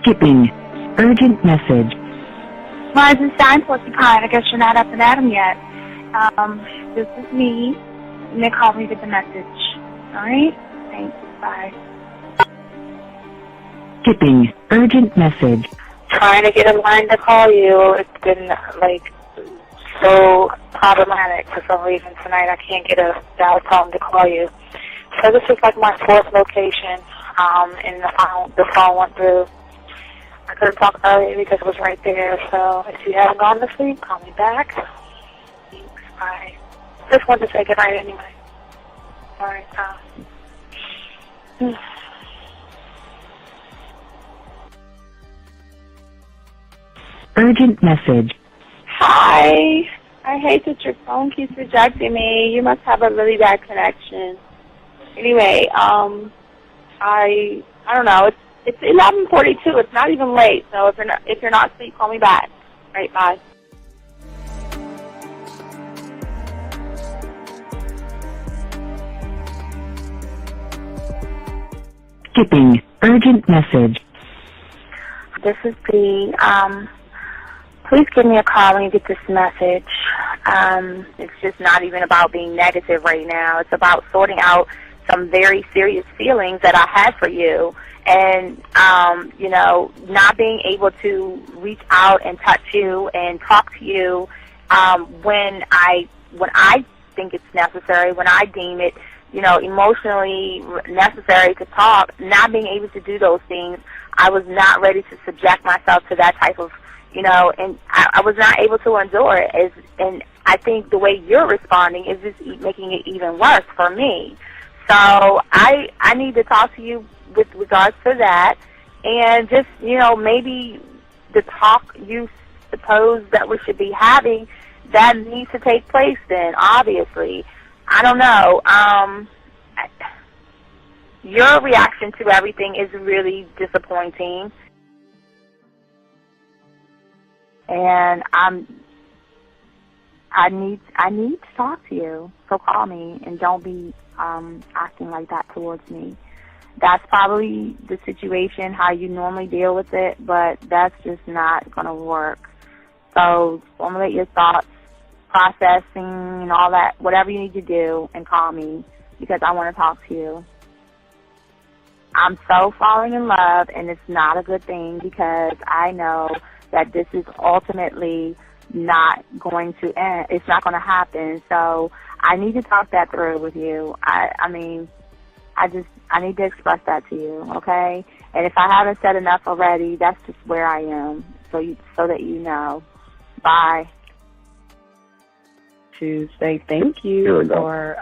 Skipping. Urgent message. Rising Stein Porcupine, I guess you're not up and at 'em yet. This is me. You may call me with the message. Alright? Thanks. Bye. Skipping. Urgent message. Trying to get a line to call you. It's been, so problematic for some reason tonight. I can't get a dial tone to call you. So this is like my fourth location, and the phone went through. I could have talked earlier because it was right there. So if you haven't gone to sleep, call me back. Thanks. Bye. Just wanted to say good night anyway. All right. Urgent message. Hi. I hate that your phone keeps rejecting me. You must have a really bad connection. Anyway, I don't know. It's 11:42. It's not even late. So if you're not asleep, call me back. All right. Bye. Skipping. Urgent message. This is B. Please give me a call when you get this message. It's just not even about being negative right now. It's about sorting out some very serious feelings that I had for you. And, not being able to reach out and touch you and talk to you when I think it's necessary, when I deem it, emotionally necessary to talk, not being able to do those things. I was not ready to subject myself to that type of, and I was not able to endure it. And I think the way you're responding is just making it even worse for me. So I need to talk to you with regards to that, and just, maybe the talk you suppose that we should be having, that needs to take place then, obviously. I don't know. Your reaction to everything is really disappointing. And I need to talk to you. So call me and don't be acting like that towards me. That's probably the situation, how you normally deal with it, but that's just not going to work. So formulate your thoughts, processing and all that, whatever you need to do, and call me because I want to talk to you. I'm so falling in love, and it's not a good thing because I know that this is ultimately not going to end. It's not going to happen. So I need to talk that through with you. I need to express that to you, okay? And if I haven't said enough already, that's just where I am, so that you know. Bye. To say thank you for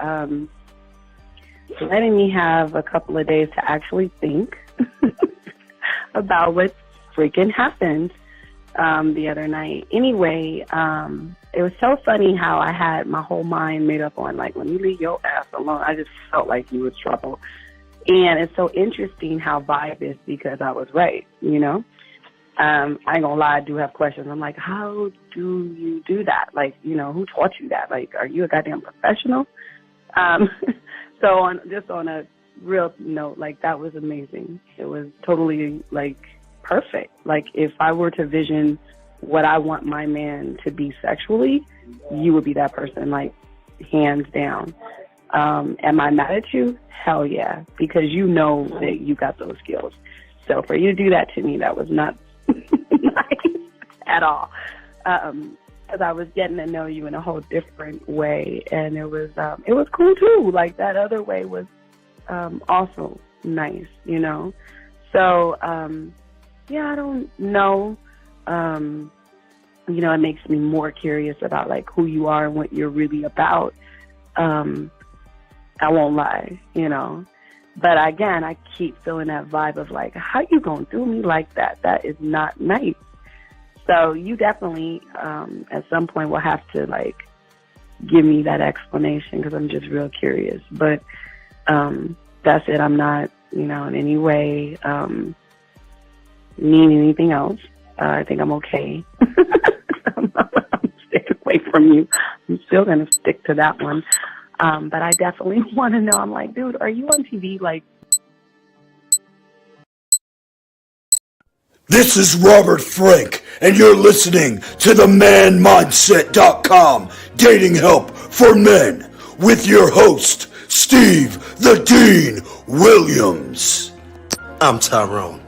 letting me have a couple of days to actually think about what freaking happened the other night. Anyway, it was so funny how I had my whole mind made up on, let me leave your ass alone. I just felt like you was trouble. And it's so interesting how vibe is because I was right, I ain't gonna lie, I do have questions. I'm like, how do you do that? Who taught you that? Are you a goddamn professional? So on a real note, that was amazing. It was totally, perfect. If I were to vision what I want my man to be sexually, you would be that person, hands down. Am I mad at you? Hell yeah, because you know that you got those skills. So for you to do that to me, that was not nice at all. Because I was getting to know you in a whole different way, and it was cool too. That other way was also nice, So I don't know. It makes me more curious about who you are and what you're really about. I won't lie, But again, I keep feeling that vibe of how you gonna do me like that? That is not nice. So you definitely, at some point, will have to give me that explanation because I'm just real curious. But that's it. I'm not, in any way mean anything else. I think I'm okay. I'm staying away from you. I'm still gonna stick to that one. But I definitely want to know. I'm like, dude, are you on TV? This is Robert Frank, and you're listening to the manmindset.com Dating Help for Men with your host, Steve the Dean Williams. I'm Tyrone,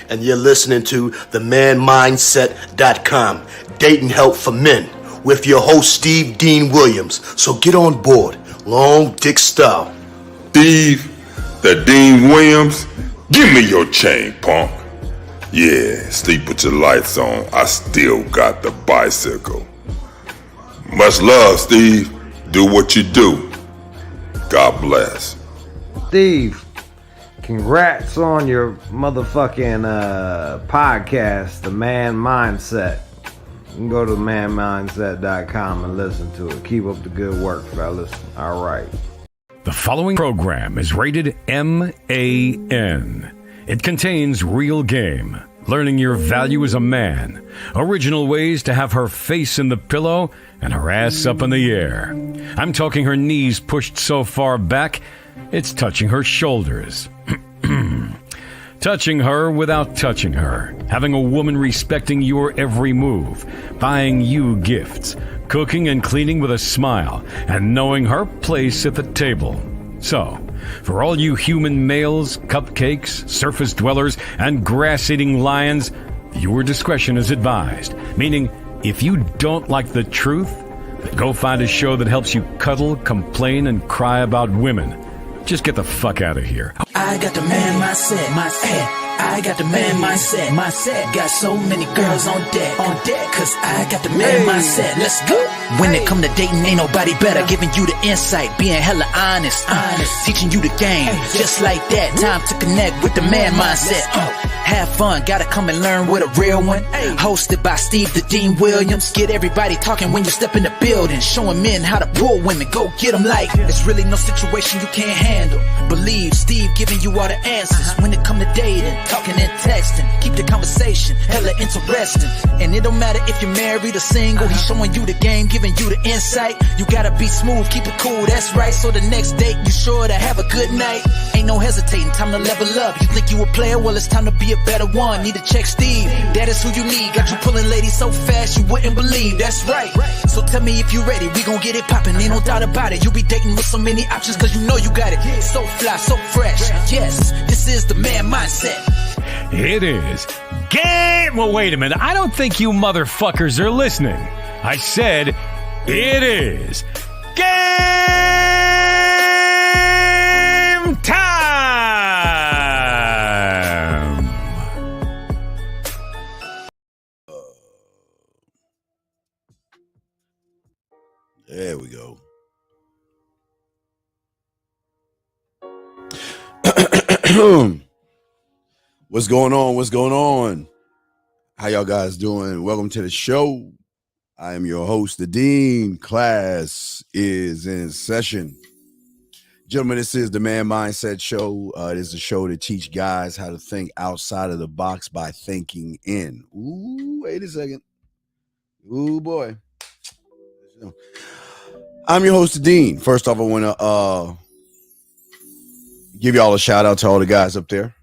and you're listening to the manmindset.com Dating Help for Men with your host, Steve Dean Williams. So get on board, long dick style. Steve the Dean Williams, give me your chain, punk. Yeah, sleep with your lights on. I still got the bicycle. Much love, Steve. Do what you do. God bless. Steve, congrats on your motherfucking podcast, The Man Mindset. You can go to manmindset.com and listen to it. Keep up the good work, fellas. All right. The following program is rated MAN. It contains real game, learning your value as a man, original ways to have her face in the pillow and her ass up in the air. I'm talking her knees pushed so far back, it's touching her shoulders. Touching her without touching her. Having a woman respecting your every move. Buying you gifts. Cooking and cleaning with a smile. And knowing her place at the table. So, for all you human males, cupcakes, surface dwellers, and grass-eating lions, your discretion is advised. Meaning, if you don't like the truth, then go find a show that helps you cuddle, complain, and cry about women. Just get the fuck out of here. I got the man mindset, I got the man mindset, got so many girls on deck, cause I got the man mindset, let's go. When it come to dating, ain't nobody better, giving you the insight, being hella honest, teaching you the game, just like that, time to connect with the man mindset. Have fun, gotta come and learn with a real one. Hosted by Steve the Dean Williams. Get everybody talking when you step in the building, showing men how to pull women, go get them like it's really no situation you can't handle. Believe Steve giving you all the answers when it come to dating, talking and texting. Keep the conversation hella interesting, and it don't matter if you're married or single. He's showing you the game, giving you the insight. You gotta be smooth, keep it cool, that's right. So the next date you sure to have a good night. Ain't no hesitating, time to level up. You think you a player, well it's time to be a better one. Need to check Steve, that is who you need. Got you pulling ladies so fast you wouldn't believe, that's right. So tell me if you ready, we gon' get it poppin', ain't no doubt about it. You be dating with so many options cause you know you got it. So fly, so fresh, yes, this is the man mindset. It is game. Well, wait a minute. I don't think you motherfuckers are listening. I said it is game time. There we go. What's going on? What's going on? How y'all guys doing? Welcome to the show. I am your host, the Dean. Class is in session. Gentlemen, this is the Man Mindset Show. It is a show to teach guys how to think outside of the box by thinking in. Ooh, wait a second. Ooh, boy. I'm your host, the Dean. First off, I want to give y'all a shout out to all the guys up there.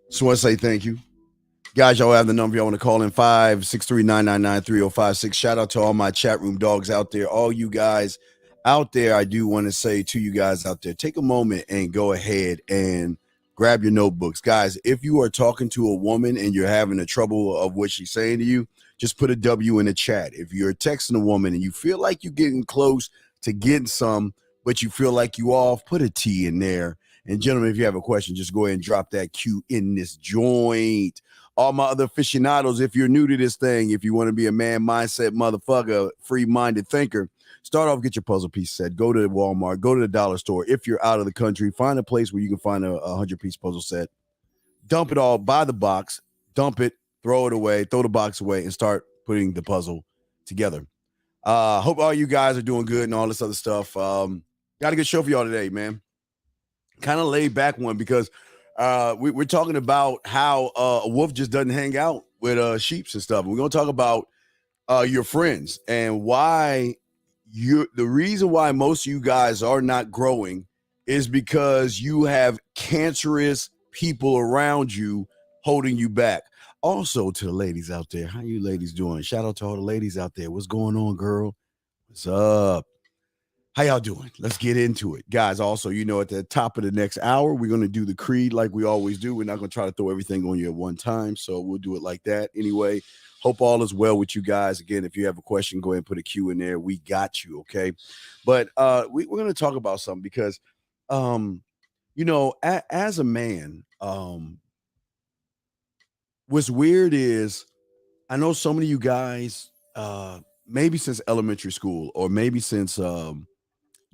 Just want to say thank you. Guys, y'all have the number y'all want to call in, 563-999-3056. Shout out to all my chat room dogs out there. All you guys out there, I do want to say to you guys out there, take a moment and go ahead and grab your notebooks. Guys, if you are talking to a woman and you're having a trouble of what she's saying to you, just put a W in the chat. If you're texting a woman and you feel like you're getting close to getting some, but you feel like you off, put a T in there. And gentlemen, if you have a question, just go ahead and drop that Q in this joint. All my other aficionados, if you're new to this thing, if you want to be a man mindset motherfucker, free-minded thinker, start off, get your puzzle piece set. Go to Walmart, go to the dollar store. If you're out of the country, find a place where you can find a 100-piece puzzle set. Dump it all, buy the box, dump it, throw it away, throw the box away, and start putting the puzzle together. Hope all you guys are doing good and all this other stuff. Got a good show for y'all today, man. Kind of laid back one because we're talking about how a wolf just doesn't hang out with sheeps and stuff. We're going to talk about your friends and why the reason why most of you guys are not growing is because you have cancerous people around you holding you back. Also, to the ladies out there, how you ladies doing? Shout out to all the ladies out there. What's going on, girl? What's up? How y'all doing? Let's get into it. Guys, also, at the top of the next hour, we're going to do the creed like we always do. We're not going to try to throw everything on you at one time, so we'll do it like that. Anyway, hope all is well with you guys. Again, if you have a question, go ahead and put a Q in there. We got you, okay? But we're going to talk about something because, as a man, what's weird is I know so many of you guys, maybe since elementary school or maybe since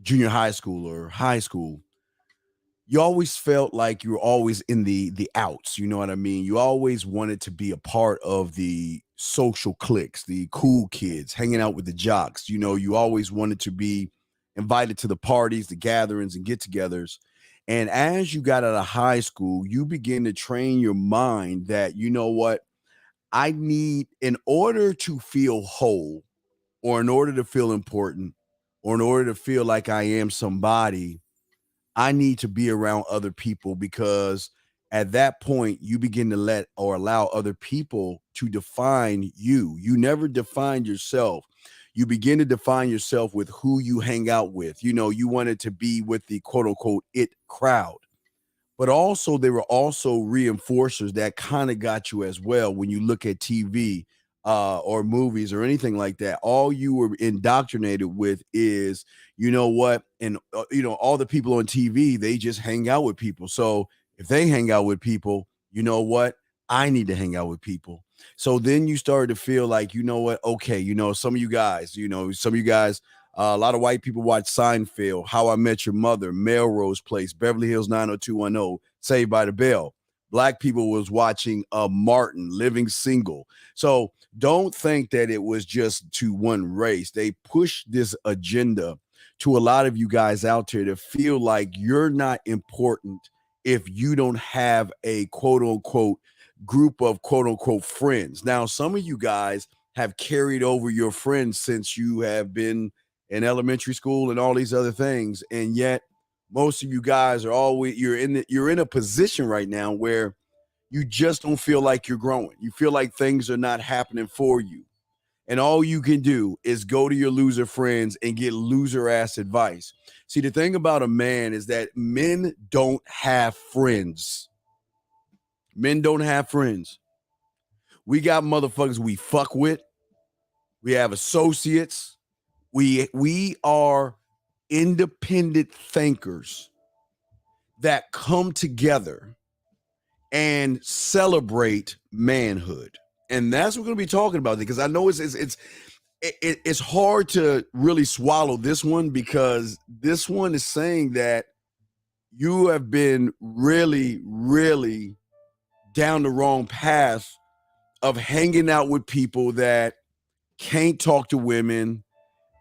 junior high school or high school, you always felt like you were always in the outs. You know what I mean? You always wanted to be a part of the social cliques, the cool kids, hanging out with the jocks. You always wanted to be invited to the parties, the gatherings, and get-togethers. And as you got out of high school, you begin to train your mind that, you know what, I need, in order to feel whole or in order to feel important or in order to feel like I am somebody, I need to be around other people, because at that point you begin to let or allow other people to define you. You never defined yourself. You begin to define yourself with who you hang out with. You wanted to be with the quote unquote it crowd. But also there were also reinforcers that kind of got you as well. When you look at TV or movies or anything like that, all you were indoctrinated with is, you know what? And, all the people on TV, they just hang out with people. So if they hang out with people, you know what? I need to hang out with people. So then you started to feel like, you know what? Okay, some of you guys, a lot of white people watch Seinfeld, How I Met Your Mother, Melrose Place, Beverly Hills 90210, Saved by the Bell. Black people was watching Martin, Living Single. So don't think that it was just to one race. They pushed this agenda to a lot of you guys out there to feel like you're not important if you don't have a quote unquote group of quote unquote friends. Now, some of you guys have carried over your friends since you have been in elementary school and all these other things, and yet most of you guys are always you're in a position right now where you just don't feel like you're growing. You feel like things are not happening for you, and all you can do is go to your loser friends and get loser ass advice. See, the thing about a man is that men don't have friends. Men don't have friends. We got motherfuckers we fuck with. We have associates. We are independent thinkers that come together and celebrate manhood. And that's what we're going to be talking about, because I know it's hard to really swallow this one, because this one is saying that you have been really, really down the wrong path of hanging out with people that can't talk to women.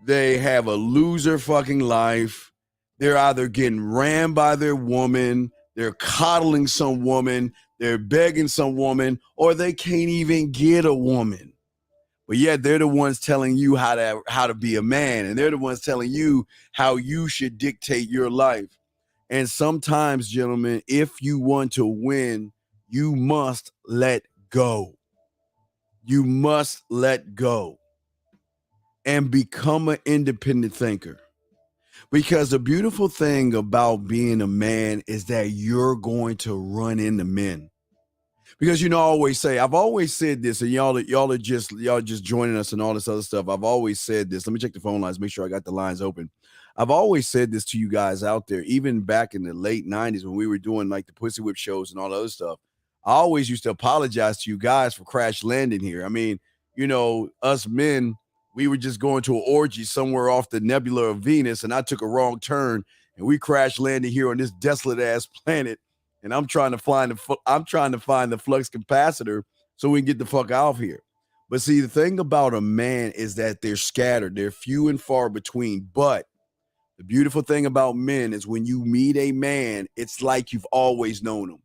They have a loser fucking life. They're either getting rammed by their woman, they're coddling some woman, they're begging some woman, or they can't even get a woman. But yet they're the ones telling you how to be a man, and they're the ones telling you how you should dictate your life. And sometimes, gentlemen, if you want to win, you must let go. You must let go and become an independent thinker. Because the beautiful thing about being a man is that you're going to run into men. Because I always say, I've always said this, and y'all just joining us and all this other stuff. I've always said this. Let me check the phone lines, make sure I got the lines open. I've always said this to you guys out there, even back in the late 90s when we were doing like the Pussy Whip shows and all the other stuff. I always used to apologize to you guys for crash landing here. I mean, us men, we were just going to an orgy somewhere off the nebula of Venus, and I took a wrong turn, and we crash landed here on this desolate ass planet. And I'm trying to find the flux capacitor so we can get the fuck out of here. But see, the thing about a man is that they're scattered, they're few and far between. But the beautiful thing about men is when you meet a man, it's like you've always known him.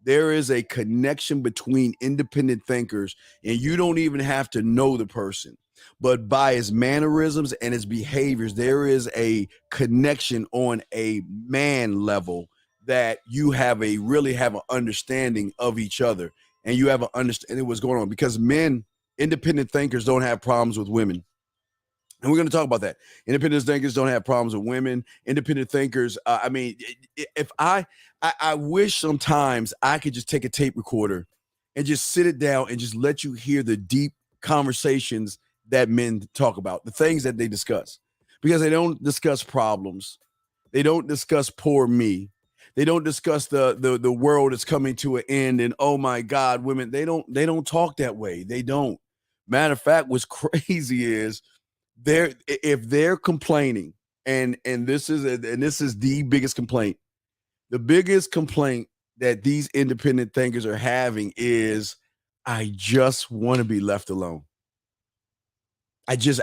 There is a connection between independent thinkers, and you don't even have to know the person. But by his mannerisms and his behaviors, there is a connection on a man level that you really have an understanding of each other. and you have an understanding of what's going on, because men, independent thinkers, don't have problems with women. And we're going to talk about that. Independent thinkers don't have problems with women. Independent thinkers, I mean, if I wish sometimes I could just take a tape recorder and just sit it down and just let you hear the deep conversations that men talk about, the things that they discuss, because they don't discuss problems. They don't discuss poor me. They don't discuss the world is coming to an end and, oh my God, women, they don't talk that way. They don't. Matter of fact, what's crazy is, if they're complaining, and this is the biggest complaint. The biggest complaint that these independent thinkers are having is, I just want to be left alone. I just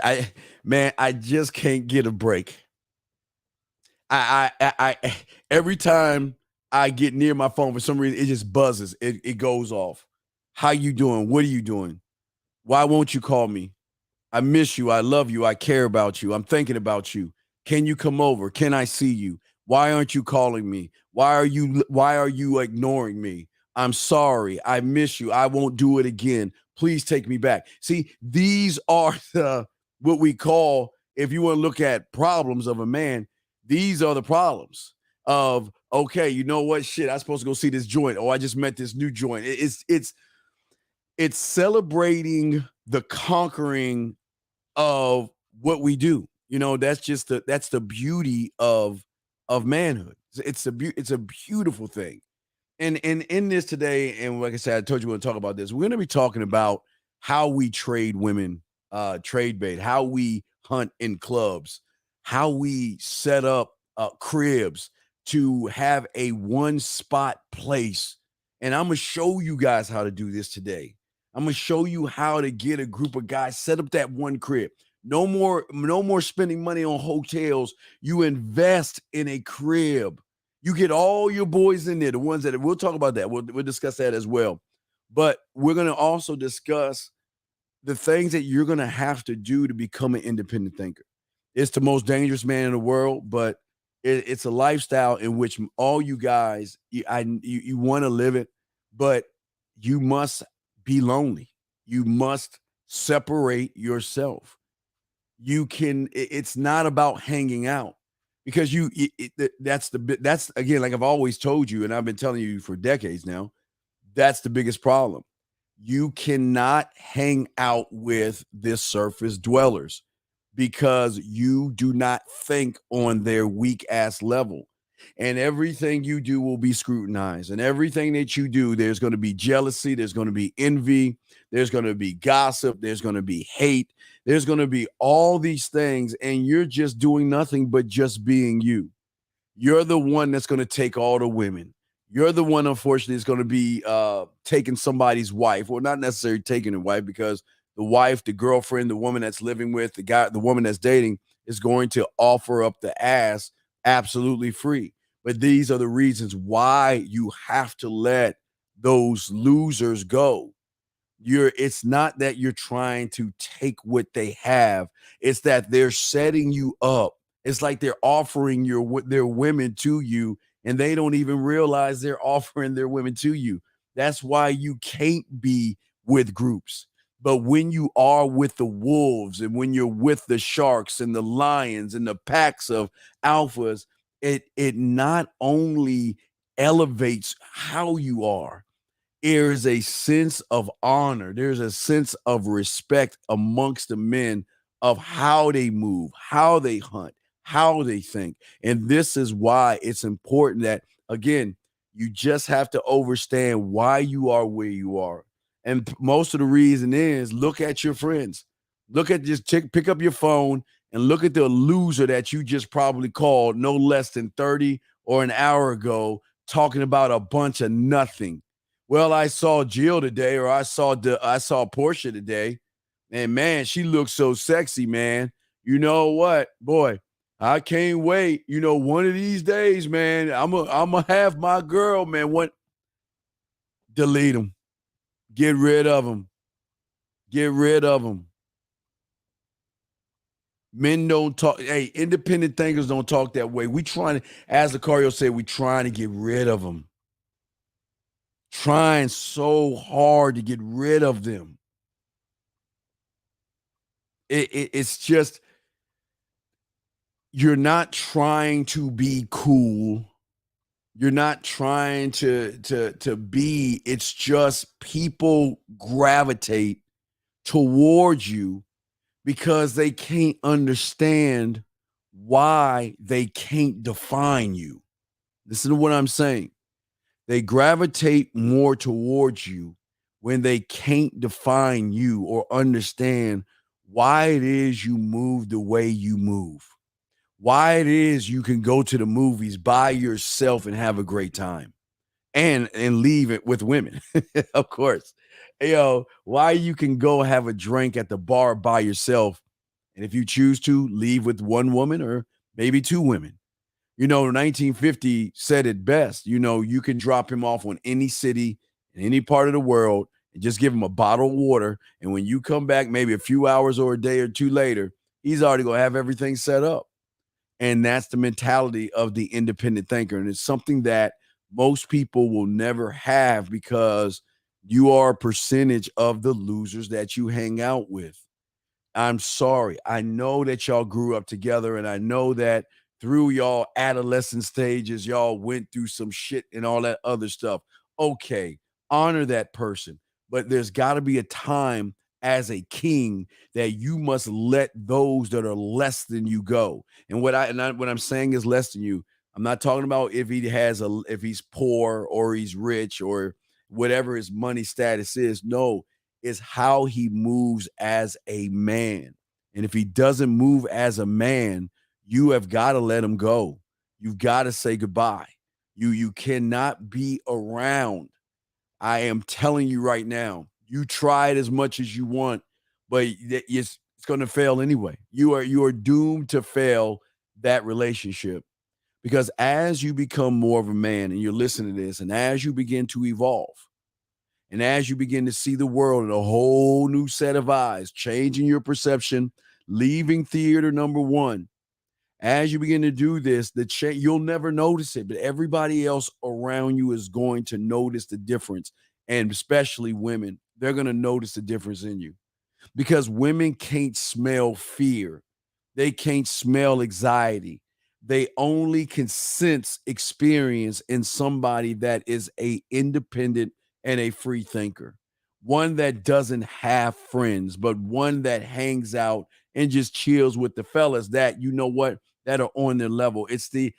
can't get a break. I every time I get near my phone, for some reason it just buzzes. It goes off. How you doing? What are you doing? Why won't you call me? I miss you. I love you. I care about you. I'm thinking about you. Can you come over? Can I see you? Why aren't you calling me? Why are you ignoring me? I'm sorry. I miss you. I won't do it again. Please take me back. See, these are what we call, if you want to look at problems of a man, these are the problems of, okay, you know what? Shit, I'm supposed to go see this joint. Oh, I just met this new joint. It's celebrating the conquering of what we do. You know, that's the beauty of manhood. It's a beautiful thing. And in this today, and like I said, I told you we're going to talk about this. We're going to be talking about how we trade women, trade bait, how we hunt in clubs, how we set up cribs to have a one spot place. And I'm going to show you guys how to do this today. I'm going to show you how to get a group of guys, set up that one crib. No more spending money on hotels. You invest in a crib. You get all your boys in there, the ones that, we'll talk about that. We'll discuss that as well. But we're going to also discuss the things that you're going to have to do to become an independent thinker. It's the most dangerous man in the world, but it's a lifestyle in which all you guys, you want to live it, but you must be lonely. You must separate yourself. It's not about hanging out, because that's again, like I've always told you, and I've been telling you for decades now, that's the biggest problem. You cannot hang out with this surface dwellers because you do not think on their weak ass level. And everything you do will be scrutinized. And everything that you do, there's going to be jealousy. There's going to be envy. There's going to be gossip. There's going to be hate. There's going to be all these things. And you're just doing nothing but just being you. You're the one that's going to take all the women. You're the one, unfortunately, is going to be taking somebody's wife, or not necessarily taking a wife, because the wife, the girlfriend, the woman that's living with, the woman that's dating is going to offer up the ass absolutely free. But these are the reasons why you have to let those losers go. It's not that you're trying to take what they have. It's that they're setting you up. It's like they're offering their women to you, and they don't even realize they're offering their women to you. That's why you can't be with groups. But when you are with the wolves, and when you're with the sharks and the lions and the packs of alphas, it not only elevates how you are, there's a sense of honor. There's a sense of respect amongst the men of how they move, how they hunt, how they think. And this is why it's important that, again, you just have to understand why you are where you are. And most of the reason is, look at your friends. Look at just pick up your phone and look at the loser that you just probably called no less than 30 or an hour ago, talking about a bunch of nothing. Well, I saw Jill today, or I saw Portia today, and man, she looks so sexy, man. You know what, boy? I can't wait. You know, one of these days, man, I'm gonna have my girl, man. Delete them. Get rid of them. Get rid of them. Men don't talk. Hey, independent thinkers don't talk that way. We trying to, as Lucario said, we trying to get rid of them. trying so hard to get rid of them. It's just, you're not trying to be cool. You're not trying to be, it's just people gravitate towards you because they can't understand why they can't define you. Listen to what I'm saying. They gravitate more towards you when they can't define you or understand why it is you move the way you move, why it is you can go to the movies by yourself and have a great time and leave it with women, of course. Why you can go have a drink at the bar by yourself, and if you choose to, leave with one woman or maybe two women. 1950 said it best. You can drop him off on any city in any part of the world and just give him a bottle of water. And when you come back, maybe a few hours or a day or two later, he's already going to have everything set up. And that's the mentality of the independent thinker. And it's something that most people will never have because you are a percentage of the losers that you hang out with. I'm sorry. I know that y'all grew up together, and I know that through y'all adolescent stages, y'all went through some shit and all that other stuff. Okay, honor that person. But there's got to be a time as a king that you must let those that are less than you go. And what I'm saying is less than you. I'm not talking about if he's poor or he's rich or whatever his money status is. No, it's how he moves as a man. And if he doesn't move as a man, you have got to let him go. You've got to say goodbye. You cannot be around. I am telling you right now, you try it as much as you want, but it's going to fail anyway. You are doomed to fail that relationship, because as you become more of a man and you're listening to this, and as you begin to evolve, and as you begin to see the world in a whole new set of eyes, changing your perception, leaving theater number one, as you begin to do this, you'll never notice it, but everybody else around you is going to notice the difference. And especially women, they're going to notice the difference in you, because women can't smell fear. They can't smell anxiety. They only can sense experience in somebody that is a independent and a free thinker, one that doesn't have friends, but one that hangs out and just chills with the fellas that, that are on their level. It's the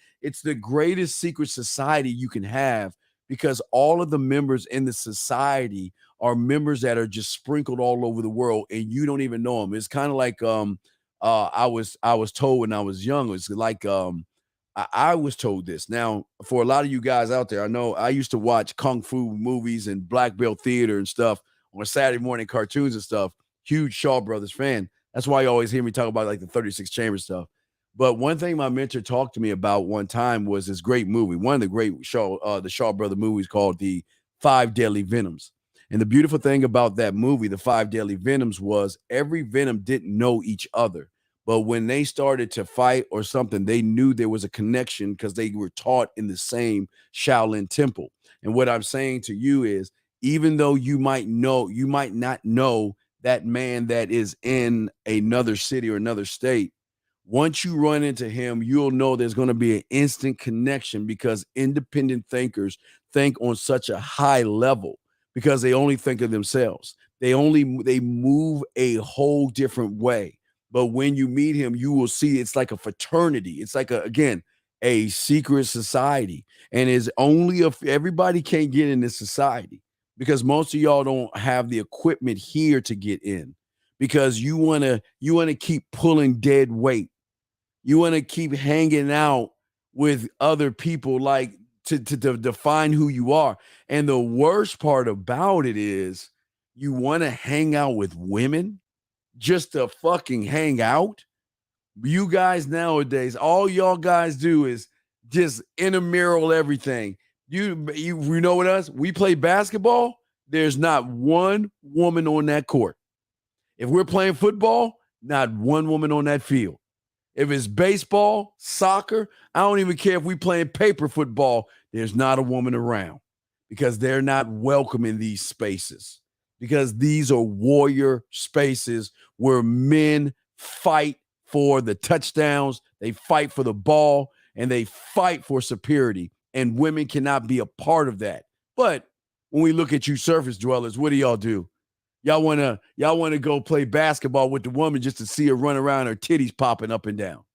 greatest secret society you can have, because all of the members in the society are members that are just sprinkled all over the world and you don't even know them. It's kind of like I was told when I was young, it's like I was told this. Now, for a lot of you guys out there, I know I used to watch kung fu movies and black belt theater and stuff on Saturday morning cartoons and stuff. Huge Shaw Brothers fan. That's why you always hear me talk about like the 36 Chamber stuff. But one thing my mentor talked to me about one time was this great movie, one of the great the Shaw Brother movies, called The Five Deadly Venoms. And the beautiful thing about that movie, The Five Deadly Venoms, was every venom didn't know each other. But when they started to fight or something, they knew there was a connection because they were taught in the same Shaolin temple. And what I'm saying to you is, even though you might not know that man that is in another city or another state, once you run into him, you'll know there's going to be an instant connection, because independent thinkers think on such a high level because they only think of themselves. They move a whole different way. But when you meet him, you will see it's like a fraternity. It's like a secret society. And is only everybody can't get in this society, because most of y'all don't have the equipment here to get in, because you want to keep pulling dead weight. You want to keep hanging out with other people, like to define who you are. And the worst part about it is, you want to hang out with women just to fucking hang out. You guys nowadays, all y'all guys do is just intramural everything. You know what us? We play basketball. There's not one woman on that court. If we're playing football, not one woman on that field. If it's baseball, soccer, I don't even care if we playing paper football, there's not a woman around, because they're not welcome in these spaces, because these are warrior spaces where men fight for the touchdowns, they fight for the ball, and they fight for superiority. And women cannot be a part of that. But when we look at you surface dwellers, what do y'all do? Y'all wanna go play basketball with the woman just to see her run around, her titties popping up and down,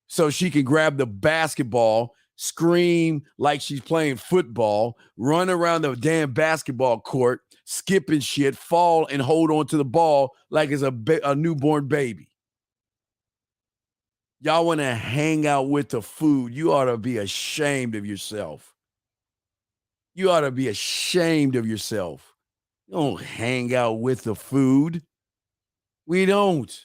so she can grab the basketball, scream like she's playing football, run around the damn basketball court, skipping shit, fall and hold on to the ball like it's a newborn baby. Y'all want to hang out with the food. You ought to be ashamed of yourself. You ought to be ashamed of yourself. You don't hang out with the food. We don't.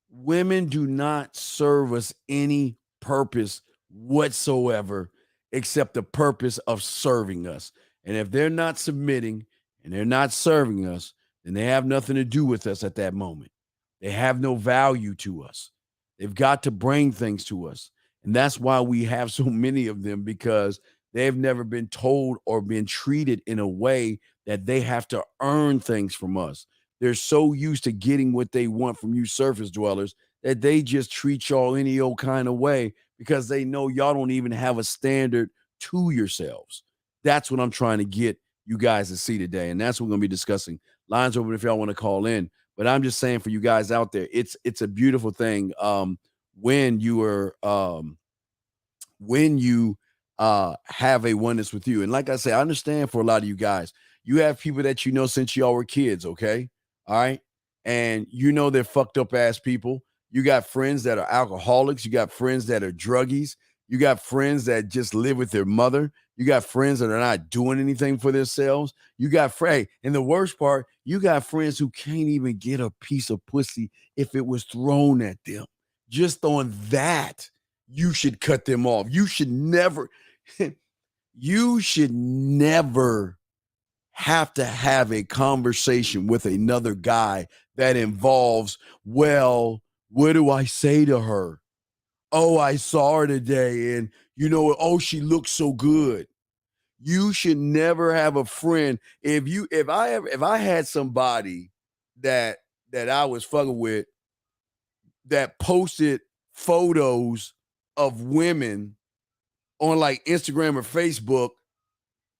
Women do not serve us any purpose whatsoever except the purpose of serving us. And if they're not submitting and they're not serving us, then they have nothing to do with us at that moment. They have no value to us. They've got to bring things to us. And that's why we have so many of them, because they've never been told or been treated in a way that they have to earn things from us. They're so used to getting what they want from you surface dwellers that they just treat y'all any old kind of way because they know y'all don't even have a standard to yourselves. That's what I'm trying to get you guys to see today. And that's what we're going to be discussing. Lines open if y'all want to call in. But I'm just saying for you guys out there, it's a beautiful thing when you have a oneness with you. And like I say, I understand for a lot of you guys, you have people that you know since y'all were kids, okay? All right. And you know they're fucked up ass people. You got friends that are alcoholics. You got friends that are druggies. You got friends that just live with their mother. You got friends that are not doing anything for themselves. You got and the worst part, you got friends who can't even get a piece of pussy if it was thrown at them. Just on that, you should cut them off. You should never have to have a conversation with another guy that involves, well, what do I say to her? Oh, I saw her today and oh, she looks so good. You should never have a friend. If I had somebody that I was fucking with that posted photos of women on like Instagram or Facebook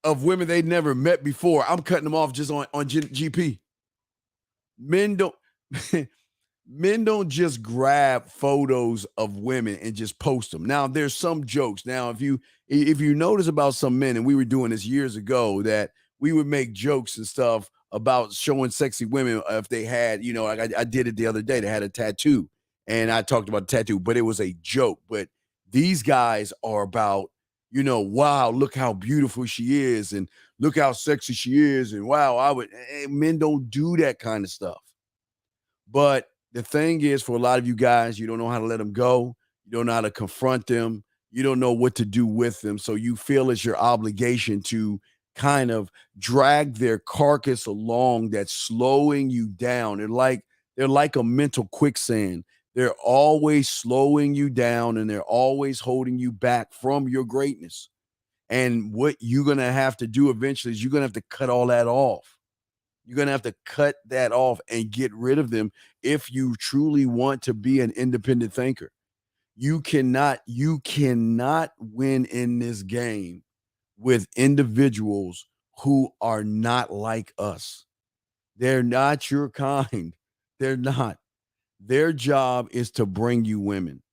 of women they'd never met before, I'm cutting them off just on GP. Men don't just grab photos of women and just post them. Now, there's some jokes. Now, if you notice about some men, and we were doing this years ago, that we would make jokes and stuff about showing sexy women if they had, like I did it the other day. They had a tattoo, and I talked about the tattoo, but it was a joke. But these guys are about, wow, look how beautiful she is, and look how sexy she is, and wow, men don't do that kind of stuff. But the thing is, for a lot of you guys, you don't know how to let them go. You don't know how to confront them. You don't know what to do with them. So you feel it's your obligation to kind of drag their carcass along that's slowing you down. They're like a mental quicksand. They're always slowing you down, and they're always holding you back from your greatness. And what you're going to have to do eventually is you're going to have to cut all that off. You're going to have to cut that off and get rid of them if you truly want to be an independent thinker. You cannot win in this game with individuals who are not like us. They're not your kind. They're not. Their job is to bring you women.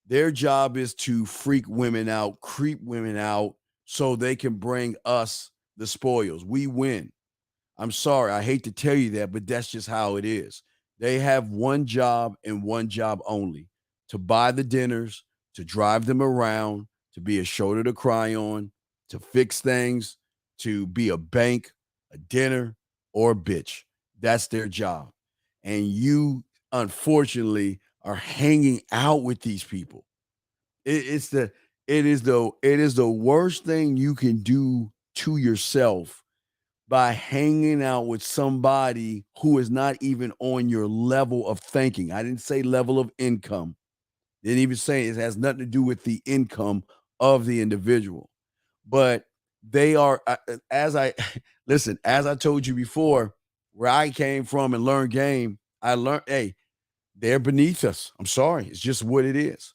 Their job is to freak women out, creep women out, so they can bring us the spoils. We win. I'm sorry, I hate to tell you that, but that's just how it is. They have one job and one job only: to buy the dinners, to drive them around, to be a shoulder to cry on, to fix things, to be a bank, a dinner, or a bitch. That's their job. And you, unfortunately, are hanging out with these people. It is the worst thing you can do to yourself by hanging out with somebody who is not even on your level of thinking. I didn't say level of income. Didn't even say it has nothing to do with the income of the individual. But They are, as I listen, as I told you before, where I came from and learned game, I learned, hey, they're beneath us. I'm sorry. It's just what it is.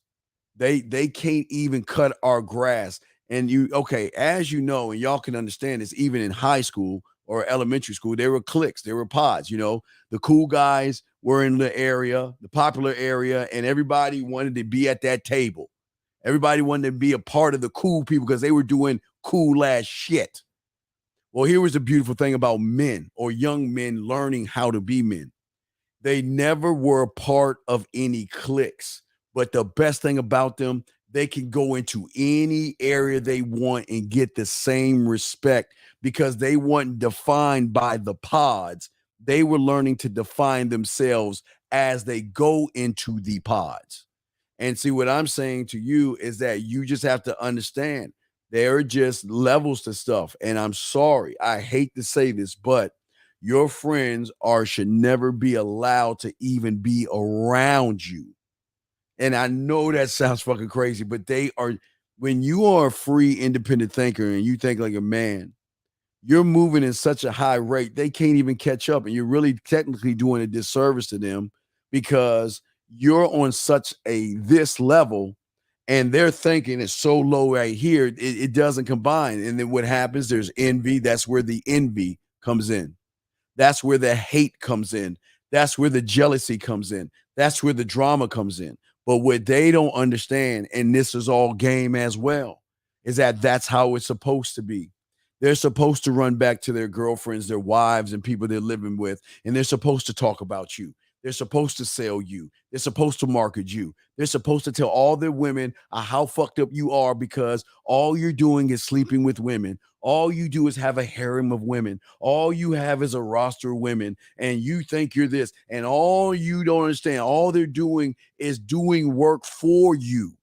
They can't even cut our grass. And you, okay, as you know, and y'all can understand this, even in high school or elementary school, there were cliques, there were pods. The cool guys were in the area, the popular area, and everybody wanted to be at that table. Everybody wanted to be a part of the cool people because they were doing cool ass shit. Well, here was the beautiful thing about men or young men learning how to be men. They never were a part of any cliques. But the best thing about them, they can go into any area they want and get the same respect because they weren't defined by the pods. They were learning to define themselves as they go into the pods. And see, what I'm saying to you is that you just have to understand there are just levels to stuff. And I'm sorry, I hate to say this, but your friends should never be allowed to even be around you. And I know that sounds fucking crazy, but when you are a free, independent thinker and you think like a man, you're moving in such a high rate, they can't even catch up. And you're really technically doing a disservice to them because you're on such this level and their thinking is so low right here, it doesn't combine. And then what happens? There's envy. That's where the envy comes in. That's where the hate comes in. That's where the jealousy comes in. That's where the drama comes in. But what they don't understand, and this is all game as well, is that that's how it's supposed to be. They're supposed to run back to their girlfriends, their wives, and people they're living with, and they're supposed to talk about you. They're supposed to sell you. They're supposed to market you. They're supposed to tell all their women how fucked up you are because all you're doing is sleeping with women. All you do is have a harem of women. All you have is a roster of women, and you think you're this. And all you don't understand, all they're doing is doing work for you.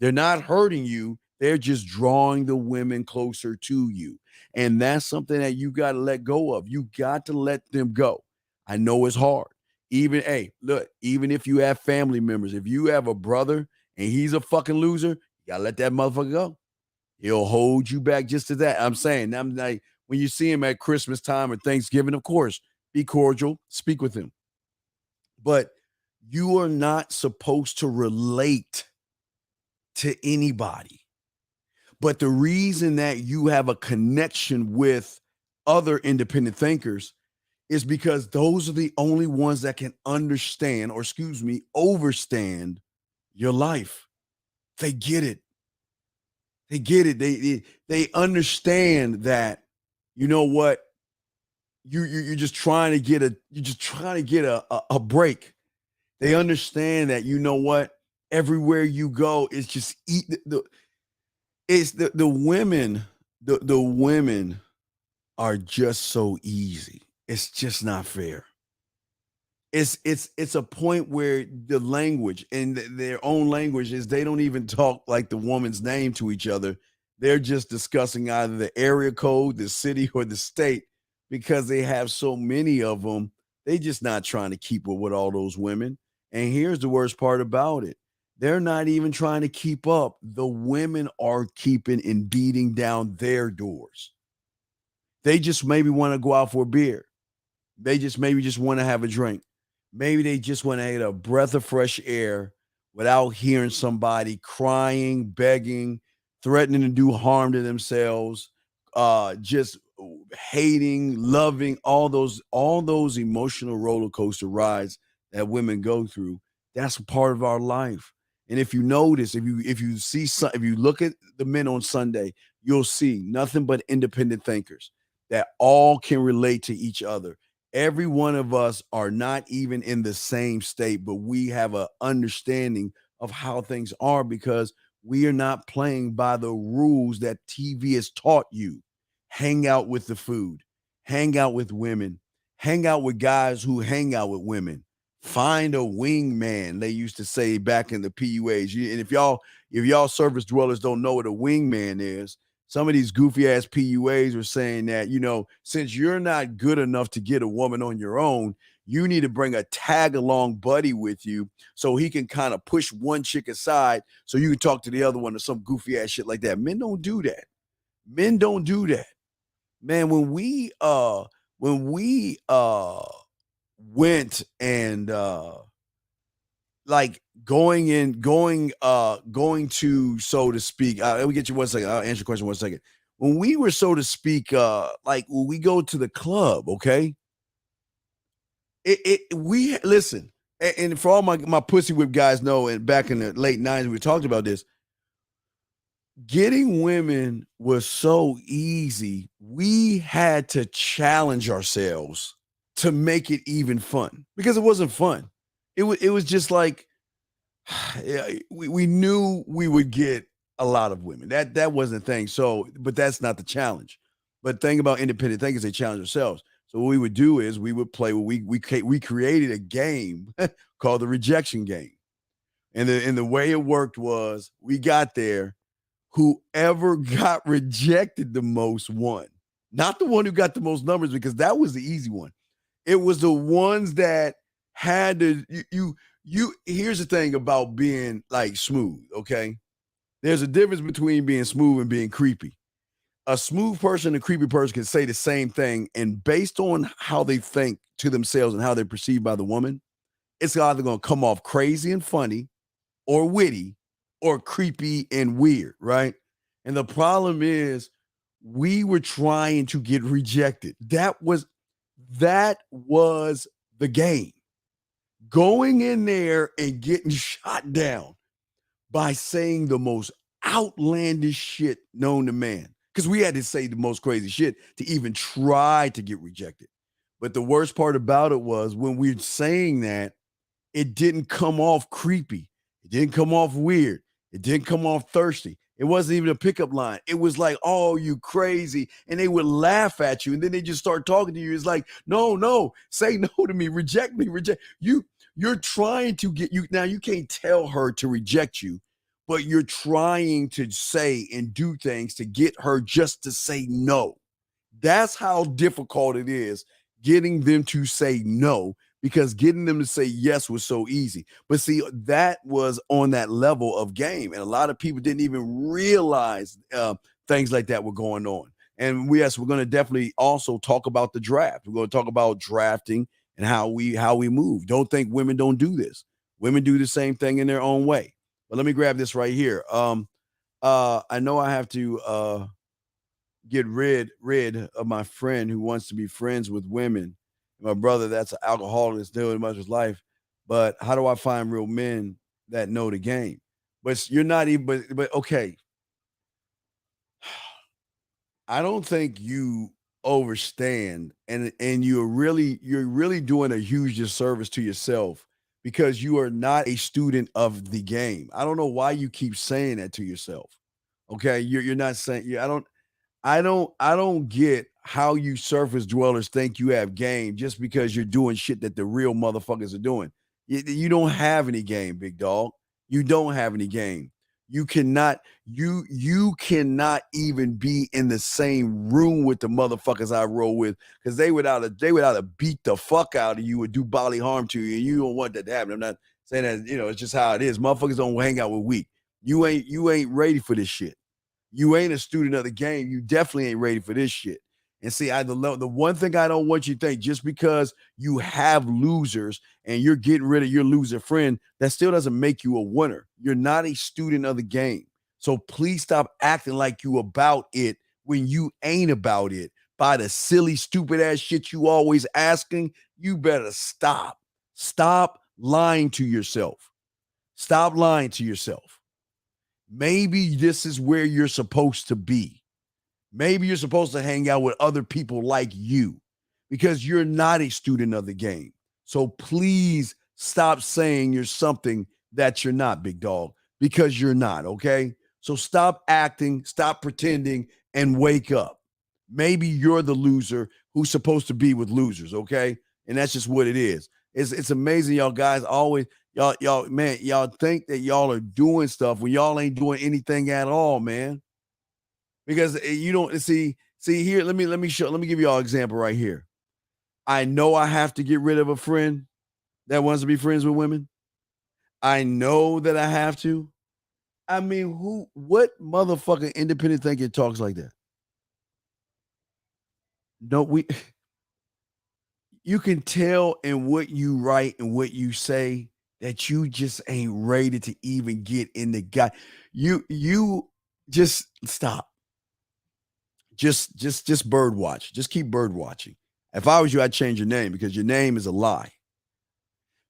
They're not hurting you. They're just drawing the women closer to you. And that's something that you got to let go of. You got to let them go. I know it's hard. Even if you have family members, if you have a brother and he's a fucking loser, you got to let that motherfucker go. He'll hold you back just to that. I'm saying, I'm like, when you see him at Christmas time or Thanksgiving, of course, be cordial, speak with him. But you are not supposed to relate to anybody. But the reason that you have a connection with other independent thinkers is because those are the only ones that can understand, or overstand your life. They get it. They get it. They understand that, you know what, you're just trying to get a break. They understand that, you know what, everywhere you go, it's just the women. The women are just so easy. It's just not fair. It's a point where the language and their own language is they don't even talk like the woman's name to each other. They're just discussing either the area code, the city, or the state because they have so many of them. They just not trying to keep up with all those women. And here's the worst part about it. They're not even trying to keep up. The women are keeping and beating down their doors. They just maybe want to go out for a beer. They just maybe just want to have a drink. Maybe they just want to get a breath of fresh air without hearing somebody crying, begging, threatening to do harm to themselves, just hating, loving, all those emotional roller coaster rides that women go through. That's part of our life. And if you notice, if you look at the men on Sunday, you'll see nothing but independent thinkers that all can relate to each other. Every one of us are not even in the same state, but we have an understanding of how things are because we are not playing by the rules that TV has taught you. Hang out with the food, hang out with women, hang out with guys who hang out with women. Find a wingman, they used to say back in the PUAs. And if y'all surface dwellers don't know what a wingman is, some of these goofy ass PUAs are saying that, since you're not good enough to get a woman on your own, you need to bring a tag along buddy with you so he can kind of push one chick aside so you can talk to the other one or some goofy ass shit like that. Men don't do that. Men don't do that. Man, when we went and like going to, so to speak, let me get you 1 second. I'll answer your question 1 second. When we were, so to speak, like when we go to the club, okay, we listen, and for all my pussy whip guys know, and back in the late 90s we talked about this, getting women was so easy. We had to challenge ourselves to make it even fun, because it wasn't fun. It was just like, we knew we would get a lot of women. That wasn't a thing. So, but that's not the challenge. But thing about independent thinkers, they challenge themselves. So what we would do is we would play. We created a game called the rejection game, and the way it worked was, we got there. Whoever got rejected the most won. Not the one who got the most numbers, because that was the easy one. It was the ones that had to, here's the thing about being like smooth, okay? There's a difference between being smooth and being creepy. A smooth person and a creepy person can say the same thing, and based on how they think to themselves and how they're perceived by the woman, it's either going to come off crazy and funny, or witty, or creepy and weird, right? And the problem is, we were trying to get rejected. That was the game. Going in there and getting shot down by saying the most outlandish shit known to man. Because we had to say the most crazy shit to even try to get rejected. But the worst part about it was, when we were saying that, it didn't come off creepy. It didn't come off weird. It didn't come off thirsty. It wasn't even a pickup line. It was like, oh, you crazy. And they would laugh at you. And then they just start talking to you. It's like, no, say no to me. Reject me. Reject you. You're trying to get you. Now, you can't tell her to reject you, but you're trying to say and do things to get her just to say no. That's how difficult it is getting them to say no, because getting them to say yes was so easy. But see, that was on that level of game, and a lot of people didn't even realize things like that were going on. And we're going to definitely also talk about the draft. We're going to talk about drafting and how we move. Don't think women don't do this. Women do the same thing in their own way. But let me grab this right here. I know I have to get rid of my friend who wants to be friends with women. My brother, that's an alcoholic, that's doing much of his life. But how do I find real men that know the game? But you're not even, but okay. I don't think you overstand, and you're really doing a huge disservice to yourself, because you are not a student of the game. I don't know why you keep saying that to yourself. Okay, you're not saying, I don't get how you surface dwellers think you have game just because you're doing shit that the real motherfuckers are doing. You don't have any game, big dog. You don't have any game. You cannot even be in the same room with the motherfuckers I roll with, because they would either beat the fuck out of you or do bodily harm to you, and you don't want that to happen. I'm not saying that, it's just how it is. Motherfuckers don't hang out with weak. You ain't ready for this shit. You ain't a student of the game. You definitely ain't ready for this shit. And see, the one thing I don't want you to think, just because you have losers and you're getting rid of your loser friend, that still doesn't make you a winner. You're not a student of the game. So please stop acting like you about it when you ain't about it. By the silly, stupid ass shit you always asking, you better stop. Stop lying to yourself. Stop lying to yourself. Maybe this is where you're supposed to be. Maybe you're supposed to hang out with other people like you, because you're not a student of the game. So please stop saying you're something that you're not, big dog, because you're not, okay? So stop acting, stop pretending, and wake up. Maybe you're the loser who's supposed to be with losers, okay? And that's just what it is. It's amazing, y'all guys always, y'all think that y'all are doing stuff when y'all ain't doing anything at all, man. Because you don't see here. Let me give you all an example right here. I know I have to get rid of a friend that wants to be friends with women. I know that I have to. I mean, what motherfucking independent thinker talks like that? No, you can tell in what you write and what you say that you just ain't ready to even get in the guy. You just stop. Just bird watch. Just keep bird watching. If I was you, I'd change your name because your name is a lie.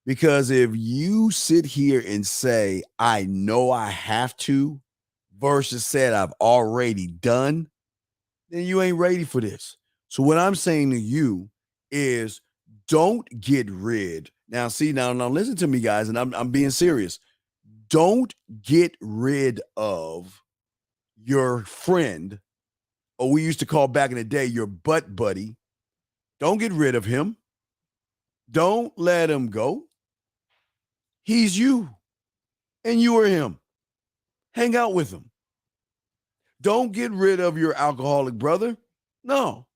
Because if you sit here and say, I know I have to, versus said I've already done, then you ain't ready for this. So what I'm saying to you is don't get rid. Now, see, now listen to me, guys, and I'm being serious. Don't get rid of your friend, or we used to call back in the day your butt buddy. Don't get rid of him. Don't let him go. He's you, and you are him. Hang out with him. Don't get rid of your alcoholic brother. No,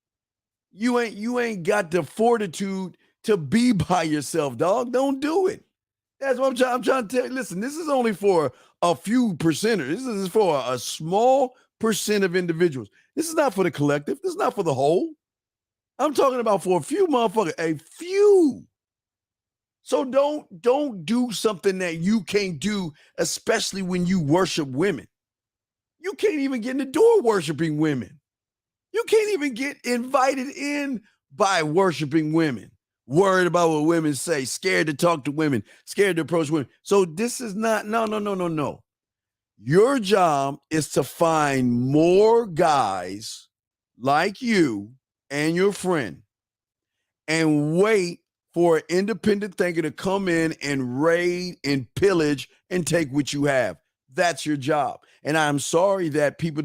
you ain't got the fortitude to be by yourself, dog. Don't do it. That's what I'm trying to tell you. Listen, this is only for a few percenters. This is for a small percent of individuals. This is not for the collective. This is not for the whole. I'm talking about for a few motherfuckers, a few. So don't do something that you can't do, especially when you worship women. You can't even get in the door worshiping women. You can't even get invited in by worshiping women. Worried about what women say, scared to talk to women, scared to approach women. So this is not, no. Your job is to find more guys like you and your friend and wait for an independent thinker to come in and raid and pillage and take what you have. That's your job. And I'm sorry that people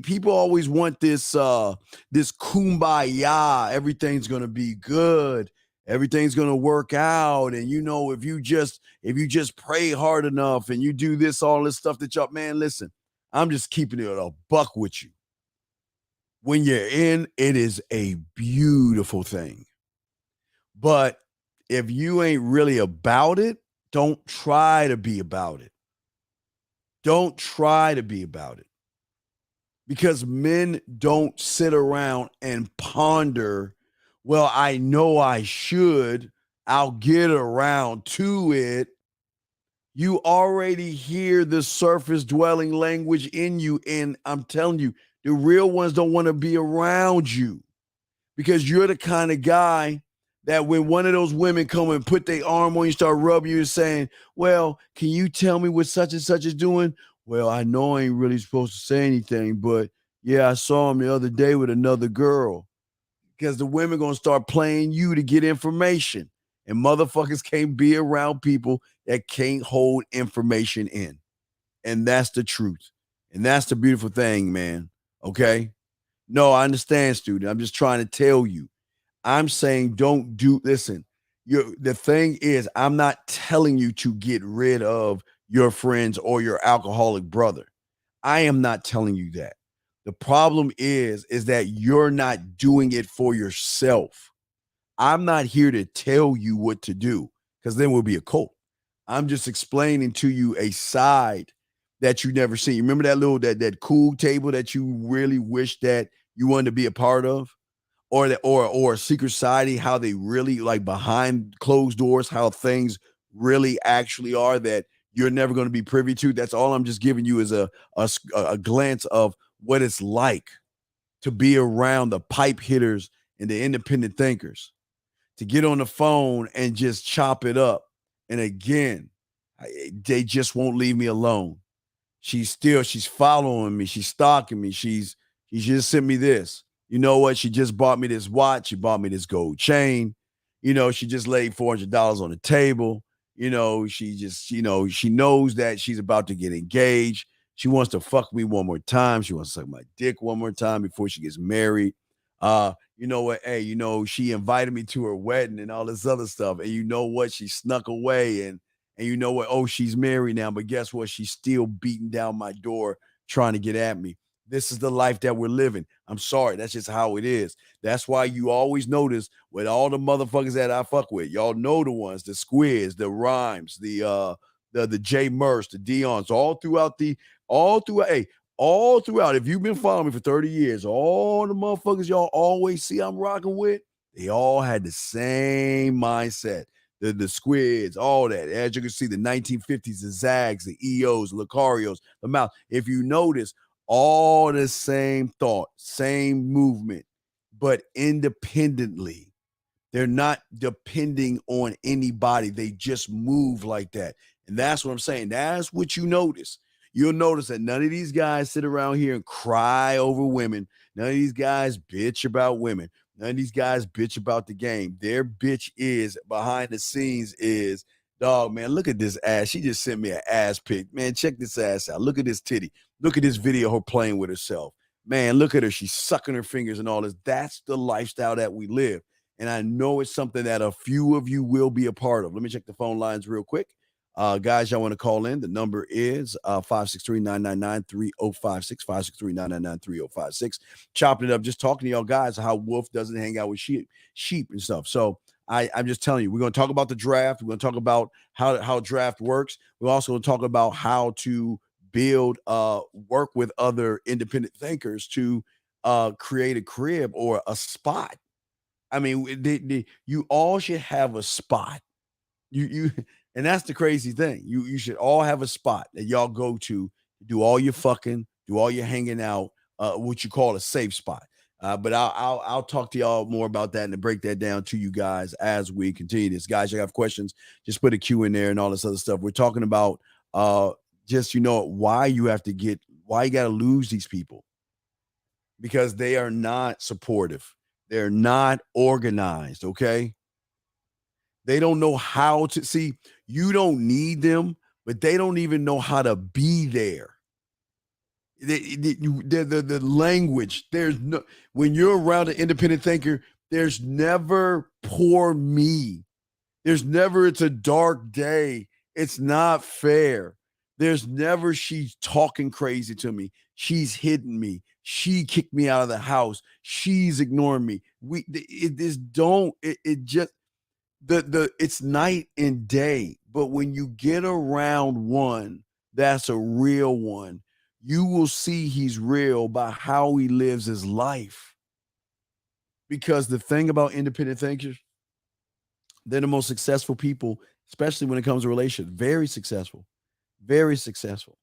people always want this this kumbaya, everything's gonna be good, everything's gonna work out. And you know, if you just pray hard enough and you do this, all this stuff that y'all, man, listen, I'm just keeping it a buck with you. When you're in, it is a beautiful thing. But if you ain't really about it, don't try to be about it. Don't try to be about it. Because men don't sit around and ponder, well, I know I should, I'll get around to it. You already hear the surface dwelling language in you. And I'm telling you, the real ones don't want to be around you because you're the kind of guy that when one of those women come and put their arm on you, start rubbing you and saying, well, can you tell me what such and such is doing? Well, I know I ain't really supposed to say anything, but yeah, I saw him the other day with another girl. Because the women going to start playing you to get information. And motherfuckers can't be around people that can't hold information in. And that's the truth. And that's the beautiful thing, man. Okay? No, I understand, student. I'm just trying to tell you. I'm saying listen, the thing is, I'm not telling you to get rid of your friends or your alcoholic brother. I am not telling you that. The problem is that you're not doing it for yourself. I'm not here to tell you what to do because then we'll be a cult. I'm just explaining to you a side that you never seen. You remember that that cool table that you really wish that you wanted to be a part of? Or a secret society, how they really like behind closed doors, how things really actually are that you're never going to be privy to. That's all I'm just giving you is a glance of what it's like to be around the pipe hitters and the independent thinkers, to get on the phone and just chop it up. And again, they just won't leave me alone. She's following me. She's stalking me. She just sent me this. You know what? She just bought me this watch. She bought me this gold chain. You know, she just laid $400 on the table. You know, she knows that she's about to get engaged. She wants to fuck me one more time. She wants to suck my dick one more time before she gets married. You know what? Hey, you know, she invited me to her wedding and all this other stuff. And you know what? She snuck away and you know what? Oh, she's married now. But guess what? She's still beating down my door trying to get at me. This is the life that we're living. I'm sorry. That's just how it is. That's why you always notice with all the motherfuckers that I fuck with, y'all know the ones, the Squids, the Rhymes, the Jay Murs, the Dion's, all throughout, hey, all throughout, if you've been following me for 30 years, all the motherfuckers y'all always see I'm rocking with, they all had the same mindset. The squids, all that. As you can see, the 1950s, the Zags, the EOs, Lucarios, the Mouth. If you notice, all the same thought, same movement, but independently. They're not depending on anybody. They just move like that. And that's what I'm saying. That's what you notice. You'll notice that none of these guys sit around here and cry over women. None of these guys bitch about women. None of these guys bitch about the game. Their bitch is behind the scenes is, dog, man, look at this ass. She just sent me an ass pic. Man, check this ass out. Look at this titty. Look at this video of her playing with herself. Man, look at her. She's sucking her fingers and all this. That's the lifestyle that we live. And I know it's something that a few of you will be a part of. Let me check the phone lines real quick. Guys, y'all want to call in. The number is 563-999-3056, 563-999-3056. Chopping it up, just talking to y'all guys how Wolf doesn't hang out with sheep and stuff. So I'm just telling you, we're going to talk about the draft. We're going to talk about how draft works. We're also going to talk about how to build, work with other independent thinkers to create a crib or a spot. I mean, you all should have a spot. You, and that's the crazy thing. You should all have a spot that y'all go to do all your fucking, do all your hanging out, what you call a safe spot. But I'll talk to y'all more about that and to break that down to you guys as we continue this. Guys, you have questions, just put a Q in there and all this other stuff. We're talking about just, why you got to lose these people, because they are not supportive. They're not organized, okay? They don't know how to see. You don't need them, but they don't even know how to be there. The language, there's no, when you're around an independent thinker, there's never poor me. There's never it's a dark day. It's not fair. There's never she's talking crazy to me. She's hitting me. She kicked me out of the house. She's ignoring me. It's night and day. But when you get around one that's a real one, you will see he's real by how he lives his life. Because the thing about independent thinkers, they're the most successful people, especially when it comes to relationships. Very successful. Very successful.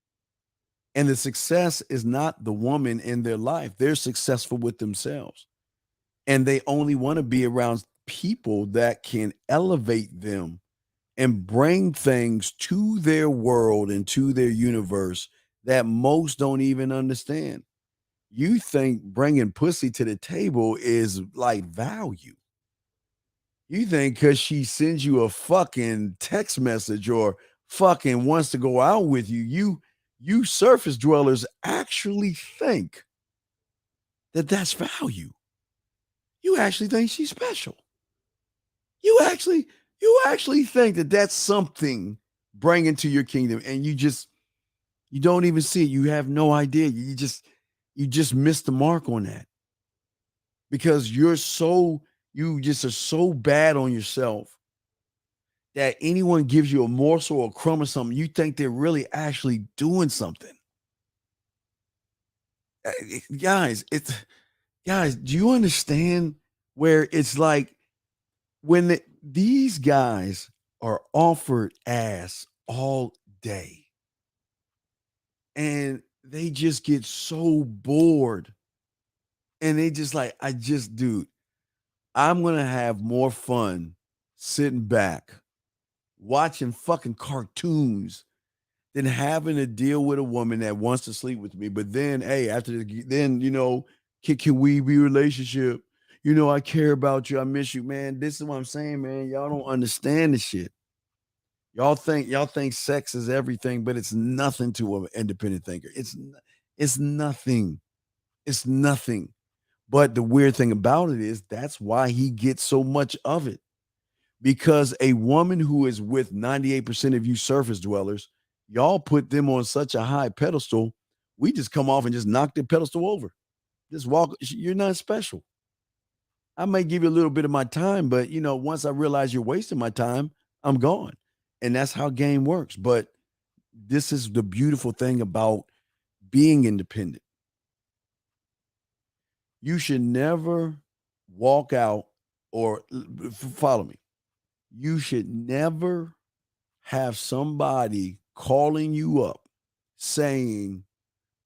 And the success is not the woman in their life. They're successful with themselves. And they only want to be around people that can elevate them and bring things to their world and to their universe that most don't even understand. You think bringing pussy to the table is like value. You think because she sends you a fucking text message or fucking wants to go out with you, you surface dwellers actually think that that's value. You actually think she's special. You actually think that that's something bringing to your kingdom, and you don't even see it. You have no idea. You just missed the mark on that, because you just are so bad on yourself that anyone gives you a morsel or a crumb or something, you think they're really actually doing something. Guys, do you understand where it's like when these guys are offered ass all day and they just get so bored and they just like, dude, I'm going to have more fun sitting back watching fucking cartoons than having to deal with a woman that wants to sleep with me. But then, hey, can we be a relationship? I care about you. I miss you, man. This is what I'm saying, man. Y'all don't understand this shit. Y'all think sex is everything, but it's nothing to an independent thinker. It's nothing. It's nothing. But the weird thing about it is that's why he gets so much of it. Because a woman who is with 98% of you surface dwellers, y'all put them on such a high pedestal, we just come off and just knock the pedestal over. Just walk. You're not special. I may give you a little bit of my time, but once I realize you're wasting my time, I'm gone. And that's how game works. But this is the beautiful thing about being independent. You should never walk out or follow me. You should never have somebody calling you up saying,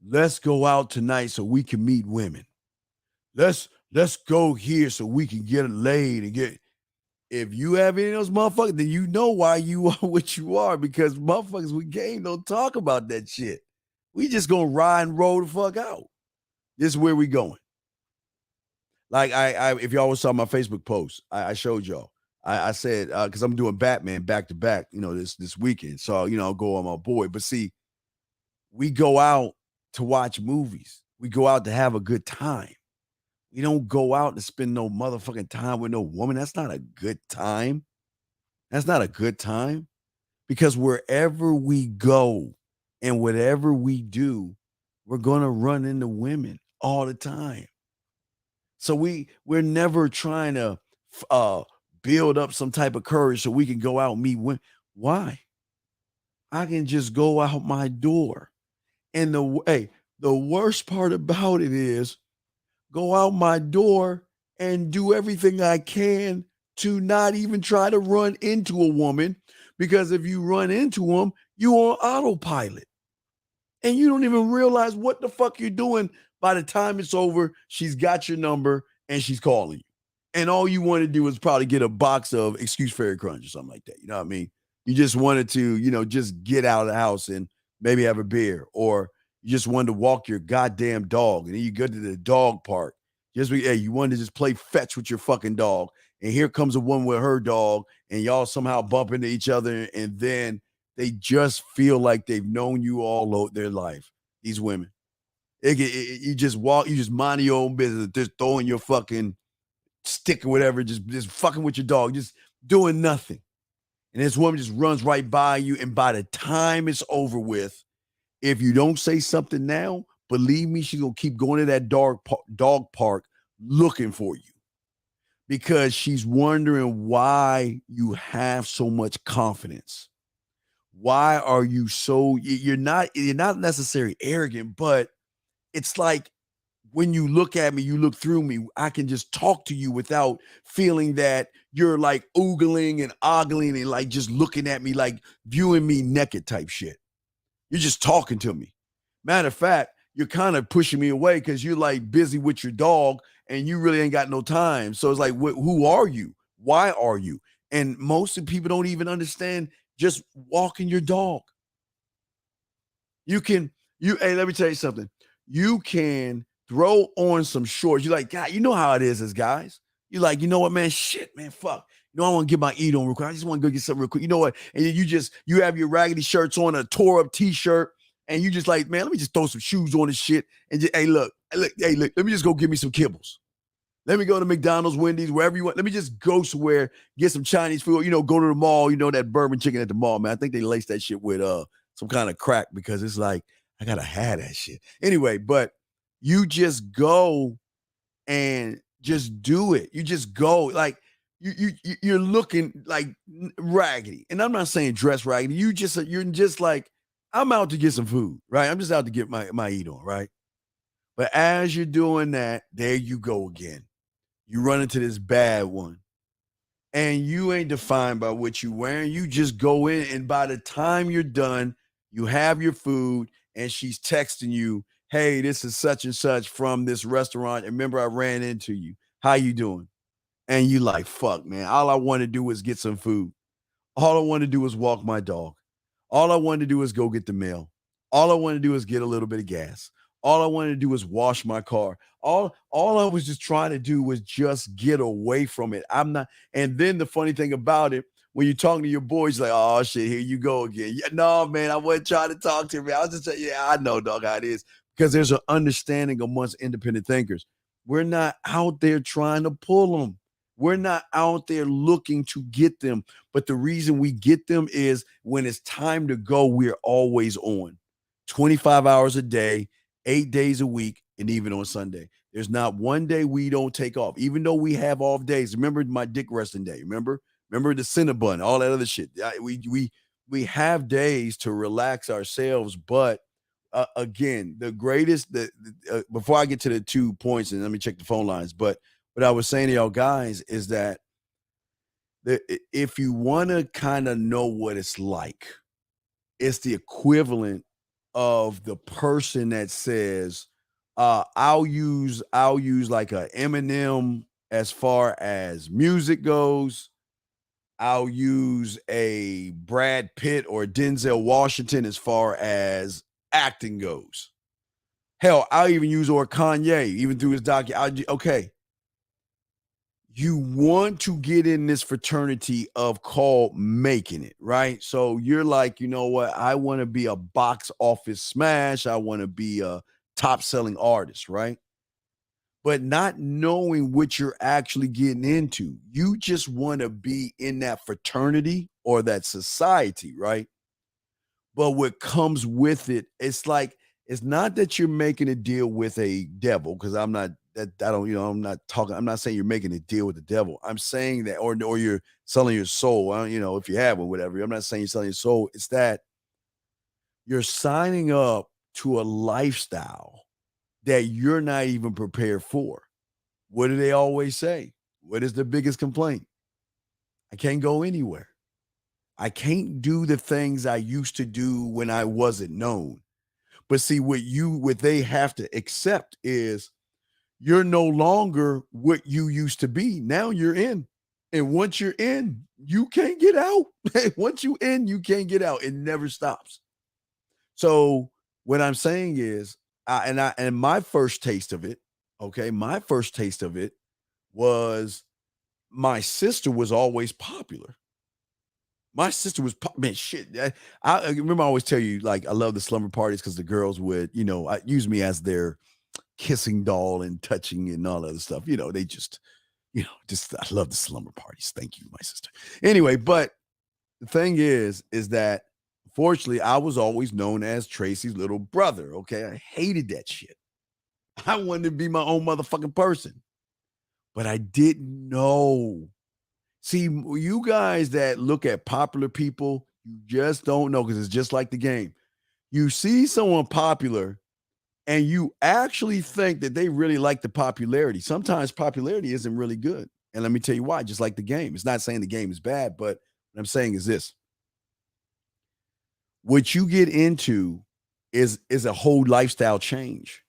let's go out tonight so we can meet women. Let's go here so we can get laid and get. If you have any of those motherfuckers, then you know why you are what you are, because motherfuckers with game don't talk about that shit. We just gonna ride and roll the fuck out. This is where we going. Like I if y'all saw my Facebook post, I showed y'all. I said because I'm doing Batman back to back, this weekend. So I'll go on my boy. But see, we go out to watch movies. We go out to have a good time. We don't go out to spend no motherfucking time with no woman. That's not a good time. That's not a good time. Because wherever we go and whatever we do, we're gonna run into women all the time. So we're never trying to build up some type of courage so we can go out and meet women. Why? I can just go out my door. And the worst part about it is go out my door and do everything I can to not even try to run into a woman, because if you run into them, you're on autopilot. And you don't even realize what the fuck you're doing. By the time it's over, she's got your number and she's calling you. And all you want to do is probably get a box of Excuse Fairy Crunch or something like that. You know what I mean? You just wanted to, just get out of the house and maybe have a beer, or you just wanted to walk your goddamn dog. And then you go to the dog park. You wanted to just play fetch with your fucking dog. And here comes a woman with her dog, and y'all somehow bump into each other. And then they just feel like they've known you all their life. These women. You just walk, you just mind your own business, just throwing your fucking stick or whatever, just fucking with your dog, just doing nothing. And this woman just runs right by you. And by the time it's over with, if you don't say something now, believe me, she's going to keep going to that dog park looking for you, because she's wondering why you have so much confidence. Why are you so, you're not necessarily arrogant, but it's like when you look at me, you look through me, I can just talk to you without feeling that you're like oogling and ogling and like just looking at me, like viewing me naked type shit. You're just talking to me. Matter of fact, you're kind of pushing me away because you're like busy with your dog and you really ain't got no time. So it's like, who are you? Why are you? And most of the people don't even understand just walking your dog. Hey, let me tell you something. You can throw on some shorts. You're like, God, you know how it is as guys. You're like, you know what, man? Shit, man, fuck. I want to get my eat on real quick. I just want to go get something real quick. You know what? And you have your raggedy shirts on, a tore up t-shirt, and you just like, man, let me just throw some shoes on this shit. And just, hey, look, let me just go get me some kibbles. Let me go to McDonald's, Wendy's, wherever you want. Let me just go somewhere, get some Chinese food, go to the mall, that bourbon chicken at the mall, man. I think they lace that shit with some kind of crack, because it's like, I gotta have that shit. Anyway, but you just go and just do it. You just go, like you're looking like raggedy. And I'm not saying dress raggedy. You're just like, I'm out to get some food, right? I'm just out to get my eat on, right? But as you're doing that, there you go again. You run into this bad one. And you ain't defined by what you're wearing. You just go in, and by the time you're done, you have your food, and she's texting you, hey, this is such and such from this restaurant. And remember, I ran into you. How you doing? And you like, fuck, man. All I want to do is get some food. All I want to do is walk my dog. All I want to do is go get the mail. All I want to do is get a little bit of gas. All I wanted to do was wash my car. All I was just trying to do was just get away from it. I'm not. And then the funny thing about it, when you're talking to your boys, like, oh shit, here you go again. Yeah, no, man, I wasn't trying to talk to me. I was just saying, yeah, I know, dog, how it is. Because there's an understanding amongst independent thinkers. We're not out there trying to pull them. We're not out there looking to get them. But the reason we get them is when it's time to go, we're always on. 25 hours a day, 8 days a week, and even on Sunday. There's not one day we don't take off, even though we have off days. Remember my dick resting day. Remember the Cinnabon, all that other shit. We have days to relax ourselves, but again, the greatest. Before I get to the 2 points, and let me check the phone lines. But what I was saying to y'all guys is that if you want to kind of know what it's like, it's the equivalent of the person that says, I'll use like a Eminem as far as music goes. I'll use a Brad Pitt or Denzel Washington as far as acting goes. Hell, I'll even use or Kanye, even through his okay. You want to get in this fraternity of called making it, right? So you're like, you know what? I want to be a box office smash. I want to be a top selling artist, right? But not knowing what you're actually getting into. You just want to be in that fraternity or that society, right? But what comes with it, it's like, it's not that you're making a deal with a devil, because I'm not saying you're making a deal with the devil. I'm saying that, or you're selling your soul. If you have one, whatever. I'm not saying you're selling your soul. It's that you're signing up to a lifestyle that you're not even prepared for. What do they always say? What is the biggest complaint? I can't go anywhere. I can't do the things I used to do when I wasn't known. But see, what they have to accept is you're no longer what you used to be. Now you're in. And once you're in, you can't get out. Once you in, you can't get out. It never stops. So what I'm saying is, and my first taste of it, my first taste of it was my sister was always popular. My sister was, man, shit. I remember I always tell you, like, I love the slumber parties because the girls would, use me as their kissing doll and touching and all other stuff. They just, I love the slumber parties. Thank you, my sister. Anyway, but the thing is that fortunately, I was always known as Tracy's little brother. Okay. I hated that shit. I wanted to be my own motherfucking person, but I didn't know. See, you guys that look at popular people, you just don't know, because it's just like the game. You see someone popular and you actually think that they really like the popularity. Sometimes popularity isn't really good. And let me tell you why, just like the game. It's not saying the game is bad, but what I'm saying is this. What you get into is a whole lifestyle change,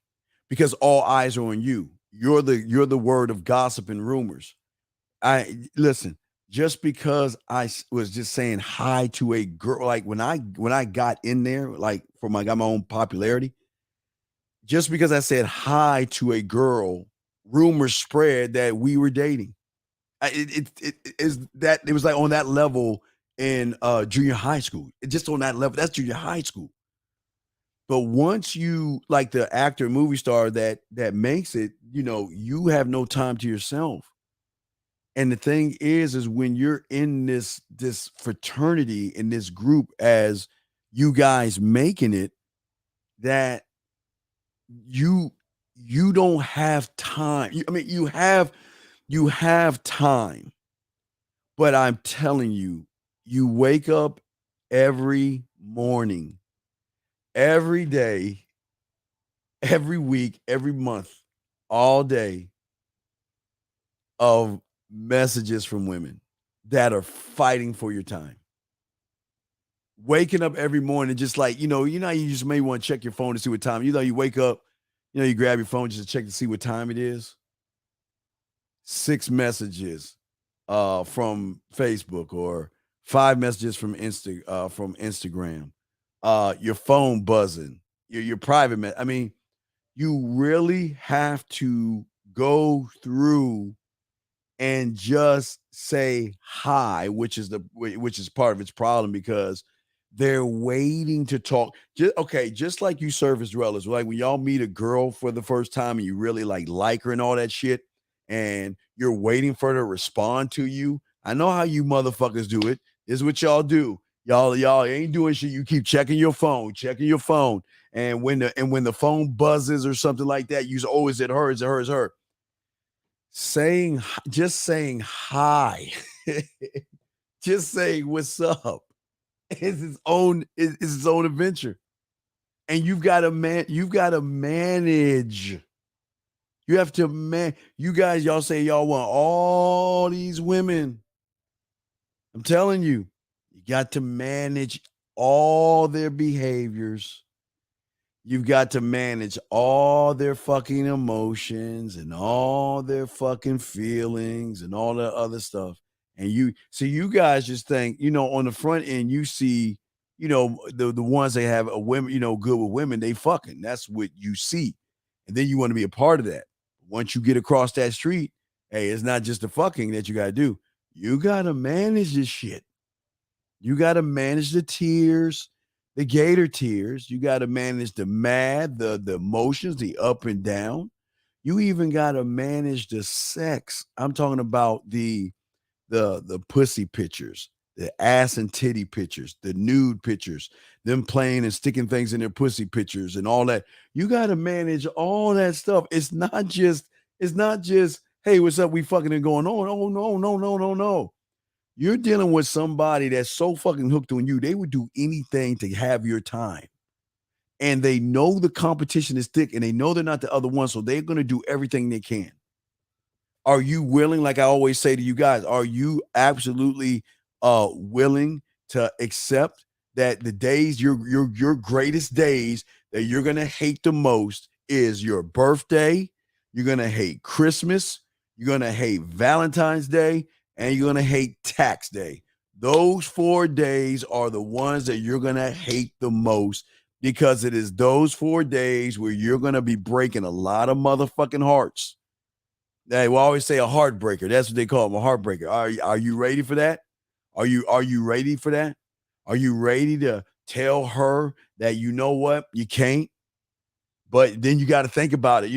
because all eyes are on you. You're the word of gossip and rumors. Listen, just because I was just saying hi to a girl, like when I got in there, like I got my own popularity, just because I said hi to a girl, rumors spread that we were dating. It was like on that level in junior high school. Just on that level, that's junior high school. But once you, like the actor, movie star that makes it, you have no time to yourself. And the thing is when you're in this fraternity, in this group, as you guys making it, that you don't have time. You have time, but I'm telling you, you wake up every morning, every day, every week, every month, all day, of messages from women that are fighting for your time. Waking up every morning, just like, you just may want to check your phone to see what time. You wake up, you grab your phone just to check to see what time it is. 6 messages from Facebook, or 5 messages from Instagram. Your phone buzzing, your private you really have to go through and just say hi, which is part of its problem, because they're waiting to talk. Just like you surface dwellers, like when y'all meet a girl for the first time and you really like her and all that shit, and you're waiting for her to respond to you. I know how you motherfuckers do it. This is what y'all do. Y'all ain't doing shit. You keep checking your phone. And when the phone buzzes or something like that, you say, oh, is it her? Is it her? Is it her? Just saying hi, just saying what's up is its own adventure. And you've got to manage. You have to you guys, y'all say y'all want all these women. I'm telling you, you got to manage all their behaviors. You've got to manage all their fucking emotions and all their fucking feelings and all that other stuff. And you guys just think, on the front end, you see, the ones that have a women, good with women, they fucking, that's what you see. And then you want to be a part of that. Once you get across that street, hey, it's not just the fucking that you got to do. You got to manage this shit. You got to manage the tears, the gator tears. You got to manage the the emotions, the up and down. You even got to manage the sex. I'm talking about the pussy pictures, the ass and titty pictures, the nude pictures, them playing and sticking things in their pussy pictures and all that. You got to manage all that stuff. It's not just, hey, what's up? We fucking and going on. Oh, no. You're dealing with somebody that's so fucking hooked on you. They would do anything to have your time. And they know the competition is thick and they know they're not the other one. So they're going to do everything they can. Are you willing, like I always say to you guys, are you absolutely willing to accept that the days, your greatest days that you're going to hate the most is your birthday, you're going to hate Christmas, you're going to hate Valentine's Day, and you're going to hate tax day. Those 4 days are the ones that you're going to hate the most because it is those 4 days where you're going to be breaking a lot of motherfucking hearts. They will always say a heartbreaker. That's what they call them, a heartbreaker. Are you ready for that? Are you ready for that? Are you ready to tell her that you know what? You can't. But then you got to think about it.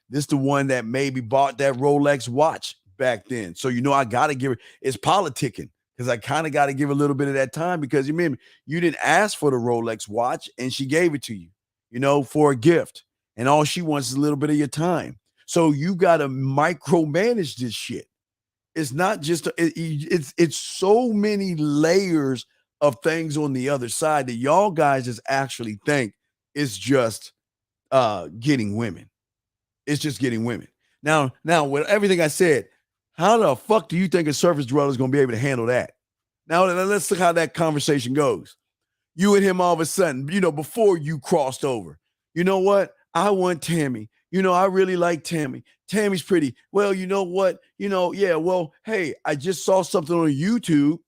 This is the one that maybe bought that Rolex watch back then. So, I got to give her, it's politicking because I kind of got to give a little bit of that time because you remember, you didn't ask for the Rolex watch and she gave it to you, for a gift. And all she wants is a little bit of your time. So you got to micromanage this shit. It's not just, it's so many layers of things on the other side that y'all guys just actually think it's just getting women. It's just getting women. Now, with everything I said, how the fuck do you think a surface dweller is going to be able to handle that? Now, let's look how that conversation goes. You and him all of a sudden, before you crossed over, you know what? I want Tammy. I really like Tammy. Tammy's pretty. Well, you know what? Yeah, well, hey, I just saw something on YouTube.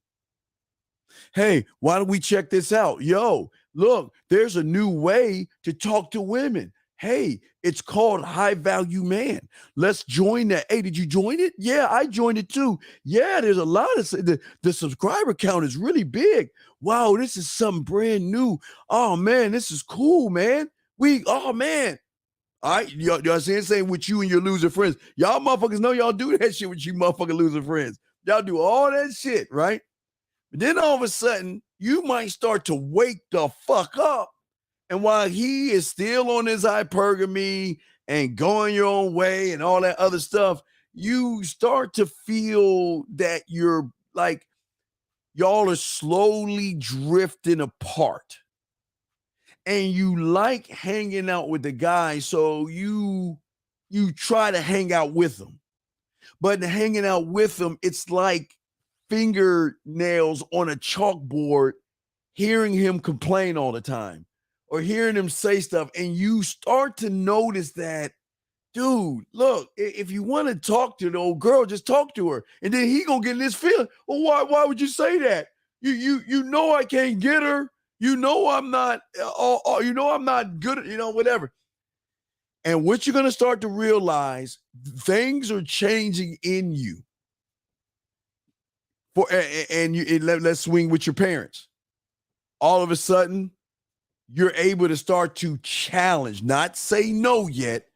Hey, why don't we check this out? Yo, look, there's a new way to talk to women. Hey, it's called High Value Man. Let's join that. Hey, did you join it? Yeah, I joined it too. Yeah, there's a lot of the subscriber count is really big. Wow, this is something brand new. Oh man, this is cool, man. Oh man. All right, y'all saying with you and your loser friends. Y'all motherfuckers know y'all do that shit with you motherfucking loser friends. Y'all do all that shit, right? But then all of a sudden, you might start to wake the fuck up. And while he is still on his hypergamy and going your own way and all that other stuff, you start to feel that you're like, y'all are slowly drifting apart. And you like hanging out with the guy, so you try to hang out with him. But hanging out with him, it's like fingernails on a chalkboard, hearing him complain all the time or hearing him say stuff. And you start to notice that, dude, look, if you want to talk to the old girl, just talk to her. And then he gonna get in this feeling. Well, why would you say that? You know I can't get her. I'm not, I'm not good at, whatever. And what you're going to start to realize, things are changing in you. Let's swing with your parents. All of a sudden, you're able to start to challenge, not say no yet,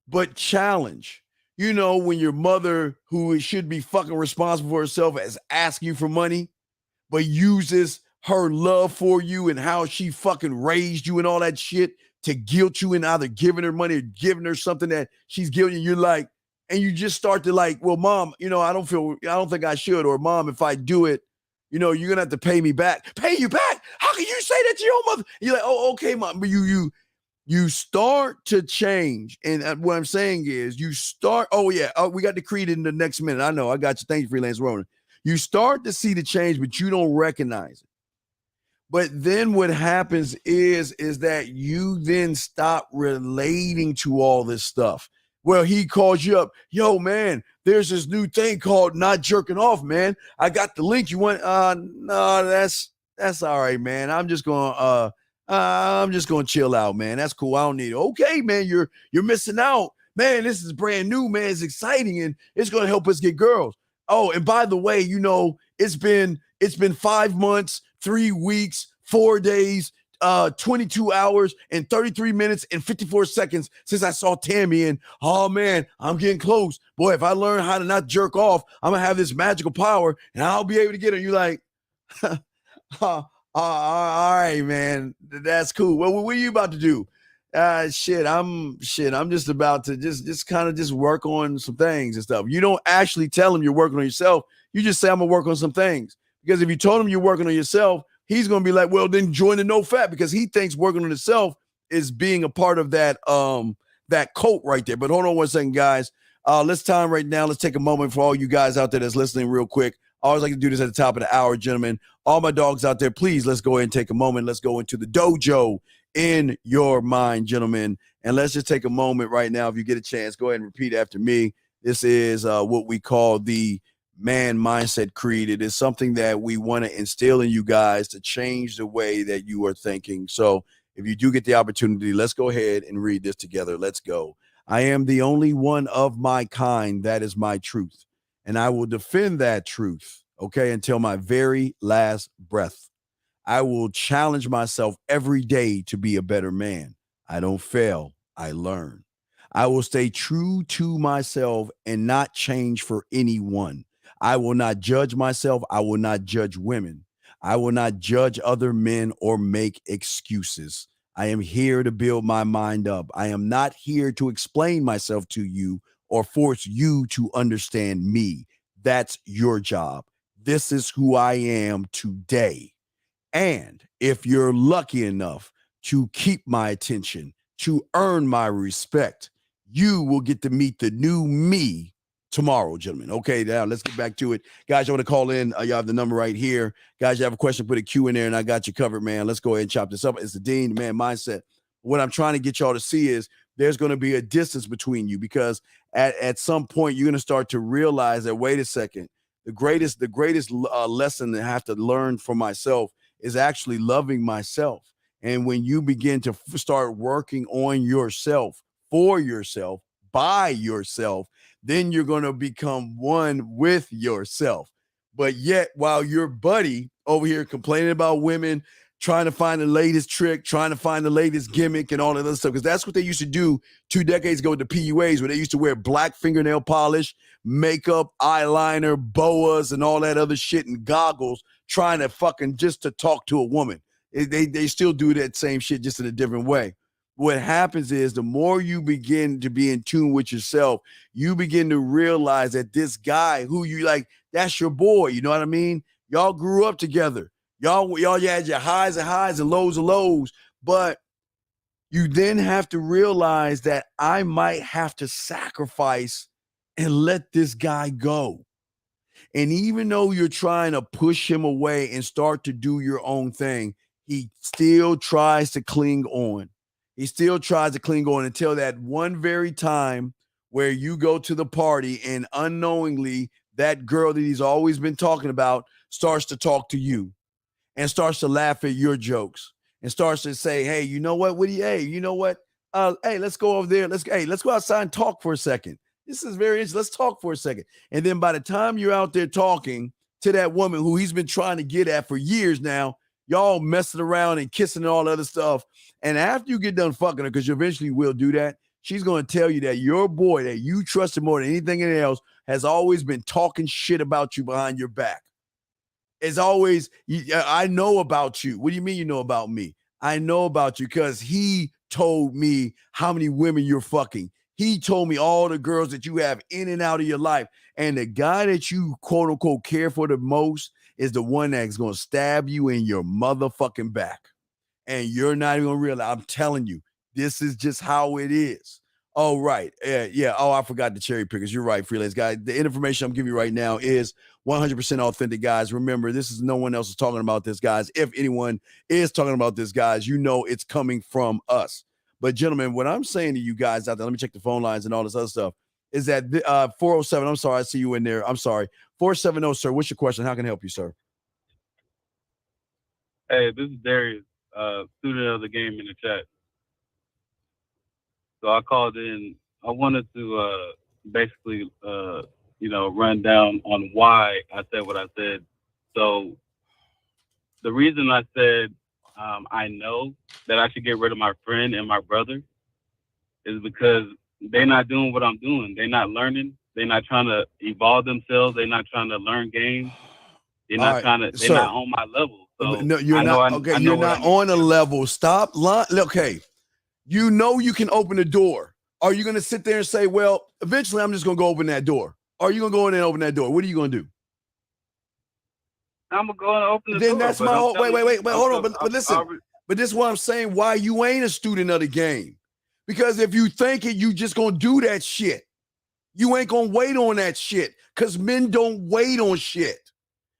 but challenge. When your mother, who should be fucking responsible for herself, is asking you for money, but uses her love for you and how she fucking raised you and all that shit to guilt you in either giving her money or giving her something that she's giving you. You're like, and you just start to like, well, mom, I don't think I should. Or mom, if I do it, you're going to have to pay me back. Pay you back? How can you say that to your mother? And you're like, oh, okay, mom. But you You start to change. And what I'm saying is you start, we got to create it in the next minute. I know, I got you. Thank you, Freelance Ronan. You start to see the change, but you don't recognize it. But then what happens is that you then stop relating to all this stuff. Well, he calls you up, yo, man, there's this new thing called not jerking off, man. I got the link. You want? No, that's all right, man. I'm just gonna chill out, man. That's cool. I don't need it. Okay, man, you're missing out, man. This is brand new, man. It's exciting and it's gonna help us get girls. Oh, and by the way, you know, it's been 5 months, 3 weeks, 4 days, 22 hours and 33 minutes and 54 seconds since I saw Tammy. And oh man, I'm getting close. Boy, if I learn how to not jerk off, I'm gonna have this magical power and I'll be able to get her. You're like, all right, man, that's cool. Well, what are you about to do? I'm just about to just kind of just work on some things and stuff. You don't actually tell him you're working on yourself. You just say, I'm gonna work on some things. Because if you told him you're working on yourself, he's gonna be like, well, then join the no fat, because he thinks working on himself is being a part of that cult right there. But hold on one second, guys. Let's time right now. Let's take a moment for all you guys out there that's listening real quick. I always like to do this at the top of the hour, gentlemen. All my dogs out there, please, let's go ahead and take a moment. Let's go into the dojo in your mind, gentlemen. And let's just take a moment right now. If you get a chance, go ahead and repeat after me. This is what we call the man mindset creed. It is something that we want to instill in you guys to change the way that you are thinking. So if you do get the opportunity, let's go ahead and read this together. Let's go. I am the only one of my kind. That is my truth. And I will defend that truth, okay, until my very last breath. I will challenge myself every day to be a better man. I don't fail, I learn. I will stay true to myself and not change for anyone. I will not judge myself. I will not judge women. I will not judge other men or make excuses. I am here to build my mind up. I am not here to explain myself to you or force you to understand me. That's your job. This is who I am today. And if you're lucky enough to keep my attention, to earn my respect, you will get to meet the new me tomorrow, gentlemen. Okay, now let's get back to it. Guys, you want to call in? You have the number right here. Guys, you have a question, put a Q in there, and I got you covered, man. Let's go ahead and chop this up. It's the Dean, the man mindset. What I'm trying to get y'all to see is there's going to be a distance between you, because at some point you're going to start to realize that, wait a second, the greatest lesson that I have to learn for myself is actually loving myself. And when you begin to start working on yourself, for yourself, by yourself, then you're going to become one with yourself. But yet, while your buddy over here complaining about women, trying to find the latest trick, trying to find the latest gimmick and all that other stuff, because that's what they used to do 2 decades ago with the PUAs, where they used to wear black fingernail polish, makeup, eyeliner, boas, and all that other shit, and goggles, trying to fucking just to talk to a woman. They still do that same shit, just in a different way. What happens is the more you begin to be in tune with yourself, you begin to realize that this guy who you like, that's your boy. You know what I mean? Y'all grew up together. Y'all had your highs and lows of lows, but you then have to realize that I might have to sacrifice and let this guy go. And even though you're trying to push him away and start to do your own thing, he still tries to cling on. He still tries to cling on until that one very time where you go to the party and unknowingly that girl that he's always been talking about starts to talk to you and starts to laugh at your jokes and starts to say, hey, you know what, Woody? Hey, you know what? Hey, let's go over there. Let's go outside and talk for a second. This is very interesting. Let's talk for a second. And then by the time you're out there talking to that woman who he's been trying to get at for years now, y'all messing around and kissing and all that other stuff. And after you get done fucking her, because you eventually will do that, she's going to tell you that your boy that you trusted more than anything else has always been talking shit about you behind your back. It's always, I know about you. What do you mean you know about me? I know about you because he told me how many women you're fucking. He told me all the girls that you have in and out of your life. And the guy that you quote unquote care for the most is the one that's going to stab you in your motherfucking back. And you're not even going to realize. I'm telling you, This is just how it is. Oh, right. Yeah. Oh, I forgot the cherry pickers. You're right, freelance guy. The information I'm giving you right now is 100% authentic, guys. Remember, this is no one else is talking about this, guys. If anyone is talking about this, guys, you know it's coming from us. But, gentlemen, what I'm saying to you guys out there, let me check the phone lines and all this other stuff, is that 407, I'm sorry, I see you in there. I'm sorry. 470, sir, what's your question? How can I help you, sir? Hey, this is Darius, student of the game in the chat. So I called in. I wanted to basically, run down on why I said what I said. So the reason I said I know that I should get rid of my friend and my brother is because they're not doing what I'm doing. They're not learning. They're not trying to evolve themselves. They're not trying to learn games. They're not trying to. They're not on my level. So no, you're not. Okay, you're not on a level. Stop. Okay, you know you can open the door. Are you going to sit there and say, well, eventually I'm just going to go open that door? Or are you going to go in and open that door? What are you going to do? I'm going to go and open the door. Then that's my whole, wait, hold on. But listen, but this is what I'm saying, why you ain't a student of the game. Because if you think it, you just going to do that shit. You ain't going to wait on that shit. Because men don't wait on shit.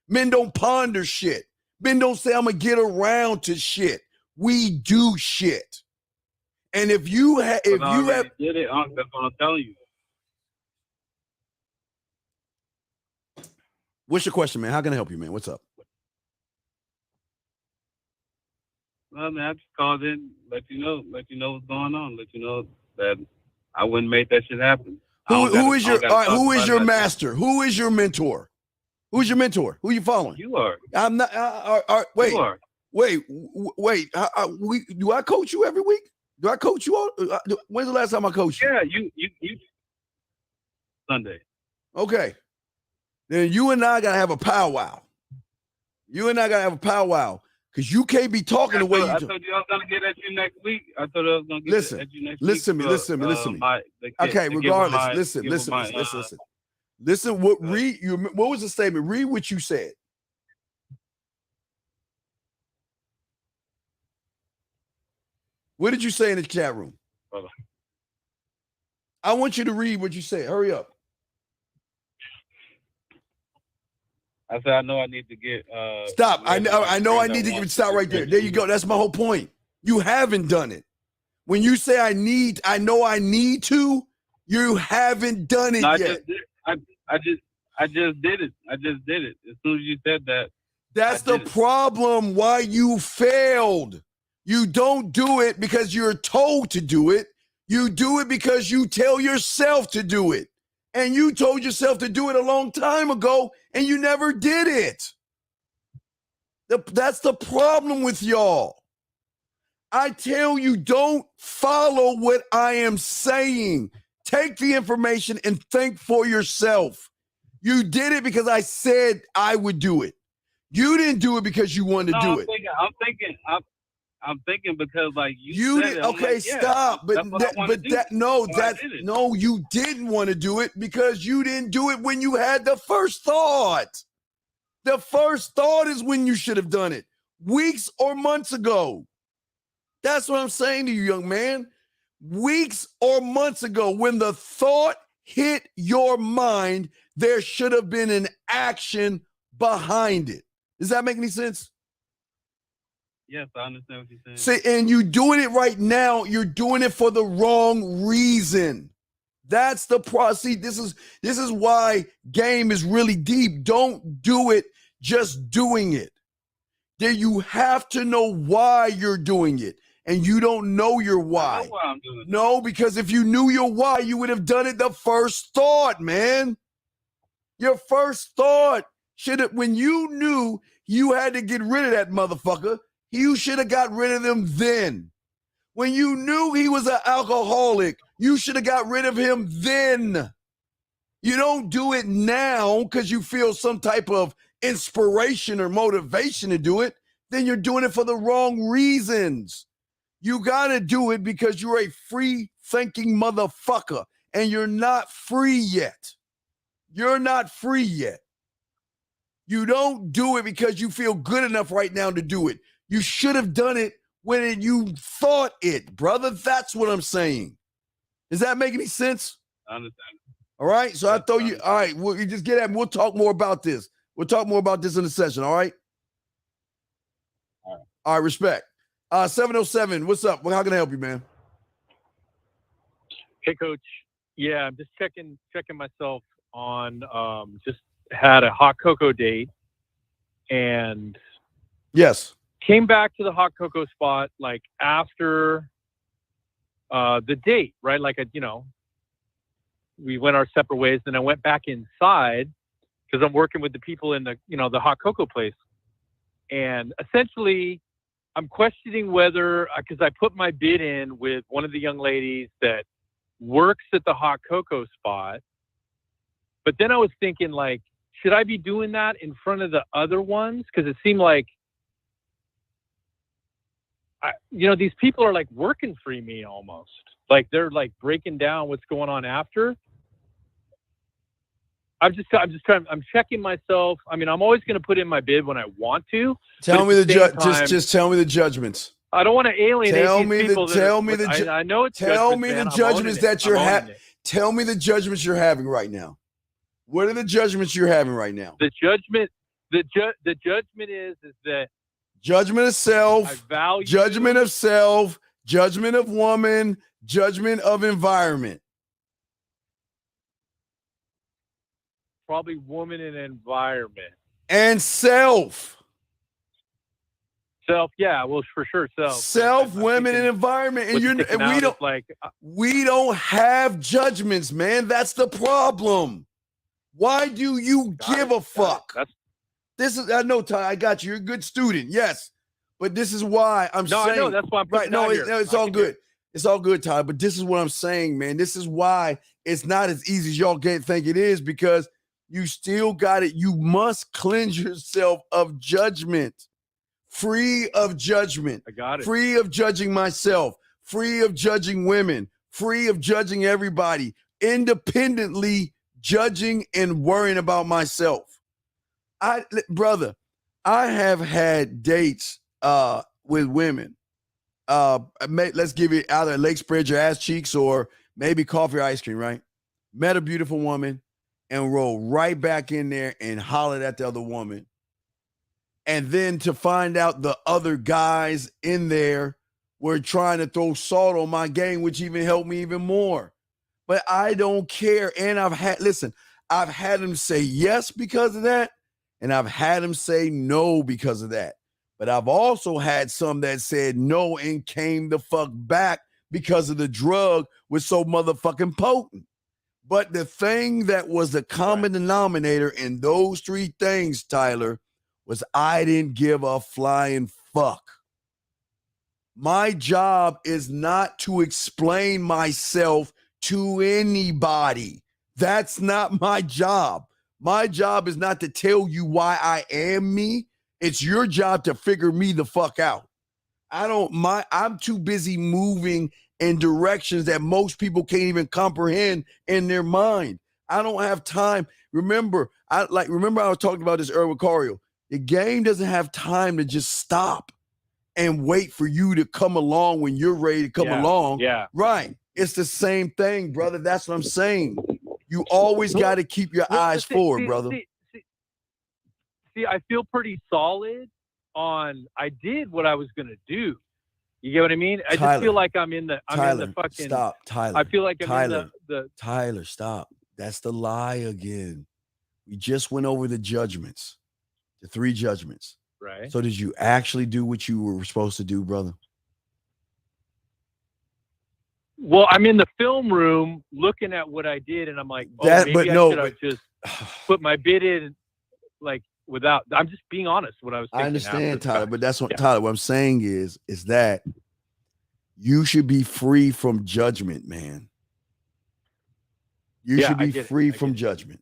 Men don't ponder shit. Men don't say, I'm going to get around to shit. We do shit. And if you have, did it, that's what I'm telling you. What's your question, man? How can I help you, man? What's up? Well, man, I just called in, let you know what's going on, let you know that I wouldn't make that shit happen. Who is your master? Who is your mentor? Who's your mentor? Who you following? You are. I'm not. Wait. You are. Wait. Do I coach you every week? Do I coach you all? When's the last time I coached you? Yeah, you. Sunday. Okay. Then you and I gotta have a powwow. Because you can't be talking the way you do. I told you I was gonna get at you next week. I thought I was gonna get at you next week. Listen to me. Okay, regardless. Listen. Listen, what was the statement? Read what you said. What did you say in the chat room? I want you to read what you said. Hurry up. I said, I know I need to get. Stop. I know I need to get. Stop right there. There you go. That's my whole point. You haven't done it. When you say I know I need to, you haven't done it yet. I just did it. As soon as you said that. That's the problem why you failed. You don't do it because you're told to do it. You do it because you tell yourself to do it. And you told yourself to do it a long time ago, and you never did it. That's the problem with y'all. I tell you, don't follow what I am saying. Take the information and think for yourself. You did it because I said I would do it. You didn't do it because you wanted to do it. I'm thinking because like you did. Okay, like, stop. No, you didn't want to do it because you didn't do it when you had the first thought. The first thought is when you should have done it weeks or months ago. That's what I'm saying to you, young man. Weeks or months ago, when the thought hit your mind, there should have been an action behind it. Does that make any sense? Yes, I understand what you're saying. See, and you're doing it right now. You're doing it for the wrong reason. That's the process. See, this is why game is really deep. Don't do it just doing it. There, you have to know why you're doing it, and you don't know your why. I know why I'm doing it. No, because if you knew your why, you would have done it the first thought, man. Your first thought should have, when you knew you had to get rid of that motherfucker, you should have got rid of him then. When you knew he was an alcoholic, you should have got rid of him then. You don't do it now because you feel some type of inspiration or motivation to do it. Then you're doing it for the wrong reasons. You got to do it because you're a free-thinking motherfucker, and you're not free yet. You're not free yet. You don't do it because you feel good enough right now to do it. You should have done it when you thought it, brother. That's what I'm saying. Does that make any sense? I understand. All right. So I throw you. All right. Well, you just get at me. We'll talk more about this. We'll talk more about this in the session. All right. All right. Respect. 707. What's up? Well, how can I help you, man? Hey, Coach. Yeah, I'm just checking myself on. Just had a hot cocoa date, and yes, came back to the hot cocoa spot like after the date, right? Like we went our separate ways. Then I went back inside because I'm working with the people in the the hot cocoa place, and essentially I'm questioning whether because I put my bid in with one of the young ladies that works at the hot cocoa spot, but then I was thinking like, should I be doing that in front of the other ones? Because it seemed like, these people are like working for me almost. Like they're like breaking down what's going on after. I'm checking myself. I mean, I'm always going to put in my bid when I want to. Tell me just tell me the judgments. I don't want to alienate these people. I know it's tell me the judgments that you're having. Tell me the judgments you're having right now. What are the judgments you're having right now? The judgment is that judgment of self, judgment of self, judgment of woman, judgment of environment. Probably woman and environment. And self. Self, yeah, well, for sure, self. Self, women, and environment, and we don't have judgments, man. That's the problem. Why do you give a fuck? I know, Ty. I got you. You're a good student, yes, but this is why I'm saying. I know. That's why I'm right. No, it's all good. It's all good, Ty. But this is what I'm saying, man. This is why it's not as easy as y'all think it is, because you still got it. You must cleanse yourself of judgment. Free of judgment. I got it. Free of judging myself. Free of judging women. Free of judging everybody. Independently judging and worrying about myself. Brother, I have had dates with women. Let's give it either Lake Spread Your Ass Cheeks or maybe coffee or ice cream, right? Met a beautiful woman and rolled right back in there and hollered at the other woman. And then to find out the other guys in there were trying to throw salt on my game, which even helped me even more. But I don't care. And I've had them say yes because of that. And I've had them say no because of that. But I've also had some that said no and came the fuck back because of the drug was so motherfucking potent. But the thing that was the common denominator in those three things, Tyler, was I didn't give a flying fuck. My job is not to explain myself to anybody. That's not my job. My job is not to tell you why I am me. It's your job to figure me the fuck out. I'm too busy moving in directions that most people can't even comprehend in their mind. I don't have time. Remember I was talking about this earlier with Cario. The game doesn't have time to just stop and wait for you to come along when you're ready to come along. Yeah. Right. It's the same thing, brother. That's what I'm saying. You always got to keep your eyes forward, brother. See, I feel pretty solid on I did what I was going to do. You get what I mean? I just feel like I'm in the fucking stop, Tyler. I feel like I'm in the Tyler, stop. That's the lie again. We just went over the judgments. The three judgments. Right. So did you actually do what you were supposed to do, brother? Well, I'm in the film room looking at what I did, and I'm like, I should have just put my bid in, like, without. I'm just being honest. What I was thinking. I understand, Tyler, but that's what Tyler. What I'm saying is that you should be free from judgment, man. You should be free from judgment.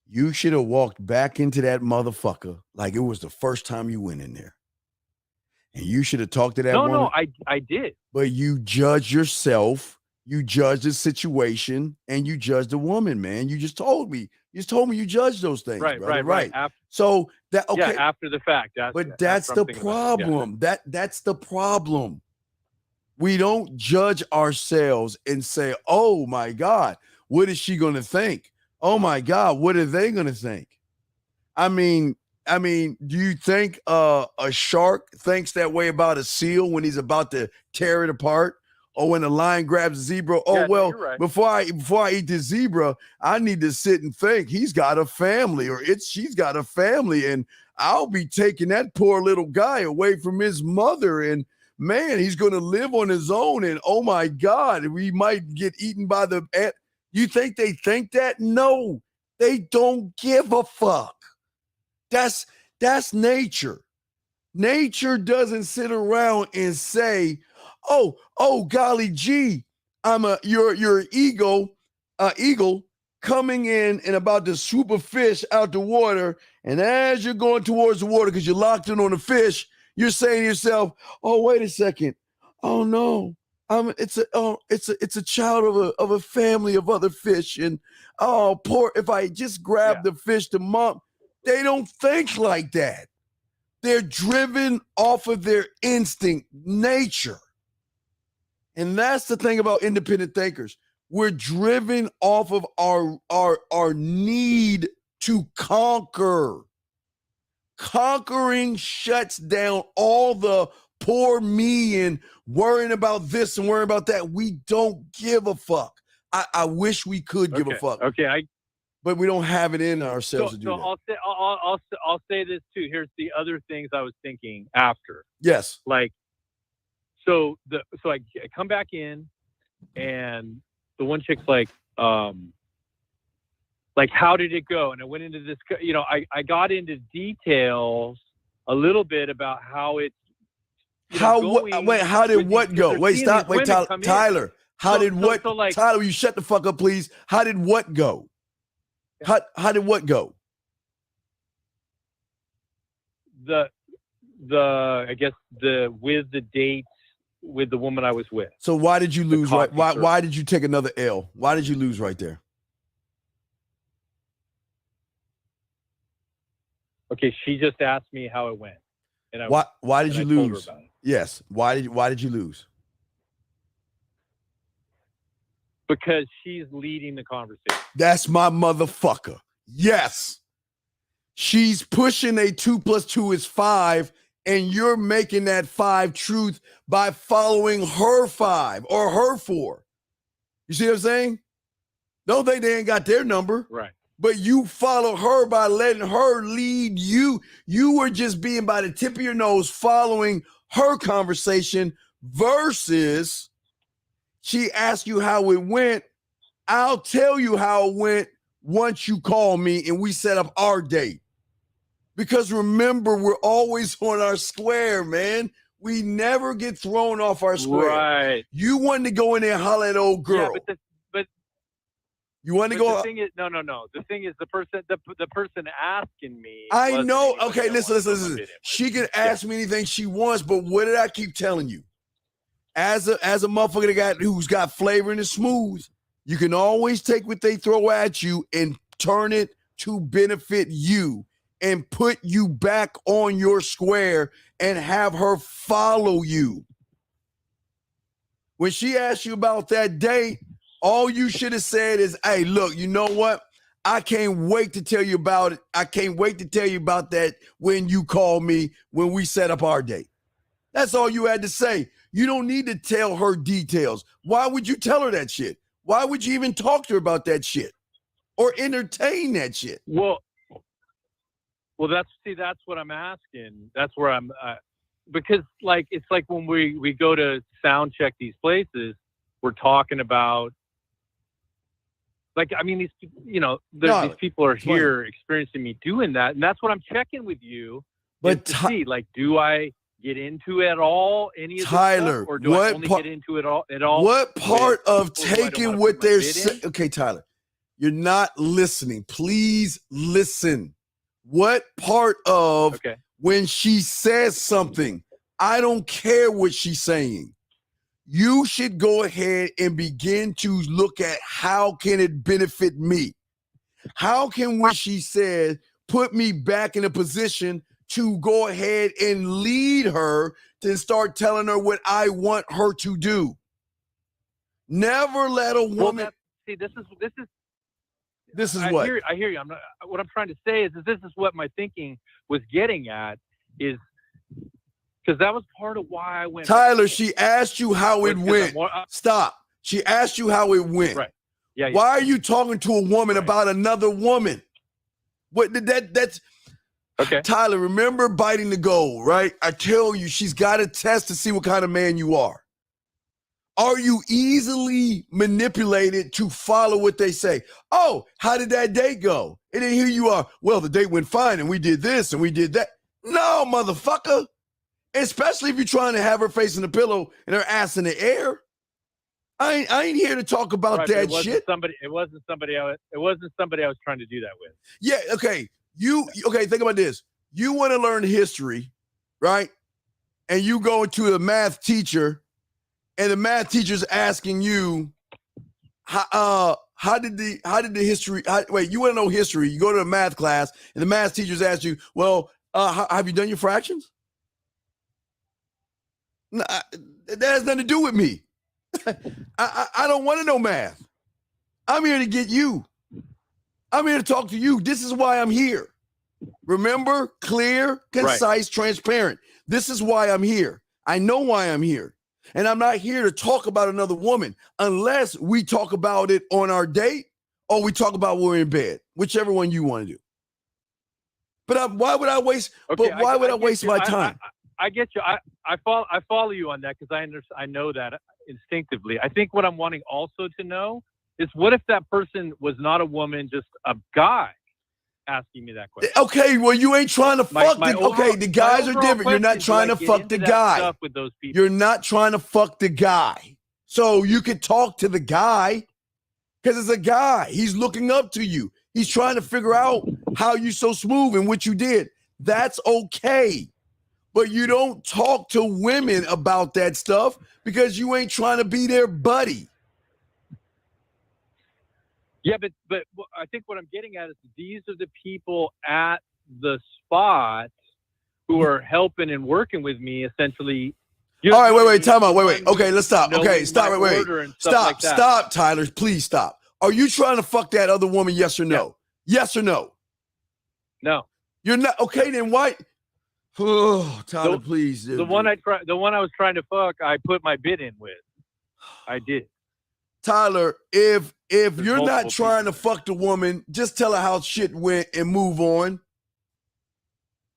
You should have walked back into that motherfucker like it was the first time you went in there. And you should have talked to that woman. No, I did. But you judge yourself, you judge the situation, and you judge the woman, man. You just told me. You just told me you judged those things. Right. So That okay? Yeah, after the fact. That's the problem. Yeah. That's the problem. We don't judge ourselves and say, "Oh my God, what is she going to think? Oh my God, what are they going to think?" I mean, do you think a shark thinks that way about a seal when he's about to tear it apart, or when a lion grabs a zebra? Oh yeah, well, no, right. before I eat the zebra, I need to sit and think. He's got a family, or she's got a family, and I'll be taking that poor little guy away from his mother, and man, he's going to live on his own, and oh my God, we might get eaten by the ant. You think they think that? No, they don't give a fuck. That's nature. Nature doesn't sit around and say, "Oh, golly gee, you're an eagle coming in and about to swoop a fish out the water, and as you're going towards the water because you're locked in on the fish, you're saying to yourself, "Oh, wait a second. Oh no. It's a child of a family of other fish, and oh, poor, if I just grab the fish to mom." They don't think like that. They're driven off of their instinct, nature. And that's the thing about independent thinkers. We're driven off of our need to conquer. Conquering shuts down all the poor me and worrying about this and worrying about that. We don't give a fuck. I wish we could give a fuck. Okay, but we don't have it in ourselves to do that. I'll say this too. Here's the other things I was thinking after. Yes. Like, so I come back in, and the one chick's like, how did it go? And I went into this, I got into details a little bit about how it's. How did what go? Wait, stop. Wait, Tyler. Tyler, will you shut the fuck up, please? How did what go? How did what go? I guess with the dates with the woman I was with. So why did you lose? Right? Why did you take another L? Why did you lose right there? Okay, she just asked me how it went, and why did you lose? Yes, why did you lose? Because she's leading the conversation. That's my motherfucker. Yes. She's pushing a 2 + 2 is 5, and you're making that 5 truth by following her 5 or her 4. You see what I'm saying? Don't think they ain't got their number. Right. But you follow her by letting her lead you. You were just being by the tip of your nose following her conversation versus she asked you how it went. I'll tell you how it went once you call me and we set up our date. Because remember, we're always on our square, man. We never get thrown off our square. Right. You wanted to go in there and holler at old girl. Yeah, but you want to go. The thing is, no. The thing is, the person asking me. I know. Okay, listen. She can ask me anything she wants, but what did I keep telling you? As a motherfucker who's got flavor and is smooth, you can always take what they throw at you and turn it to benefit you and put you back on your square and have her follow you. When she asked you about that date, all you should have said is, "Hey, look, you know what? I can't wait to tell you about it. I can't wait to tell you about that when you call me, when we set up our date." That's all you had to say. You don't need to tell her details. Why would you tell her that shit? Why would you even talk to her about that shit or entertain that shit? Well, that's what I'm asking. That's where I'm, because it's like when we go to sound check these places, we're talking about, these people are here experiencing me doing that. And that's what I'm checking with you. But to see, do I get into it at all? Any of Tyler, stuff, or do I only get into it at all? What part of taking what they're saying? Okay, Tyler, you're not listening. Please listen. What part of when she says something, I don't care what she's saying. You should go ahead and begin to look at how can it benefit me? How can what she said put me back in a position to go ahead and lead her to start telling her what I want her to do. Never let a woman. See, this is This is what I hear you. What I'm trying to say is this is what my thinking was getting at, is because that was part of why I went. Tyler, she asked you how it went. Stop. She asked you how it went. Right. Yeah. Why are you talking to a woman about another woman? What did that's okay? Tyler, remember biting the gold, right? I tell you, she's got to test to see what kind of man you are. Are you easily manipulated to follow what they say? Oh, how did that date go? And then here you are. Well, the date went fine and we did this and we did that. No, motherfucker. Especially if you're trying to have her face in the pillow and her ass in the air. I ain't here to talk about that shit. It wasn't somebody I was trying to do that with. Yeah, okay. Okay, think about this. You want to learn history, right? And you go to the math teacher, and the math teacher's asking you, how did the history? Wait, you want to know history? You go to a math class, and the math teacher's asked you, well, have you done your fractions? No, that has nothing to do with me. I don't want to know math. I'm here to get you. I'm here to talk to you. This is why I'm here. Remember, clear, concise, transparent. This is why I'm here. I know why I'm here. And I'm not here to talk about another woman unless we talk about it on our date or we talk about when we're in bed, whichever one you want to do. But why would I waste? Okay, but why would I waste my time? I get you. I follow you on that because I know that instinctively. I think what I'm wanting also to know is what if that person was not a woman, just a guy asking me that question? Okay, well, you ain't trying to fuck the guys are different. You're not trying to fuck the guy. With those people. You're not trying to fuck the guy. So you can talk to the guy because it's a guy. He's looking up to you. He's trying to figure out how you so smooth and what you did. That's okay. But you don't talk to women about that stuff because you ain't trying to be their buddy. Yeah, but I think what I'm getting at is these are the people at the spot who are helping and working with me, essentially. All right, wait, time out. Wait. Okay, let's stop. Okay, stop. Wait. Stop, Tyler. Please stop. Are you trying to fuck that other woman? Yes or no? Yeah. Yes or no? No. You're not. Okay, then why? Oh, Tyler, please. The one I was trying to fuck, I put my bid in with. I did. Tyler, if you're not trying to fuck the woman, just tell her how shit went and move on.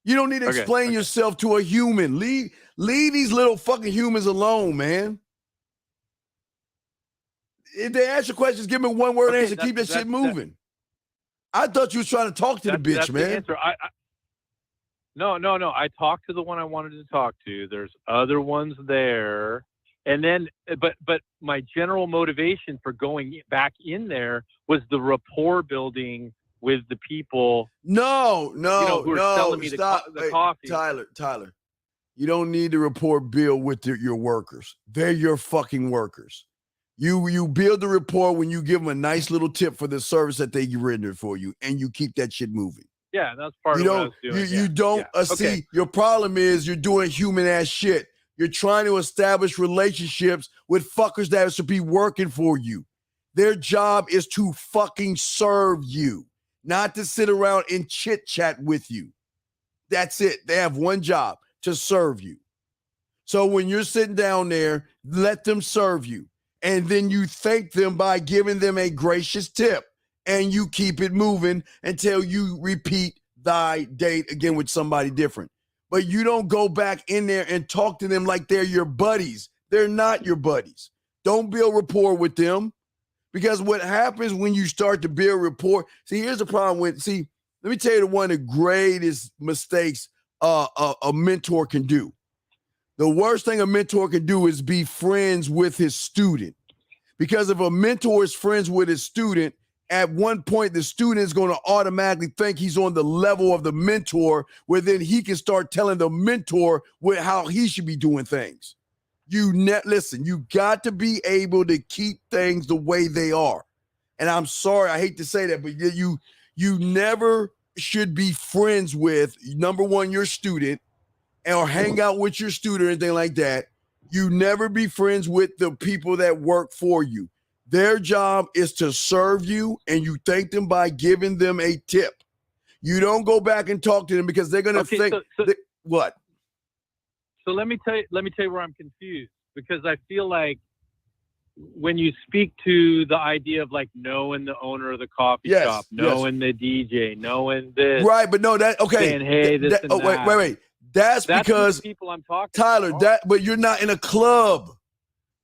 You don't need to explain yourself to a human. Leave these little fucking humans alone, man. If they ask you questions, give me one word answer. Keep that shit moving. I thought you was trying to talk to the bitch, that's man. The answer. No. I talked to the one I wanted to talk to. There's other ones there. And then, but my general motivation for going back in there was the rapport building with the people. Who are selling me stop. the coffee. Tyler, you don't need to rapport build with your workers. They're your fucking workers. You build the rapport when you give them a nice little tip for the service that they rendered for you, and you keep that shit moving. Yeah, that's part of what I was doing. You don't see. Your problem is you're doing human ass shit. You're trying to establish relationships with fuckers that should be working for you. Their job is to fucking serve you, not to sit around and chit chat with you. That's it. They have one job, to serve you. So when you're sitting down there, let them serve you. And then you thank them by giving them a gracious tip. And you keep it moving until you repeat thy date again with somebody different. But you don't go back in there and talk to them like they're your buddies. They're not your buddies. Don't build rapport with them. Because what happens when you start to build rapport, here's the problem with, let me tell you one of the greatest mistakes a mentor can do. The worst thing a mentor can do is be friends with his student. Because if a mentor is friends with his student, at one point, the student is going to automatically think he's on the level of the mentor, where then he can start telling the mentor how he should be doing things. Listen, you got to be able to keep things the way they are. And I'm sorry, I hate to say that, but you never should be friends with, number one, your student, or hang out with your student or anything like that. You never be friends with the people that work for you. Their job is to serve you, and you thank them by giving them a tip. You don't go back and talk to them because they're going to think what? So let me tell you where I'm confused, because I feel like when you speak to the idea of like knowing the owner of the coffee shop, knowing the DJ, knowing this, right? But no, that okay. Saying, hey, this and that. Wait. That's because the people I'm talking Tyler. about. But you're not in a club.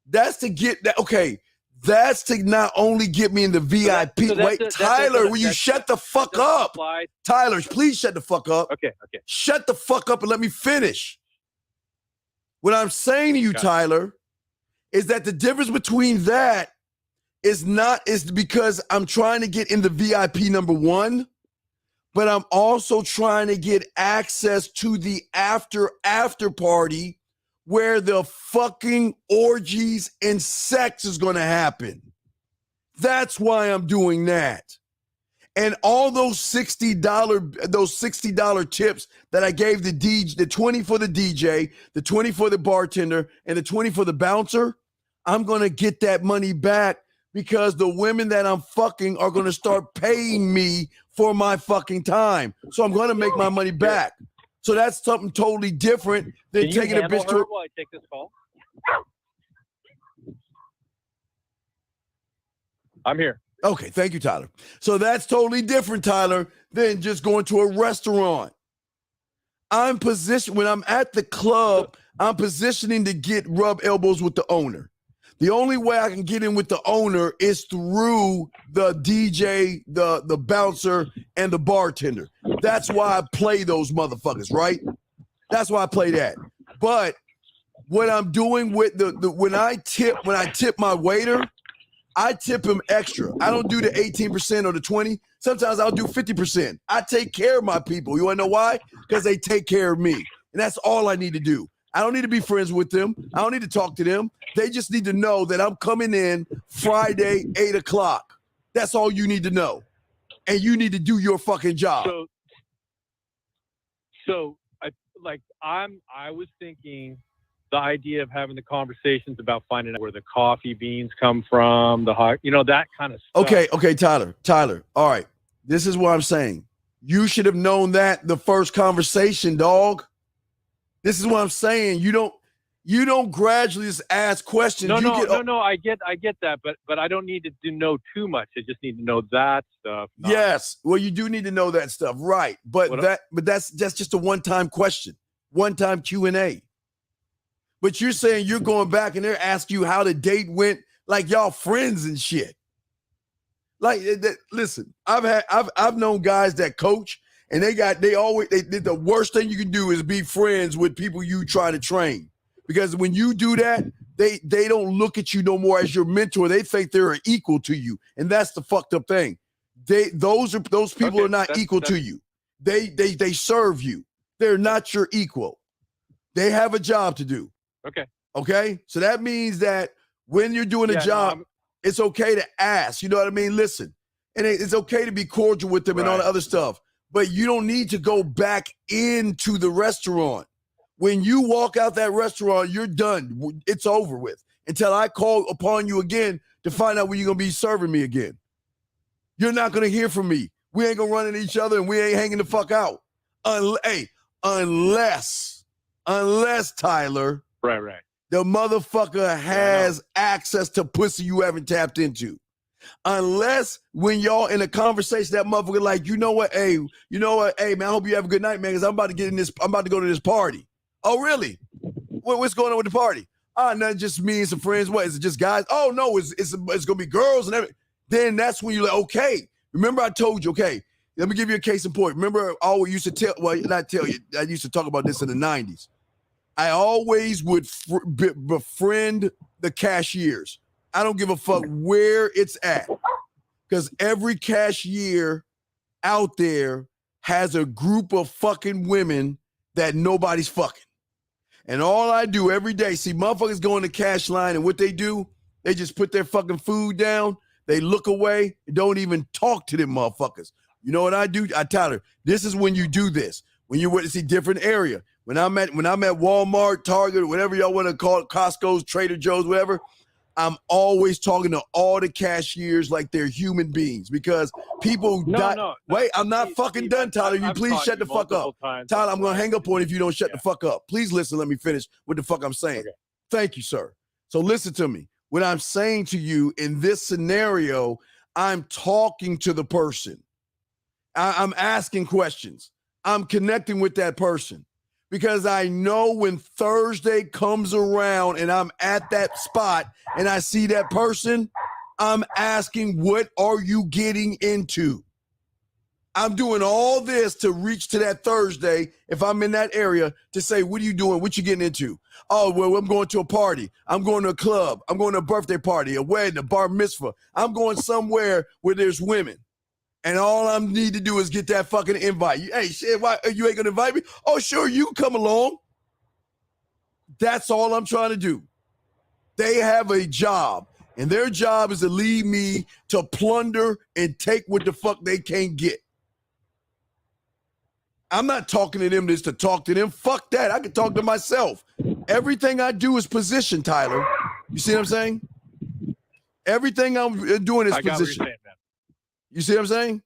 That's to get that. Okay, that's to not only get me in the VIP. Tyler, will you shut the fuck up? Tyler, please shut the fuck up. Okay. Shut the fuck up and let me finish. What I'm saying to you, Tyler, is that the difference between that is because I'm trying to get in the VIP, number one, but I'm also trying to get access to the after party where the fucking orgies and sex is going to happen. That's why I'm doing that. And all those $60 tips that I gave the DJ, the 20 for the DJ, the 20 for the bartender, and the 20 for the bouncer, I'm going to get that money back because the women that I'm fucking are going to start paying me for my fucking time. So I'm going to make my money back. So that's something totally different than taking a bitch to. While I take this call? I'm here. Okay, thank you, Tyler. So that's totally different, Tyler, than just going to a restaurant. I'm positioned when I'm at the club, I'm positioning to rub elbows with the owner. The only way I can get in with the owner is through the DJ, the bouncer, and the bartender. That's why I play those motherfuckers, right? That's why I play that. But what I'm doing with when I tip my waiter, I tip him extra. I don't do the 18% or the 20. Sometimes I'll do 50%. I take care of my people. You want to know why? Because they take care of me. And that's all I need to do. I don't need to be friends with them. I don't need to talk to them. They just need to know that I'm coming in Friday, 8 o'clock. That's all you need to know. And you need to do your fucking job. So I was thinking the idea of having the conversations about finding out where the coffee beans come from, that kind of stuff. Okay, Tyler. All right. This is what I'm saying. You should have known that the first conversation, dog. This is what I'm saying. You don't gradually just ask questions. No, I get that, but I don't need to know too much. I just need to know that stuff. Yes. Well, you do need to know that stuff, right? But that's just a one-time question, one-time Q&A. But you're saying you're going back and they're asking you how the date went, like y'all friends and shit. Like, listen, I've known guys that coach, and they did the worst thing you can do is be friends with people you try to train, because when you do that, they don't look at you no more as your mentor. They think they're equal to you, and that's the fucked up thing. Those people are not equal to you. They serve you. They're not your equal. They have a job to do. Okay. So that means that when you're doing a job, it's okay to ask. You know what I mean? Listen, and it's okay to be cordial with them and all the other stuff. But you don't need to go back into the restaurant. When you walk out that restaurant, you're done. It's over with until I call upon you again to find out when you're going to be serving me again. You're not going to hear from me. We ain't going to run into each other and we ain't hanging the fuck out. Unless Tyler. Right. The motherfucker has access to pussy you haven't tapped into. Unless when y'all in a conversation, that motherfucker like, you know what, hey, man, I hope you have a good night, man, because I'm about to go to this party. Oh, really? What's going on with the party? Nothing, just me and some friends. What, is it just guys? Oh, no, it's gonna be girls and everything. Then that's when you're like, okay. Remember I told you, okay, let me give you a case in point. Remember I always used to not tell you, I used to talk about this in the 90s. I always would befriend the cashiers. I don't give a fuck where it's at, because every cashier out there has a group of fucking women that nobody's fucking. And all I do every day, see motherfuckers go in the cash line, and what they do, they just put their fucking food down, they look away, and don't even talk to them motherfuckers. You know what I do? I tell her, this is when you do this. When you went to see different area. When I'm at Walmart, Target, whatever y'all want to call it, Costco's, Trader Joe's, whatever, I'm always talking to all the cashiers like they're human beings because people Wait, I'm not fucking done, Tyler. You please shut the fuck up. Tyler, I'm going to hang up on you if you don't shut the fuck up. Please listen. Let me finish what the fuck I'm saying. Okay. Thank you, sir. So listen to me. What I'm saying to you in this scenario, I'm talking to the person. I'm asking questions. I'm connecting with that person because I know when Thursday comes around and I'm at that spot and I see that person, I'm asking, what are you getting into? I'm doing all this to reach to that Thursday, if I'm in that area, to say, what are you doing? What you getting into? Oh, well, I'm going to a party. I'm going to a club. I'm going to a birthday party, a wedding, a bar mitzvah. I'm going somewhere where there's women. And all I need to do is get that fucking invite. Hey, shit, why you ain't gonna invite me? Oh, sure, you can come along. That's all I'm trying to do. They have a job, and their job is to lead me to plunder and take what the fuck they can't get. I'm not talking to them just to talk to them. Fuck that. I can talk to myself. Everything I do is position, Tyler. You see what I'm saying? Everything I'm doing is position. You see what I'm saying?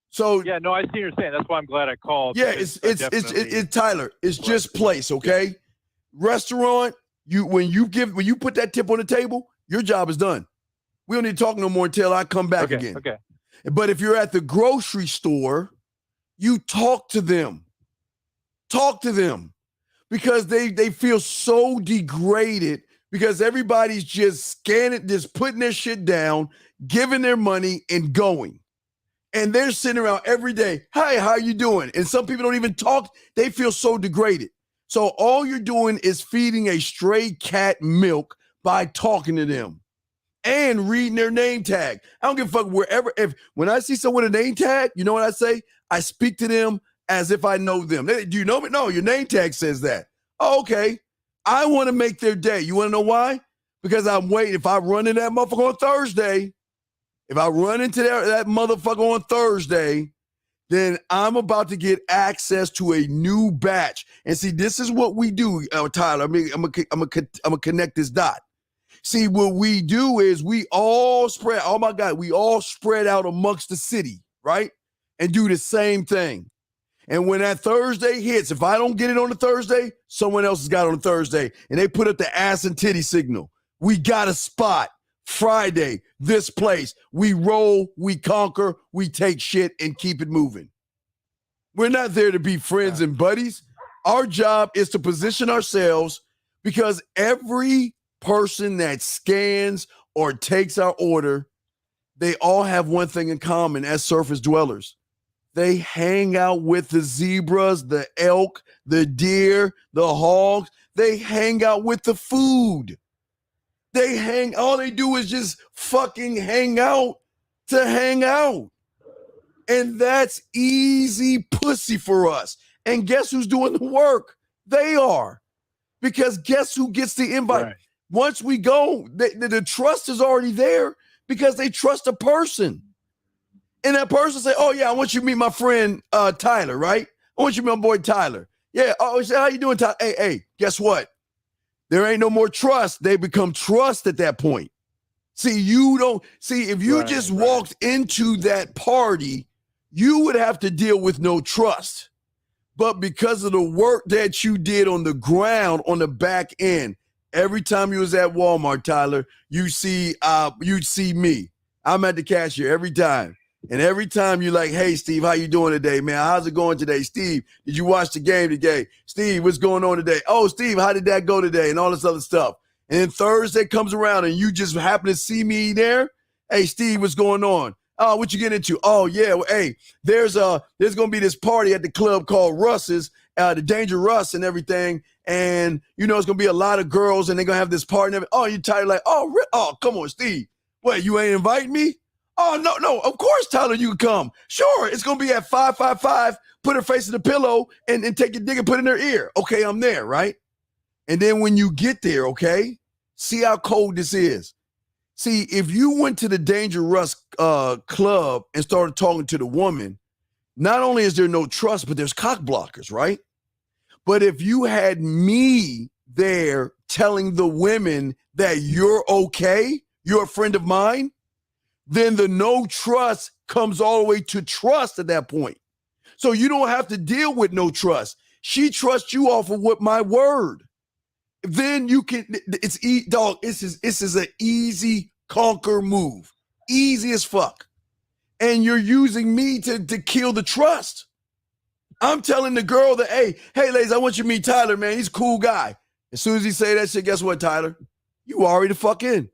So yeah, no, I see what you're saying. That's why I'm glad I called. Yeah, it's Tyler. It's just place, okay? Restaurant. When you put that tip on the table, your job is done. We don't need to talk no more until I come back again. Okay. But if you're at the grocery store, you talk to them. Talk to them because they feel so degraded. Because everybody's just scanning, just putting their shit down, giving their money and going. And they're sitting around every day. Hi, how you doing? And some people don't even talk. They feel so degraded. So all you're doing is feeding a stray cat milk by talking to them and reading their name tag. I don't give a fuck when I see someone with a name tag, you know what I say? I speak to them as if I know them. Do you know me? No, your name tag says that. Oh, okay. I want to make their day. You want to know why? Because I'm waiting. If I run into that motherfucker on Thursday, on Thursday, then I'm about to get access to a new batch. And see, this is what we do, Tyler. I'm gonna connect this dot. See, what we do is we all spread. Oh my God, we all spread out amongst the city, right? And do the same thing. And when that Thursday hits, if I don't get it on the Thursday, someone else has got it on the Thursday. And they put up the ass and titty signal. We got a spot. Friday, this place. We roll, we conquer, we take shit and keep it moving. We're not there to be friends and buddies. Our job is to position ourselves because every person that scans or takes our order, they all have one thing in common as surface dwellers. They hang out with the zebras, the elk, the deer, the hogs. They hang out with the food. All they do is just fucking hang out to hang out. And that's easy pussy for us. And guess who's doing the work? They are. Because guess who gets the invite? Right. Once we go, the trust is already there because they trust a person. And that person say, oh, yeah, I want you to meet my friend Tyler, right? I want you to meet my boy Tyler. Yeah. Oh, how you doing, Tyler? Hey, guess what? There ain't no more trust. They become trust at that point. See, if you just walked into that party, you would have to deal with no trust. But because of the work that you did on the ground, on the back end, every time you was at Walmart, Tyler, you'd see me. I'm at the cashier every time. And every time you're like, hey, Steve, how you doing today, man? How's it going today? Steve, did you watch the game today? Steve, what's going on today? Oh, Steve, how did that go today? And all this other stuff. And then Thursday comes around and you just happen to see me there. Hey, Steve, what's going on? Oh, what you getting into? Oh, yeah. Well, hey, there's going to be this party at the club called Russ's, the Danger Russ and everything. And, it's going to be a lot of girls and they're going to have this party. And everything. Oh, you tired? Like, oh, come on, Steve. What, you ain't invite me? Oh, no, of course, Tyler, you can come. Sure, it's going to be at 555, put her face in the pillow and take your dick and put it in her ear. Okay, I'm there, right? And then when you get there, okay, see how cold this is. See, if you went to the Danger Russ club and started talking to the woman, not only is there no trust, but there's cock blockers, right? But if you had me there telling the women that you're okay, you're a friend of mine, then the no trust comes all the way to trust at that point. So you don't have to deal with no trust. She trusts you off of what my word. Then you can, dog, this is an easy conquer move. Easy as fuck. And you're using me to kill the trust. I'm telling the girl that, hey, ladies, I want you to meet Tyler, man. He's a cool guy. As soon as he say that shit, guess what, Tyler? You already the fuck in.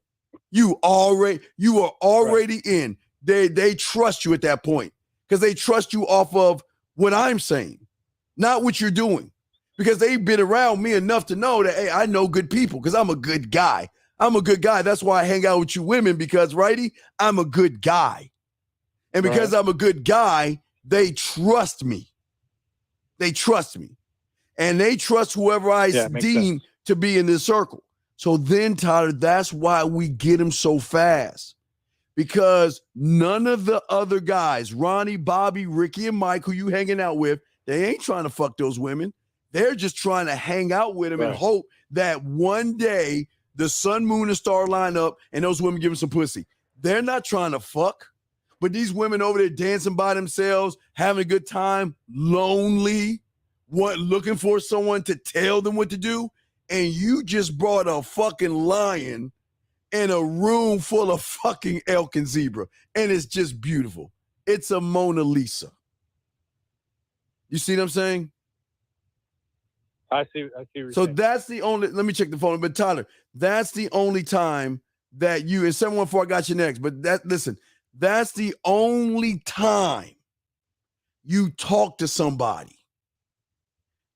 You are already in. They trust you at that point because they trust you off of what I'm saying, not what you're doing. Because they've been around me enough to know that, hey, I know good people because I'm a good guy. I'm a good guy. That's why I hang out with you women because, righty, I'm a good guy. And because I'm a good guy, they trust me. They trust me. And they trust whoever I deem to be in this circle. So then, Tyler, that's why we get them so fast. Because none of the other guys, Ronnie, Bobby, Ricky, and Mike, who you hanging out with, they ain't trying to fuck those women. They're just trying to hang out with them and hope that one day the sun, moon, and star line up and those women give them some pussy. They're not trying to fuck. But these women over there dancing by themselves, having a good time, lonely, looking for someone to tell them what to do. And you just brought a fucking lion in a room full of fucking elk and zebra. And it's just beautiful. It's a Mona Lisa. You see what I'm saying? I see. So that's the only, let me check the phone. But Tyler, that's the only time that you, and 714, I got you next. But that's the only time you talk to somebody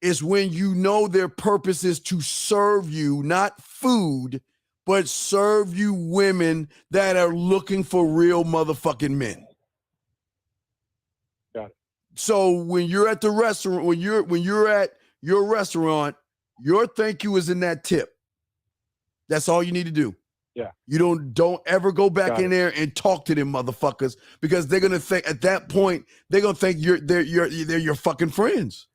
is when you know their purpose is to serve you, not food, but serve you women that are looking for real motherfucking men. Got it. So when you're at the restaurant, when you're at your restaurant, your thank you is in that tip. That's all you need to do. Yeah. You don't ever go back in there and talk to them motherfuckers because they're gonna think at that point they're gonna think they're your fucking friends.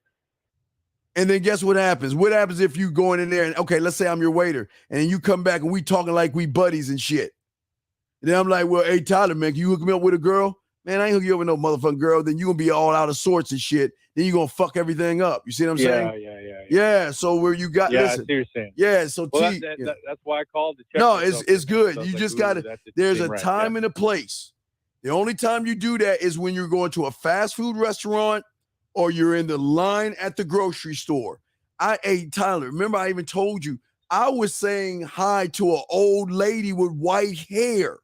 And then guess what happens? What happens if you going in there and okay, let's say I'm your waiter and you come back and we talking like we buddies and shit. And then I'm like, well, hey Tyler, man, can you hook me up with a girl? Man, I ain't hook you up with no motherfucking girl. Then you gonna be all out of sorts and shit. Then you gonna fuck everything up. You see what I'm saying? Yeah. So where you got I listen. see what you're saying. Yeah. So that's why I called to check. No, it's good. You just gotta. There's a time and a place. The only time you do that is when you're going to a fast food restaurant or you're in the line at the grocery store. Hey Tyler, remember I even told you I was saying hi to an old lady with white hair.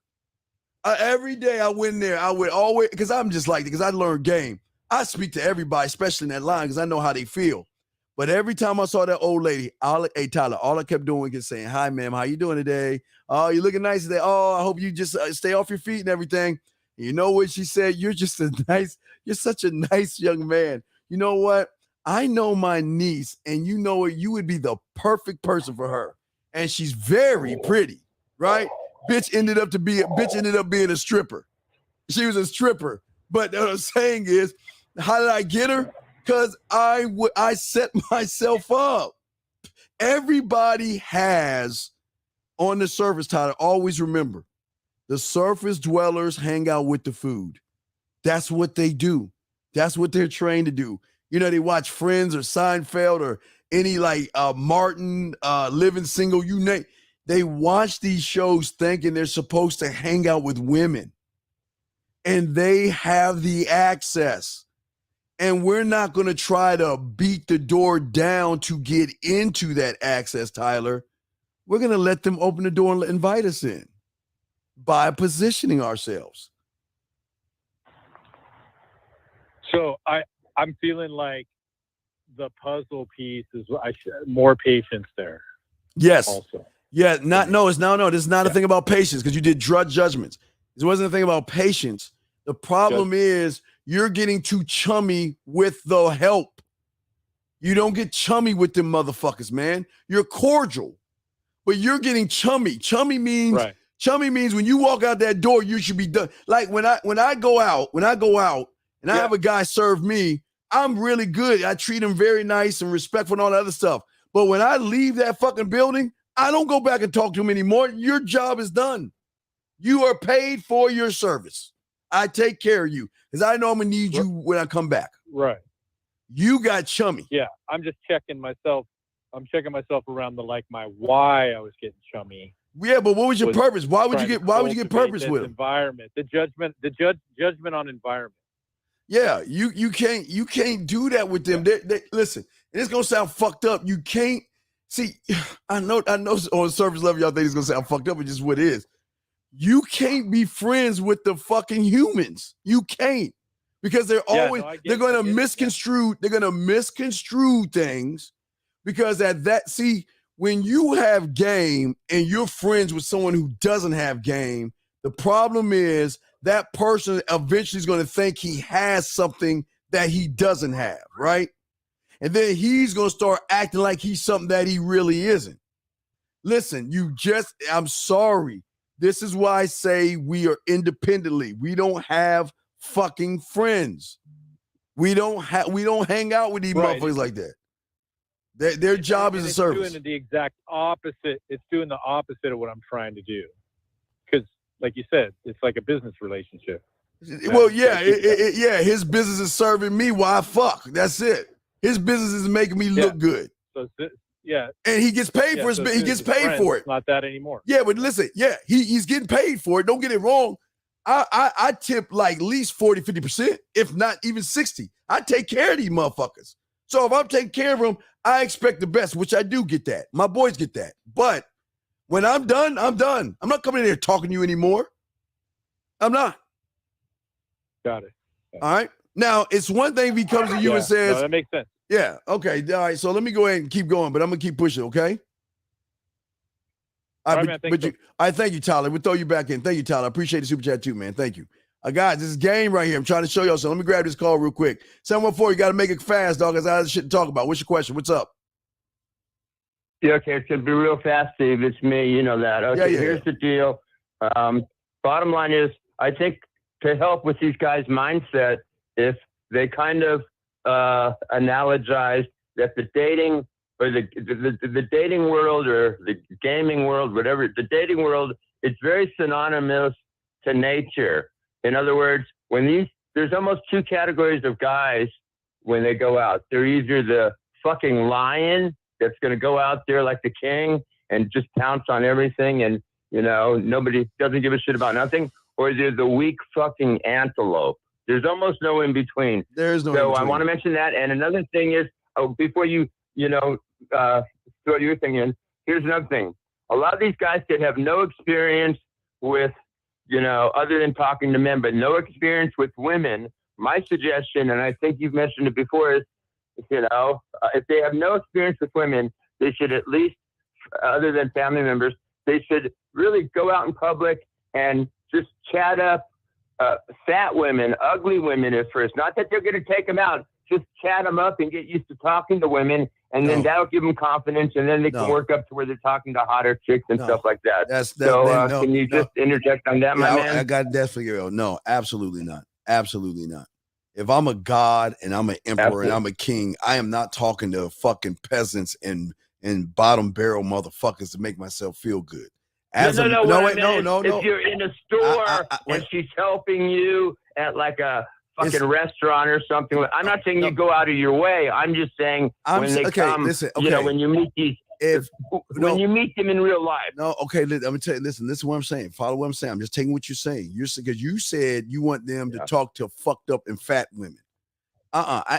Every day I went in there, I would always, because I'm just like, because I learned game. I speak to everybody, especially in that line, because I know how they feel. But every time I saw that old lady, hey Tyler, all I kept doing was saying, hi ma'am, how you doing today? Oh, you looking nice today. Oh, I hope you just stay off your feet and everything. And you know what she said? You're such a nice young man. You know what? I know my niece, and you know what? You would be the perfect person for her. And she's very pretty, right? Bitch ended up being a stripper. She was a stripper. But what I'm saying is, how did I get her? Because I set myself up. Everybody has on the surface, Tyler, always remember, the surface dwellers hang out with the food. That's what they do. That's what they're trained to do. You know, they watch Friends or Seinfeld or any like Martin, Living Single, you name. They watch these shows thinking they're supposed to hang out with women. And they have the access. And we're not going to try to beat the door down to get into that access, Tyler. We're going to let them open the door and invite us in by positioning ourselves. So I'm feeling like the puzzle piece is more patience there. Yes. Also. Yeah. This is not a thing about patience because you did drudge judgments. This wasn't a thing about patience. The problem is you're getting too chummy with the help. You don't get chummy with them motherfuckers, man. You're cordial, but you're getting chummy. Chummy means Chummy means when you walk out that door, you should be done. Like when I go out and I have a guy serve me, I'm really good. I treat him very nice and respectful and all that other stuff. But when I leave that fucking building, I don't go back and talk to him anymore. Your job is done. You are paid for your service. I take care of you because I know I'm gonna need you when I come back. Right. You got chummy. Yeah, I'm just checking myself. I'm checking myself around my why I was getting chummy. Yeah, but what was your purpose? Why would you get purpose with him? Environment, the judgment on environment. Yeah, you can't do that with them. They listen, and it's gonna sound fucked up. You can't see. I know on surface level y'all think it's gonna sound fucked up, but just what it is. You can't be friends with the fucking humans. You can't, because they're always they're gonna misconstrue. They're gonna misconstrue things because when you have game and you're friends with someone who doesn't have game, the problem is that person eventually is going to think he has something that he doesn't have, right? And then he's going to start acting like he's something that he really isn't. Listen, I'm sorry. This is why I say we are independently. We don't have fucking friends. We don't hang out with these motherfuckers like that. Their job is a service. It's doing the exact opposite. It's doing the opposite of what I'm trying to do. Because, like you said, it's like a business relationship. Well, yeah, his business is serving me while I fuck. That's it. His business is making me look good. So, and he gets paid for he gets paid for it. It's not that anymore. Yeah, but listen, he's getting paid for it. Don't get it wrong. I tip like at least 40, 50%, if not even 60. I take care of these motherfuckers. So if I'm taking care of them, I expect the best, which I do get that. My boys get that. But when I'm done, I'm done. I'm not coming in here talking to you anymore. I'm not. Got it. All right. Now, it's one thing if he comes to you and says, no, that makes sense. Yeah. Okay. All right. So let me go ahead and keep going, but I'm going to keep pushing. Okay. All right, man, thank you, Tyler. We'll throw you back in. Thank you, Tyler. I appreciate the super chat too, man. Thank you. Guys, this is game right here. I'm trying to show y'all. So let me grab this call real quick. 714, you got to make it fast, dog, because I have shit to talk about. What's your question? What's up? Yeah, okay. It's going to be real fast, Steve. It's me. You know that. Okay, here's the deal. Bottom line is, I think to help with these guys' mindset, if they kind of analogize that the dating or the dating world or the gaming world, whatever, the dating world, it's very synonymous to nature. In other words, there's almost two categories of guys when they go out. They're either the fucking lion that's going to go out there like the king and just pounce on everything and, nobody doesn't give a shit about nothing, or they're the weak fucking antelope. There's almost no in between. There's no So in between. I want to mention that. And another thing is, before you throw your thing in, here's another thing. A lot of these guys could have no experience with, other than talking to men, but no experience with women. My suggestion, and I think you've mentioned it before, is, if they have no experience with women, they should at least, other than family members, they should really go out in public and just chat up fat women, ugly women at first. Not that they're going to take them out. Just chat them up and get used to talking to women, and then that'll give them confidence, and then they can work up to where they're talking to hotter chicks and stuff like that. Can you just interject on that, my man? I got that figured out. No, absolutely not. Absolutely not. If I'm a god and I'm an emperor and I'm a king, I am not talking to fucking peasants and bottom barrel motherfuckers to make myself feel good. No. If you're in a store and she's helping you at like a fucking restaurant or something, I'm not saying you go out of your way. I'm just saying when you meet these, when you meet them in real life. No, okay. I'm gonna tell you. Listen, this is what I'm saying. Follow what I'm saying. I'm just taking what you're saying. Because you said you want them to talk to fucked up and fat women.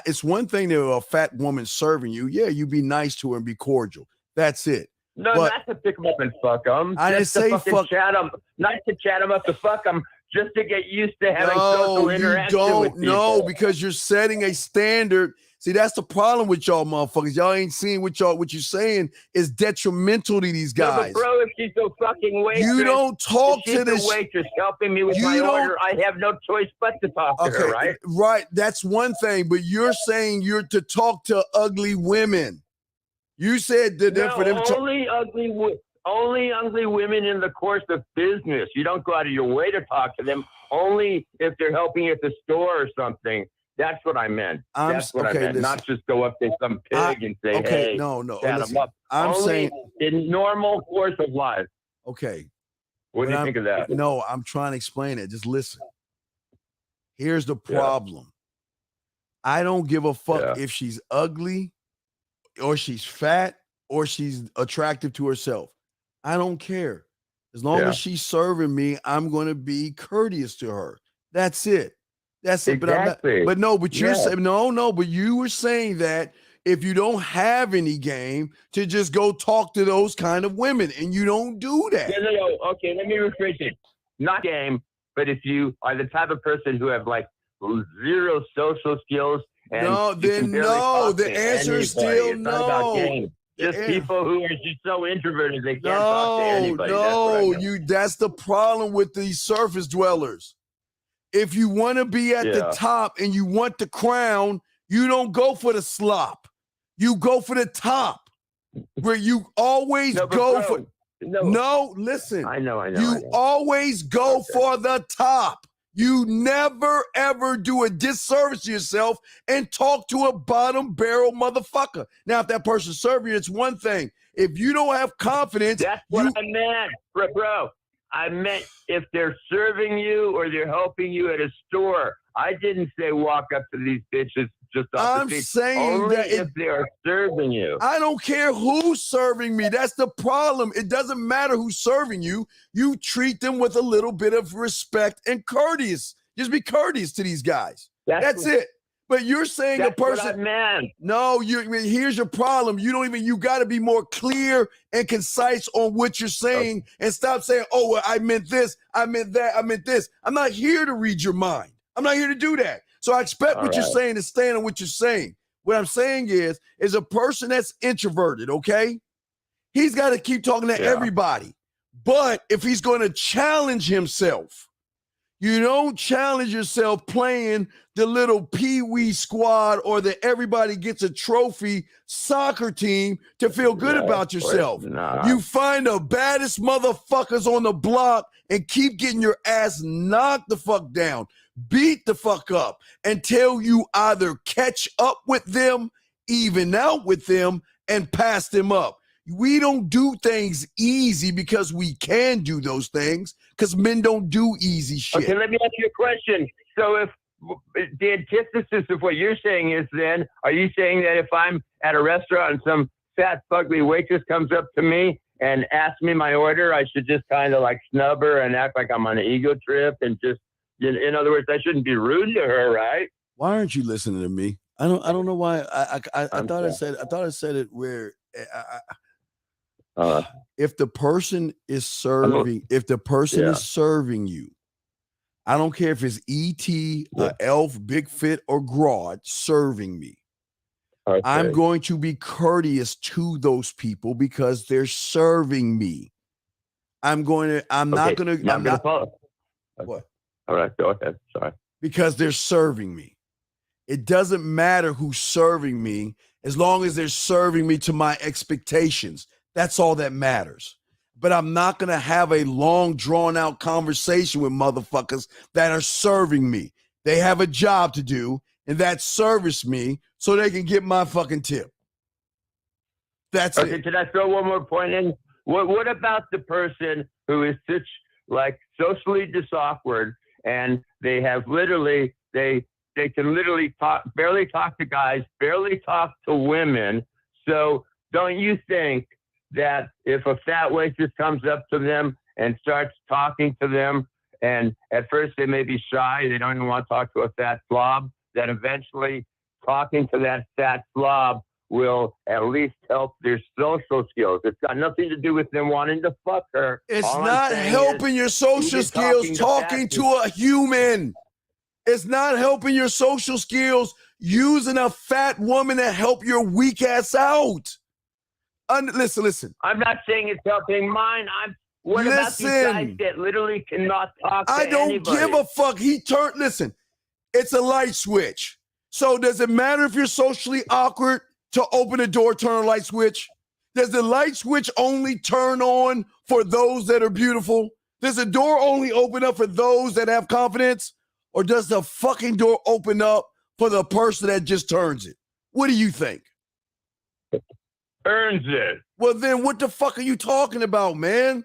It's one thing to a fat woman serving you. Yeah, you be nice to her and be cordial. That's it. No, not to pick them up and fuck them. I didn't say fuck. Chat them, not to chat them up to fuck them, just to get used to having social interaction with people. No, because you're setting a standard. See, that's the problem with y'all motherfuckers. Y'all ain't seeing what you're saying is detrimental to these guys. No, but bro, if she's a fucking waitress, you don't talk to this waitress helping me with my order, I have no choice but to talk to her, right? Right, that's one thing, but you're saying you're to talk to ugly women. You said that for them only ugly women in the course of business. You don't go out of your way to talk to them. Only if they're helping you at the store or something. That's what I meant. That's what I meant. Listen. Not just go up to some pig and say, hey, no. Set Listen, them up. I'm only saying in normal course of life. Okay. What do you think of that? No, I'm trying to explain it. Just listen. Here's the problem. I don't give a fuck if she's ugly or she's fat or she's attractive to herself. I don't care. As long as she's serving me, I'm going to be courteous to her. That's it. That's it. Exactly. But you're saying, but you were saying that if you don't have any game, to just go talk to those kind of women, and you don't do that. No. Okay, let me rephrase it. Not game, but if you are the type of person who have like zero social skills, and the answer is still no. Just people who are just so introverted they can't talk to anybody. That's the problem with these surface dwellers. If you want to be at the top and you want the crown, you don't go for the slop. You go for the top, where you always listen. I know. You always go for the top. You never, ever do a disservice to yourself and talk to a bottom barrel motherfucker. Now, if that person's serving you, it's one thing. If you don't have confidence. That's what I meant, bro. I meant if they're serving you or they're helping you at a store. I didn't say walk up to these bitches just off the street. Saying only that if they're serving you. I don't care who's serving me. That's the problem. It doesn't matter who's serving you. You treat them with a little bit of respect and courteous. Just be courteous to these guys. That's it. But you're saying a person. What I meant. No, here's your problem. You got to be more clear and concise on what you're saying and stop saying, oh, well, I meant this, I meant that, I meant this. I'm not here to read your mind. I'm not here to do that. So I expect what you're saying to stand on what you're saying. What I'm saying is a person that's introverted, okay? He's got to keep talking to everybody. But if he's going to challenge himself, you don't challenge yourself playing the little pee-wee squad or the everybody gets a trophy soccer team to feel good about yourself. You find the baddest motherfuckers on the block and keep getting your ass knocked the fuck down, beat the fuck up until you either catch up with them, even out with them, and pass them up. We don't do things easy because we can do those things, because men don't do easy shit. Okay, let me ask you a question. So if the antithesis of what you're saying is then, are you saying that if I'm at a restaurant and some fat, fugly waitress comes up to me and asks me my order, I should just kind of like snub her and act like I'm on an ego trip and just, in other words, I shouldn't be rude to her, right? Why aren't you listening to me? I don't know why. I thought I said it where if the person is serving, is serving you, I don't care if it's E.T., elf, Bigfoot, or Grodd serving me. Okay. I'm going to be courteous to those people because they're serving me. What? All right, go ahead. Sorry. Because they're serving me. It doesn't matter who's serving me as long as they're serving me to my expectations. That's all that matters. But I'm not going to have a long, drawn-out conversation with motherfuckers that are serving me. They have a job to do, and that's service me so they can get my fucking tip. That's it. Can I throw one more point in? What about the person who is such, like, socially awkward, and they have literally, they can literally barely talk to guys, barely talk to women. So don't you think that if a fat waitress comes up to them and starts talking to them, and at first they may be shy, they don't even want to talk to a fat slob, that eventually talking to that fat slob will at least help their social skills. It's got nothing to do with them wanting to fuck her. It's not helping your social skills talking to a human. It's not helping your social skills using a fat woman to help your weak ass out. Listen. I'm not saying it's helping mine. What about these guys that literally cannot talk to anybody? I don't give a fuck. Listen, it's a light switch. So does it matter if you're socially awkward to open the door, turn a light switch? Does the light switch only turn on for those that are beautiful? Does the door only open up for those that have confidence? Or does the fucking door open up for the person that just turns it? What do you think? Earns it. Well, then what the fuck are you talking about, man?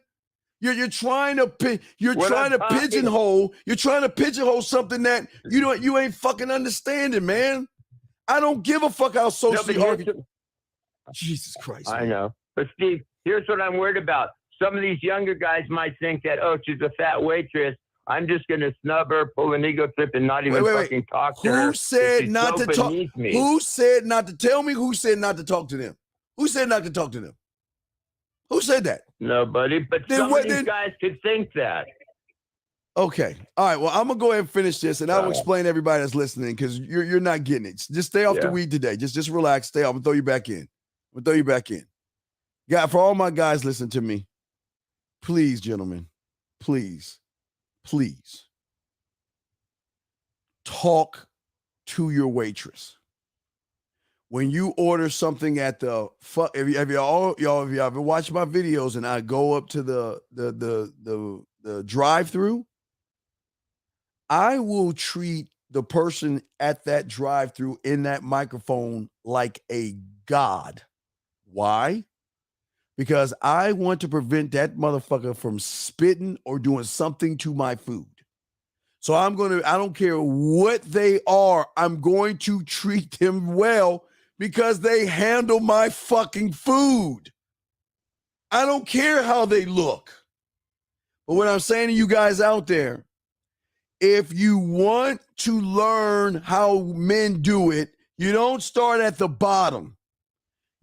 You're trying to pigeonhole. You're trying to pigeonhole something that you ain't fucking understanding, man. I don't give a fuck how socially argued. Jesus Christ. I know. But Steve, here's what I'm worried about. Some of these younger guys might think that, oh, she's a fat waitress. I'm just going to snub her, pull an ego trip, and not even fucking talk to her. Who said not to talk? Who said not to tell me? Who said not to talk to them? Who said not to talk to them? Who said that? Nobody. But some of these guys could think that. Okay. All right. Well, I'm gonna go ahead and finish this, and I'll explain to everybody that's listening because you're not getting it. Just stay off the weed today. Just relax. Stay off. I'm gonna throw you back in. God, for all my guys, listen to me. Please, gentlemen, please talk to your waitress. When you order something at the if you ever watched my videos and I go up to the drive-through, I will treat the person at that drive-through in that microphone like a god. Why? Because I want to prevent that motherfucker from spitting or doing something to my food. So I don't care what they are, I'm going to treat them well because they handle my fucking food. I don't care how they look. But what I'm saying to you guys out there, if you want to learn how men do it, you don't start at the bottom.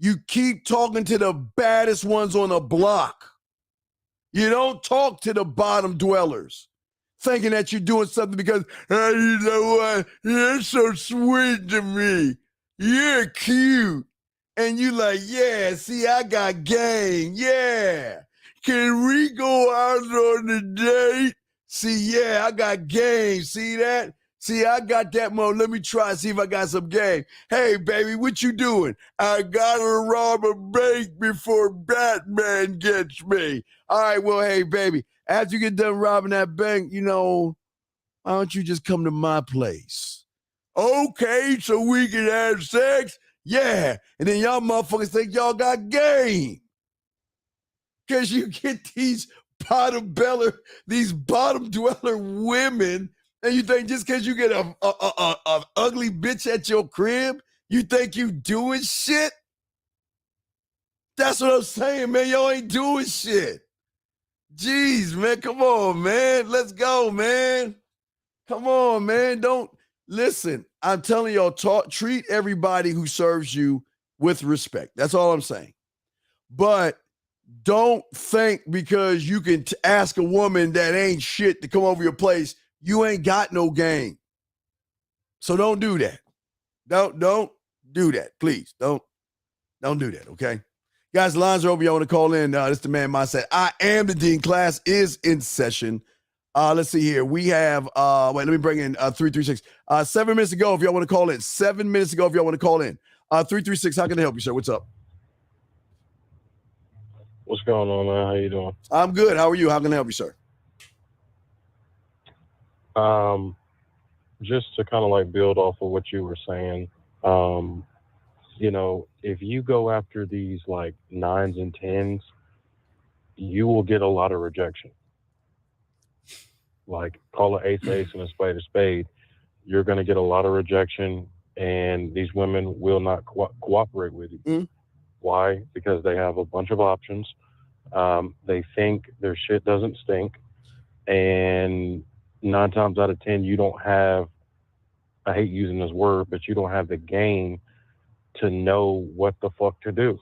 You keep talking to the baddest ones on the block. You don't talk to the bottom dwellers, thinking that you're doing something because, oh, you know what, you're so sweet to me. You're cute. And you like, yeah, see, I got game. Yeah. Can we go out on a date? See, yeah, I got game. See that? See, I got that mo. Let me try and see if I got some game. Hey, baby, what you doing? I gotta rob a bank before Batman gets me. All right, well, hey, baby, after you get done robbing that bank, why don't you just come to my place? Okay, so we can have sex? Yeah. And then y'all motherfuckers think y'all got game. Because you get these bottom dweller women, and you think just because you get a ugly bitch at your crib, you think you doing shit? That's what I'm saying, man. Y'all ain't doing shit. Jeez, man. Come on, man. Let's go, man. Come on, man. Don't listen. I'm telling y'all, treat everybody who serves you with respect. That's all I'm saying. But don't think because you can ask a woman that ain't shit to come over your place, you ain't got no game. So don't do that. Don't do that. Please don't do that. Okay. Guys, the lines are open. Y'all want to call in. This is the Man Mindset. I am the Dean. Class is in session. Let's see here. We have, let me bring in 336. 7 minutes ago, if y'all want to call in. 7 minutes ago, if y'all want to call in. 336, how can I help you, sir? What's up? What's going on, man? How you doing? I'm good. How are you? How can I help you, sir? Just to kind of like build off of what you were saying, if you go after these like 9s and 10s, you will get a lot of rejection. Like call an ace and a spade. You're going to get a lot of rejection, and these women will not cooperate with you. Mm. Why? Because they have a bunch of options. They think their shit doesn't stink. And 9 times out of 10, you don't have, I hate using this word, but you don't have the game to know what the fuck to do.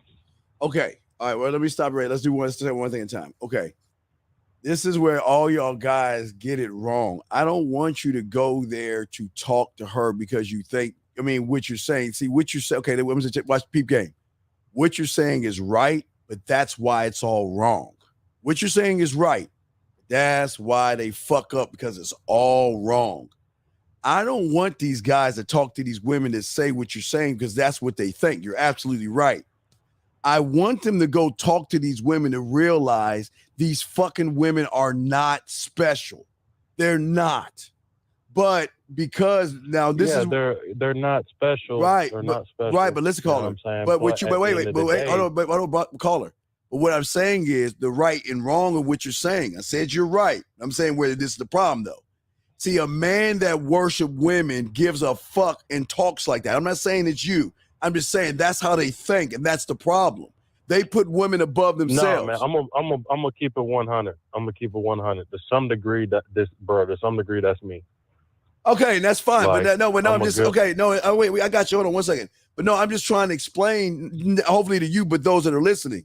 Okay. All right. Well, let me stop right. Let's do one thing at a time. Okay. This is where all y'all guys get it wrong. I don't want you to go there to talk to her because you think, what you're saying. See, what you say. Okay. The women's watch peep game. What you're saying is right, but that's why it's all wrong. What you're saying is right. That's why they fuck up, because it's all wrong. I don't want these guys to talk to these women that say what you're saying because that's what they think. You're absolutely right. I want them to go talk to these women to realize these fucking women are not special. They're not. But because now this is they're not special. right. They're but, not special. Right, but listen, caller. I'm saying? But what you at the wait, end wait, of but the wait, day- hold on, caller. But what I'm saying is the right and wrong of what you're saying. I said you're right. I'm saying where this is the problem though. See, a man that worship women gives a fuck and talks like that. I'm not saying it's you. I'm just saying that's how they think, and that's the problem. They put women above themselves. No, man, I'm gonna keep it 100. I'm gonna keep it 100. To some degree, to some degree, that's me. Okay, and that's fine. Like, but no, I'm just good- okay. No, wait, I got you. Hold on 1 second. But no, I'm just trying to explain, hopefully to you, but those that are listening.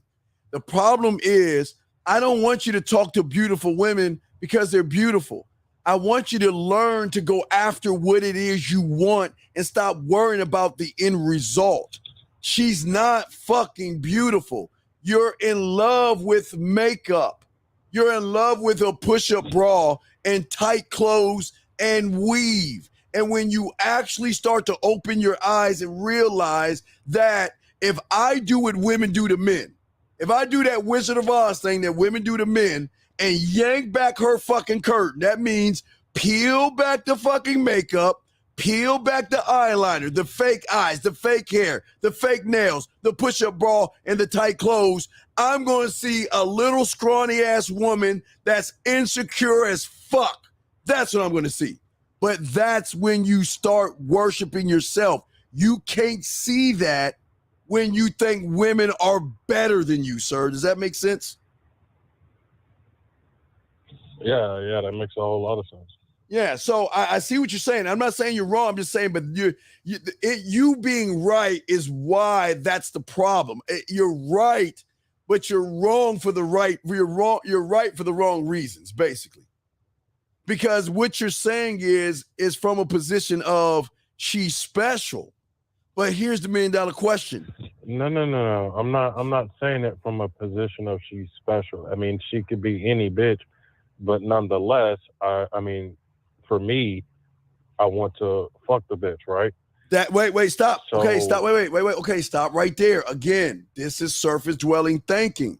The problem is, I don't want you to talk to beautiful women because they're beautiful. I want you to learn to go after what it is you want and stop worrying about the end result. She's not fucking beautiful. You're in love with makeup. You're in love with a push-up bra and tight clothes and weave. And when you actually start to open your eyes and realize that if I do what women do to men, if I do that Wizard of Oz thing that women do to men and yank back her fucking curtain, that means peel back the fucking makeup, peel back the eyeliner, the fake eyes, the fake hair, the fake nails, the push-up bra, and the tight clothes, I'm going to see a little scrawny ass woman that's insecure as fuck. That's what I'm going to see. But that's when you start worshiping yourself. You can't see that when you think women are better than you, sir. Does that make sense? Yeah, that makes a whole lot of sense. Yeah, so I see what you're saying. I'm not saying you're wrong. I'm just saying, but you being right is why that's the problem. You're right, but you're wrong for the right. You're right for the wrong reasons, basically. Because what you're saying is from a position of she's special. But here's the $1 million question. No. I'm not saying it from a position of she's special. I mean, she could be any bitch, but nonetheless, I mean, for me, I want to fuck the bitch, right? Wait, stop. So, okay, stop. Wait. Okay, stop right there. Again, this is surface dwelling thinking.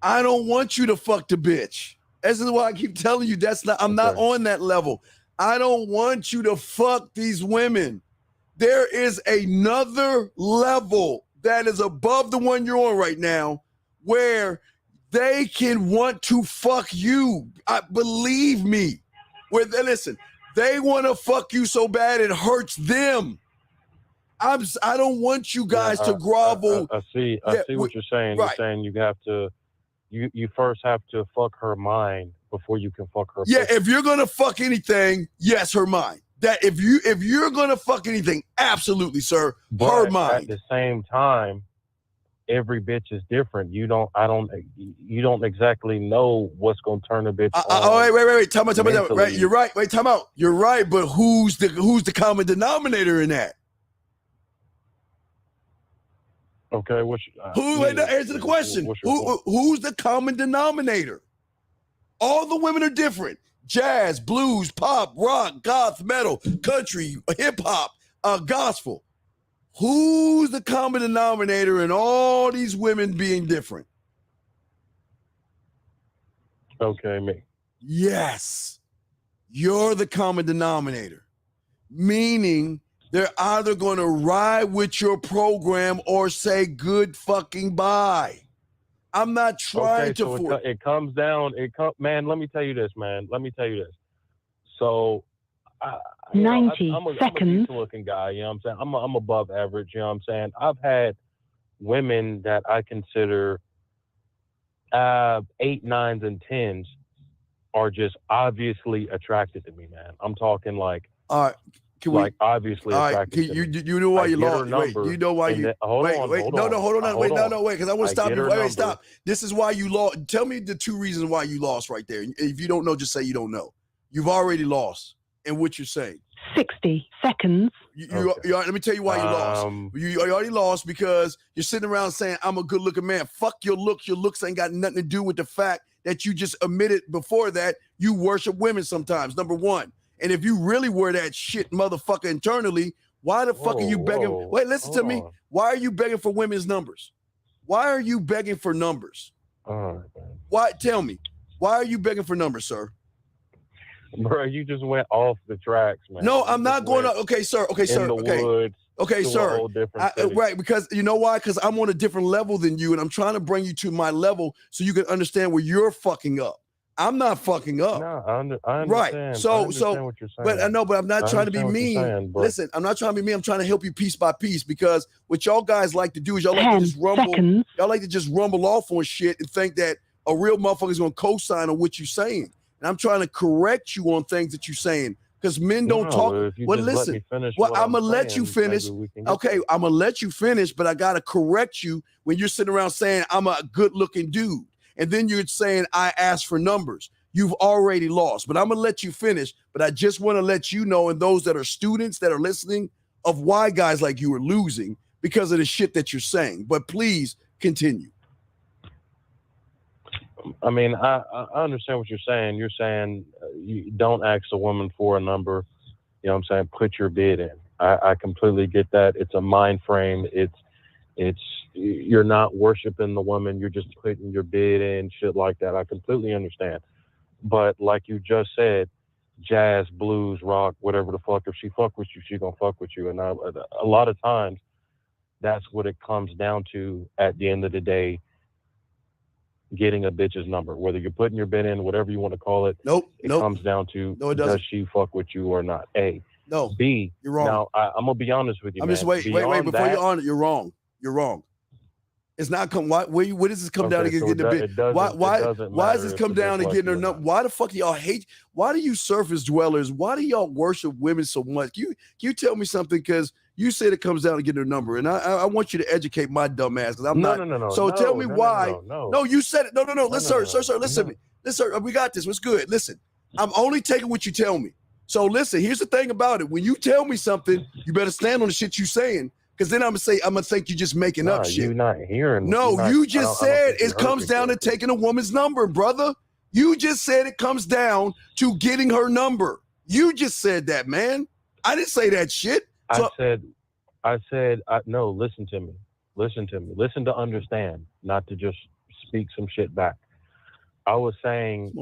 I don't want you to fuck the bitch. This is why I keep telling you I'm not on that level. I don't want you to fuck these women. There is another level that is above the one you're on right now where they can want to fuck you. Believe me. Listen, they want to fuck you so bad it hurts them. I don't want you guys to grovel. I see what you're saying. Right. You're saying you have to, you first have to fuck her mind before you can fuck her. Yeah, pussy. if you're gonna fuck anything, yes, her mind. That if you're gonna fuck anything, absolutely, sir, but her mind. At the same time, every bitch is different. You don't exactly know what's gonna turn a bitch on. Wait. Time out. Right, you're right. Wait, time out. You're right, but who's the common denominator in that? Okay, answer the question. Who's the common denominator? All the women are different. Jazz, blues, pop, rock, goth, metal, country, hip hop, gospel. Who's the common denominator in all these women being different? Okay, me. Yes. You're the common denominator. Meaning they're either going to ride with your program or say good fucking bye. I'm not trying to. It comes down. Man, let me tell you this, man. So, 90 I'm a seconds. decent-looking guy. You know what I'm saying? I'm above average. You know what I'm saying? I've had women that I consider 8, 9s, and 10s are just obviously attracted to me, man. I'm talking like. All right. Obviously attracted to me. You know why you lost. Wait, you know why you. Hold on. Wait, because I want to stop you. Wait, stop. This is why you lost. Tell me the 2 reasons why you lost right there. If you don't know, just say you don't know. You've already lost in what you're saying. 60 seconds. Let me tell you why you lost. You already lost because you're sitting around saying, I'm a good looking man. Fuck your looks. Your looks ain't got nothing to do with the fact that you just admitted before that you worship women sometimes, number one. And if you really were that shit motherfucker internally, why the fuck are you begging? Wait, listen to me. Why are you begging for women's numbers? Why are you begging for numbers? Why? Tell me. Why are you begging for numbers, sir? Bro, you just went off the tracks, man. No, I'm not going to. Okay, sir. Okay, sir. In the woods. Okay, sir. Right, because you know why? Because I'm on a different level than you, and I'm trying to bring you to my level so you can understand where you're fucking up. I'm not fucking up. No, I understand. Right. So, I understand what you're saying. But I know, but I'm not trying to be mean. Listen, I'm not trying to be mean. I'm trying to help you piece by piece, because what y'all guys like to do is y'all like to just rumble. Y'all like to just rumble off on shit and think that a real motherfucker is gonna co-sign on what you're saying. And I'm trying to correct you on things that you're saying, because men don't talk. Well, listen. Well, I'm gonna let you finish. Okay, I'm gonna let you finish, but I gotta correct you when you're sitting around saying I'm a good-looking dude, and then you're saying I asked for numbers. You've already lost. But I'm gonna let you finish. But I just want to let you know, and those that are students that are listening, of why guys like you are losing because of the shit that you're saying. But please continue. I mean, I understand what you're saying. You're saying you don't ask a woman for a number. You know what I'm saying? Put your bid in. I completely get that. It's a mind frame. It's you're not worshiping the woman. You're just putting your bid in, shit like that. I completely understand. But like you just said, jazz, blues, rock, whatever the fuck, if she fuck with you, she gonna fuck with you. And a lot of times, that's what it comes down to at the end of the day. Getting a bitch's number, whether you're putting your bid in, whatever you want to call it. It comes down to, does she fuck with you or not? A. No. B. You're wrong. Now I'm gonna be honest with you. I'm man. just wait before you're on it. You're wrong. You're where does this come down to getting a bid? Why does this come down to getting her number? Why the fuck do y'all hate? Why do you surface dwellers? Why do y'all worship women so much? Can you tell me something? Because you said it comes down to getting her number, and I want you to educate my dumb ass, because I'm not. No. So tell me why. No, you said it. No. Listen, sir, listen to me. Listen, sir, we got this. What's good? Listen, I'm only taking what you tell me. So listen, here's the thing about it. When you tell me something, you better stand on the shit you saying. Because then I'm gonna think you're just making up shit. You're not hearing. No, you just said it comes down to taking a woman's number, brother. You just said it comes down to getting her number. You just said that, man. I didn't say that shit. I said, no, listen to me. Listen to understand, not to just speak some shit back. I was saying,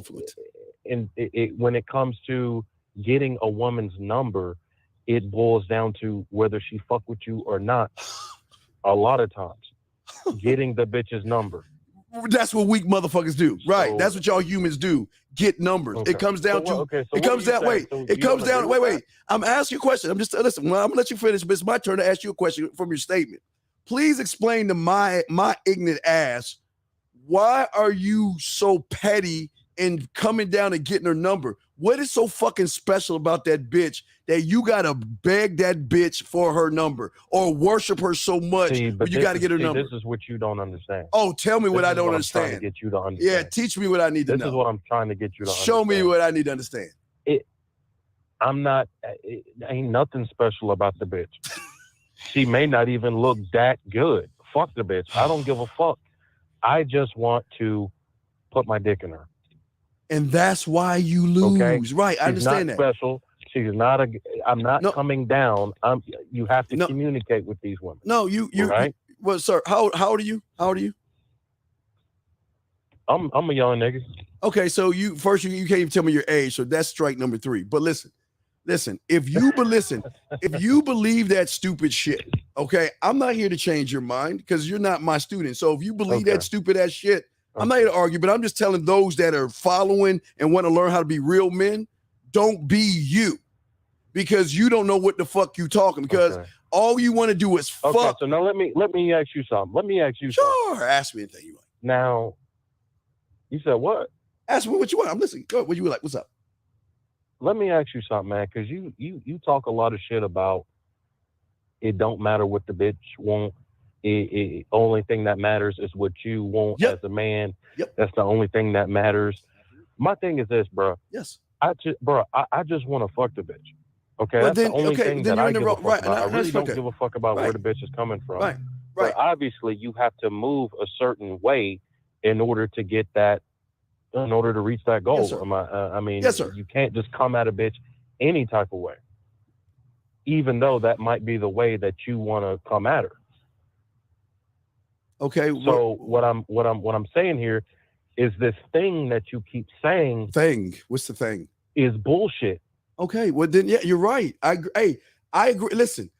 when it comes to getting a woman's number, it boils down to whether she fuck with you or not. A lot of times, getting the bitch's number. That's what weak motherfuckers do, right? So, that's what y'all humans do. Get numbers. Okay. It comes down Wait. I'm asking you a question. I'm just listen. Well, I'm gonna let you finish, but it's my turn to ask you a question from your statement. Please explain to my ignorant ass, why are you so petty and coming down and getting her number? What is so fucking special about that bitch that you gotta beg that bitch for her number or worship her so much but you gotta get her number? This is what you don't understand. Oh, tell me what I don't understand. I'm trying to get you to understand. Yeah, teach me what I need to know. This is what I'm trying to get you to understand. Show me what I need to understand. Ain't nothing special about the bitch. She may not even look that good. Fuck the bitch. I don't give a fuck. I just want to put my dick in her. And that's why you lose. Okay? Right, I understand that. She's not special. She's not I'm not coming down. You have to communicate with these women. No, you right? Well, sir, how old are you? How old are you? I'm a young nigga. Okay, so you can't even tell me your age, so that's strike number 3. But listen, if you believe that stupid shit, okay, I'm not here to change your mind because you're not my student. So if you believe that stupid ass shit, I'm not here to argue, but I'm just telling those that are following and want to learn how to be real men, don't be you, because you don't know what the fuck you talking, because all you want to do is fuck. Okay, so now let me ask you something. Sure, ask me anything you want. Now, you said what? Ask me what you want. I'm listening. Go ahead. What you like? What's up? Let me ask you something, man, because you talk a lot of shit about it don't matter what the bitch want. Only thing that matters is what you want as a man. Yep. That's the only thing that matters. My thing is this, bro. Yes. I just want to fuck the bitch. Okay, well, that's the only thing that I give a fuck about. I really don't give a fuck about where the bitch is coming from. Right. But obviously, you have to move a certain way in order to get that, in order to reach that goal. Yes, sir. I mean, yes, sir. You can't just come at a bitch any type of way, even though that might be the way that you want to come at her. Okay. So what I'm saying here is this thing that you keep saying. Thing. What's the thing? Is bullshit. Okay. Well, then, yeah, you're right. I agree. Listen,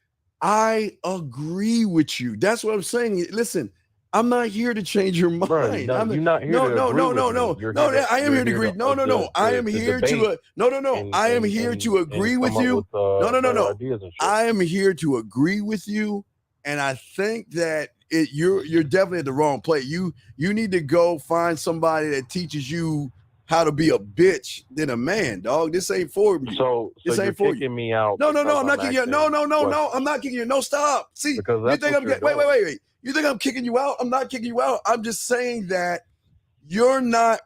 I agree with you. That's what I'm saying. Listen, I'm not here to change your mind. Bro, you're not here to agree with me. I am here to agree. No. I am here to I am here to agree with you. No. I am here to agree with you, and I think that you're definitely at the wrong place. You need to go find somebody that teaches you how to be a bitch than a man, dog. This ain't for you. So this you're ain't for kicking you. me out. No. I'm not kicking you. No. I'm not kicking you. No, stop. See, because you think I'm wait. You think I'm kicking you out? I'm not kicking you out. I'm just saying that you're not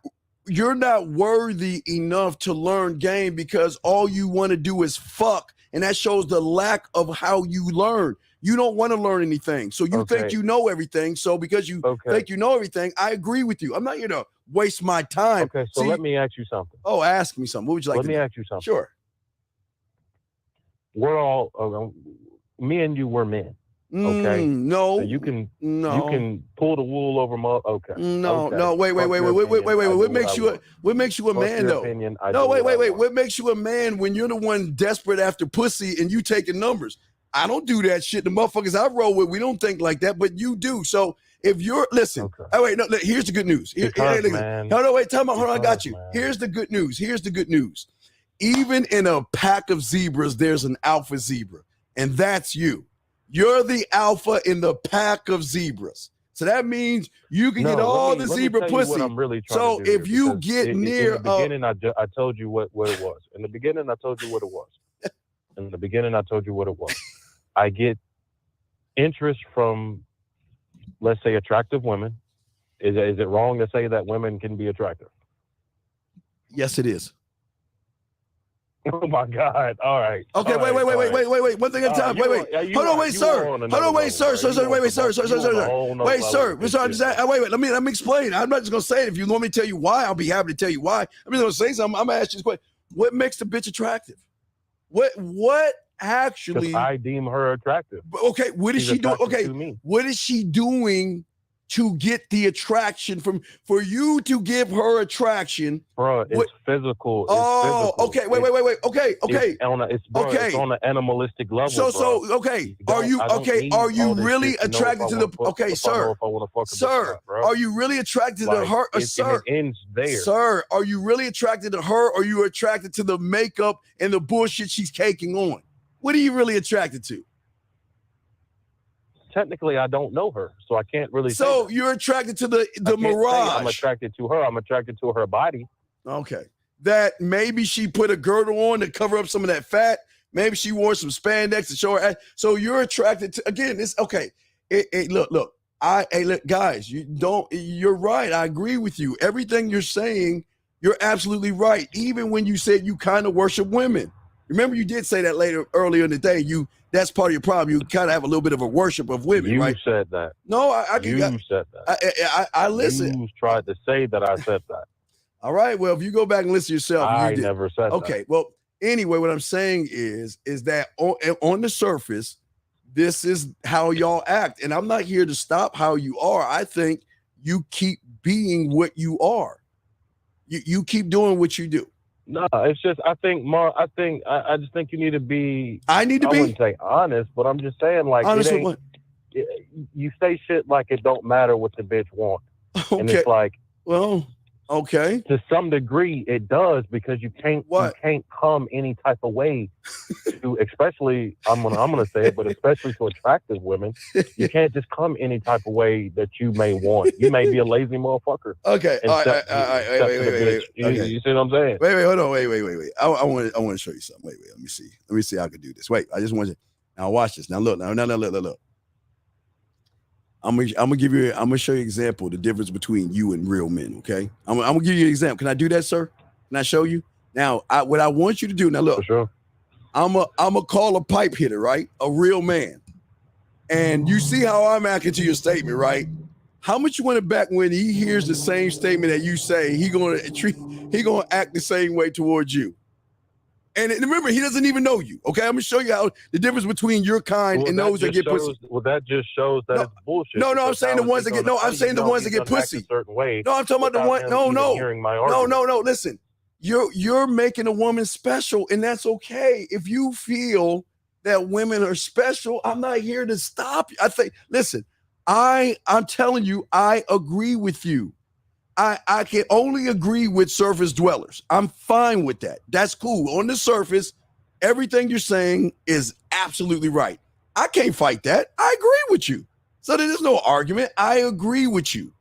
worthy enough to learn game because all you want to do is fuck, and that shows the lack of how you learn. You don't want to learn anything, so you think you know everything. So because you think you know everything, I agree with you. I'm not here to waste my time. Okay, so let me ask you something. Oh, ask me something. What would you like let to me know? ask you something. Sure. We're all me and you were men. Okay. No. So you can pull the wool over my. Okay. No. Wait. What makes you a man though? Wait. What makes you a man when you're the one desperate after pussy and you taking numbers? I don't do that shit. The motherfuckers I roll with, we don't think like that, but you do. So if you're here's the good news. Hold on, I got you. Here's the good news. Even in a pack of zebras, there's an alpha zebra, and that's you. You're the alpha in the pack of zebras. So that means you can get all the zebra pussy. So if you get near, in the beginning, I told you what it was. In the beginning, I told you what it was. I get interest from, let's say, attractive women. Is it wrong to say that women can be attractive? Yes, it is. Oh my God! All right. Okay. Wait. One thing at a time. Wait. Hold on, wait, sir. Wait, sir. Wait, sir. Wait. Let me explain. I'm not just gonna say it. If you want me to tell you why, I'll be happy to tell you why. I'm just gonna say something. I'm gonna ask you this question. What makes the bitch attractive? What actually? I deem her attractive. Okay. What is she doing? Okay. What is she doing to get the attraction for you to give her attraction? Bro, it's physical. Okay. Wait. Okay. It's on an animalistic level. Are you really attracted to the? Sir, are you really attracted to her? Sir, it ends there. Sir, are you really attracted to her, or are you attracted to the makeup and the bullshit she's caking on? What are you really attracted to? Technically, I don't know her, so I can't really. So you're attracted to the mirage. I'm attracted to her. I'm attracted to her body. Okay. That maybe she put a girdle on to cover up some of that fat. Maybe she wore some spandex to show her ass. So you're attracted to, again, it's okay. Look, guys, you're right. I agree with you. Everything you're saying, you're absolutely right. Even when you said you kind of worship women. Remember, you did say that earlier in the day. That's part of your problem. You kind of have a little bit of a worship of women, right? You said that. No, you said that. I listen. You tried to say that I said that. All right. Well, if you go back and listen to yourself, I never said that. Okay. Well, anyway, what I'm saying is that on the surface, this is how y'all act, and I'm not here to stop how you are. I think you keep being what you are. You keep doing what you do. No, it's just I just think you need to be. I wouldn't say honest, but I'm just saying like honest. You say shit like it don't matter what the bitch wants, and it's like, well, okay. To some degree, it does because you can't come any type of way to, especially I'm gonna say it, but especially to attractive women, you can't just come any type of way that you may want. You may be a lazy motherfucker. Okay. All right. You see what I'm saying? Wait. Hold on. Wait. I want to show you something. Wait. Let me see how I can do this. Wait. I just want you. Now watch this. Now look. Now look. I'm gonna show you an example of the difference between you and real men. Okay, I'm gonna give you an example. Can I do that, sir? Can I show you? Now, what I want you to do now. Look, for sure. I'm a call a pipe hitter, right? A real man, and you see how I'm acting to your statement, right? How much you want it back when he hears the same statement that you say? He gonna act the same way towards you, And remember, he doesn't even know you. Okay, I'm gonna show you how the difference between your kind and those that get pussy. Well, that just shows that it's bullshit. No, I'm saying the ones that get. No, I'm saying the ones that get pussy. Certain way. No, I'm talking about the one. No. Hearing my argument. No. Listen, you're making a woman special, and that's okay. If you feel that women are special, I'm not here to stop you. I think. Listen, I'm telling you, I agree with you. I can only agree with surface dwellers. I'm fine with that. That's cool. On the surface, everything you're saying is absolutely right. I can't fight that. I agree with you. So there's no argument. I agree with you.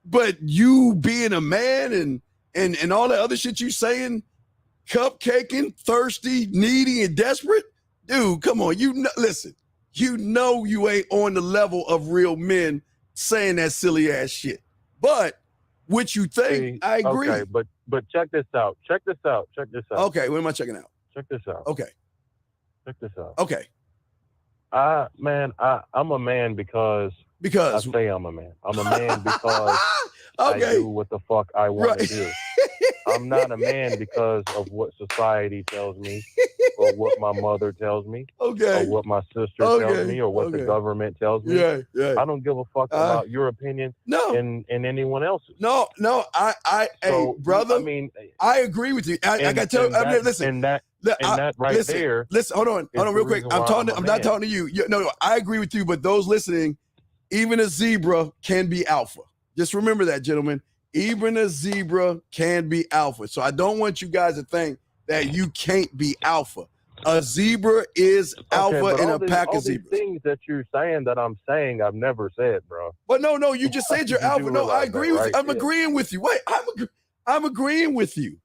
But you being a man and all the other shit you saying, cupcaking, thirsty, needy, and desperate, dude, come on. Listen, you know you ain't on the level of real men saying that silly ass shit. But what you think, I agree. Okay, but check this out. Okay, what am I checking out? Check this out. Okay. Check this out. Okay. I'm a man because I say I'm a man. I'm a man because I do what the fuck I want to do. I'm not a man because of what society tells me or what my mother tells me or what my sister tells me or what the government tells me. Yeah. I don't give a fuck about your opinion and anyone else's. No, hey, brother, I mean, I agree with you. I got to tell you, listen. Listen, hold on real quick. I'm not talking to you. No, I agree with you, but those listening, even a zebra can be alpha. Just remember that, gentlemen. Even a zebra can be alpha. So I don't want you guys to think that you can't be alpha. A zebra is alpha in a pack of zebras. These things that you're saying that I'm saying I've never said, bro. But no, you just said you're alpha. No, I agree with you. I'm agreeing with you. Wait, I'm agreeing with you.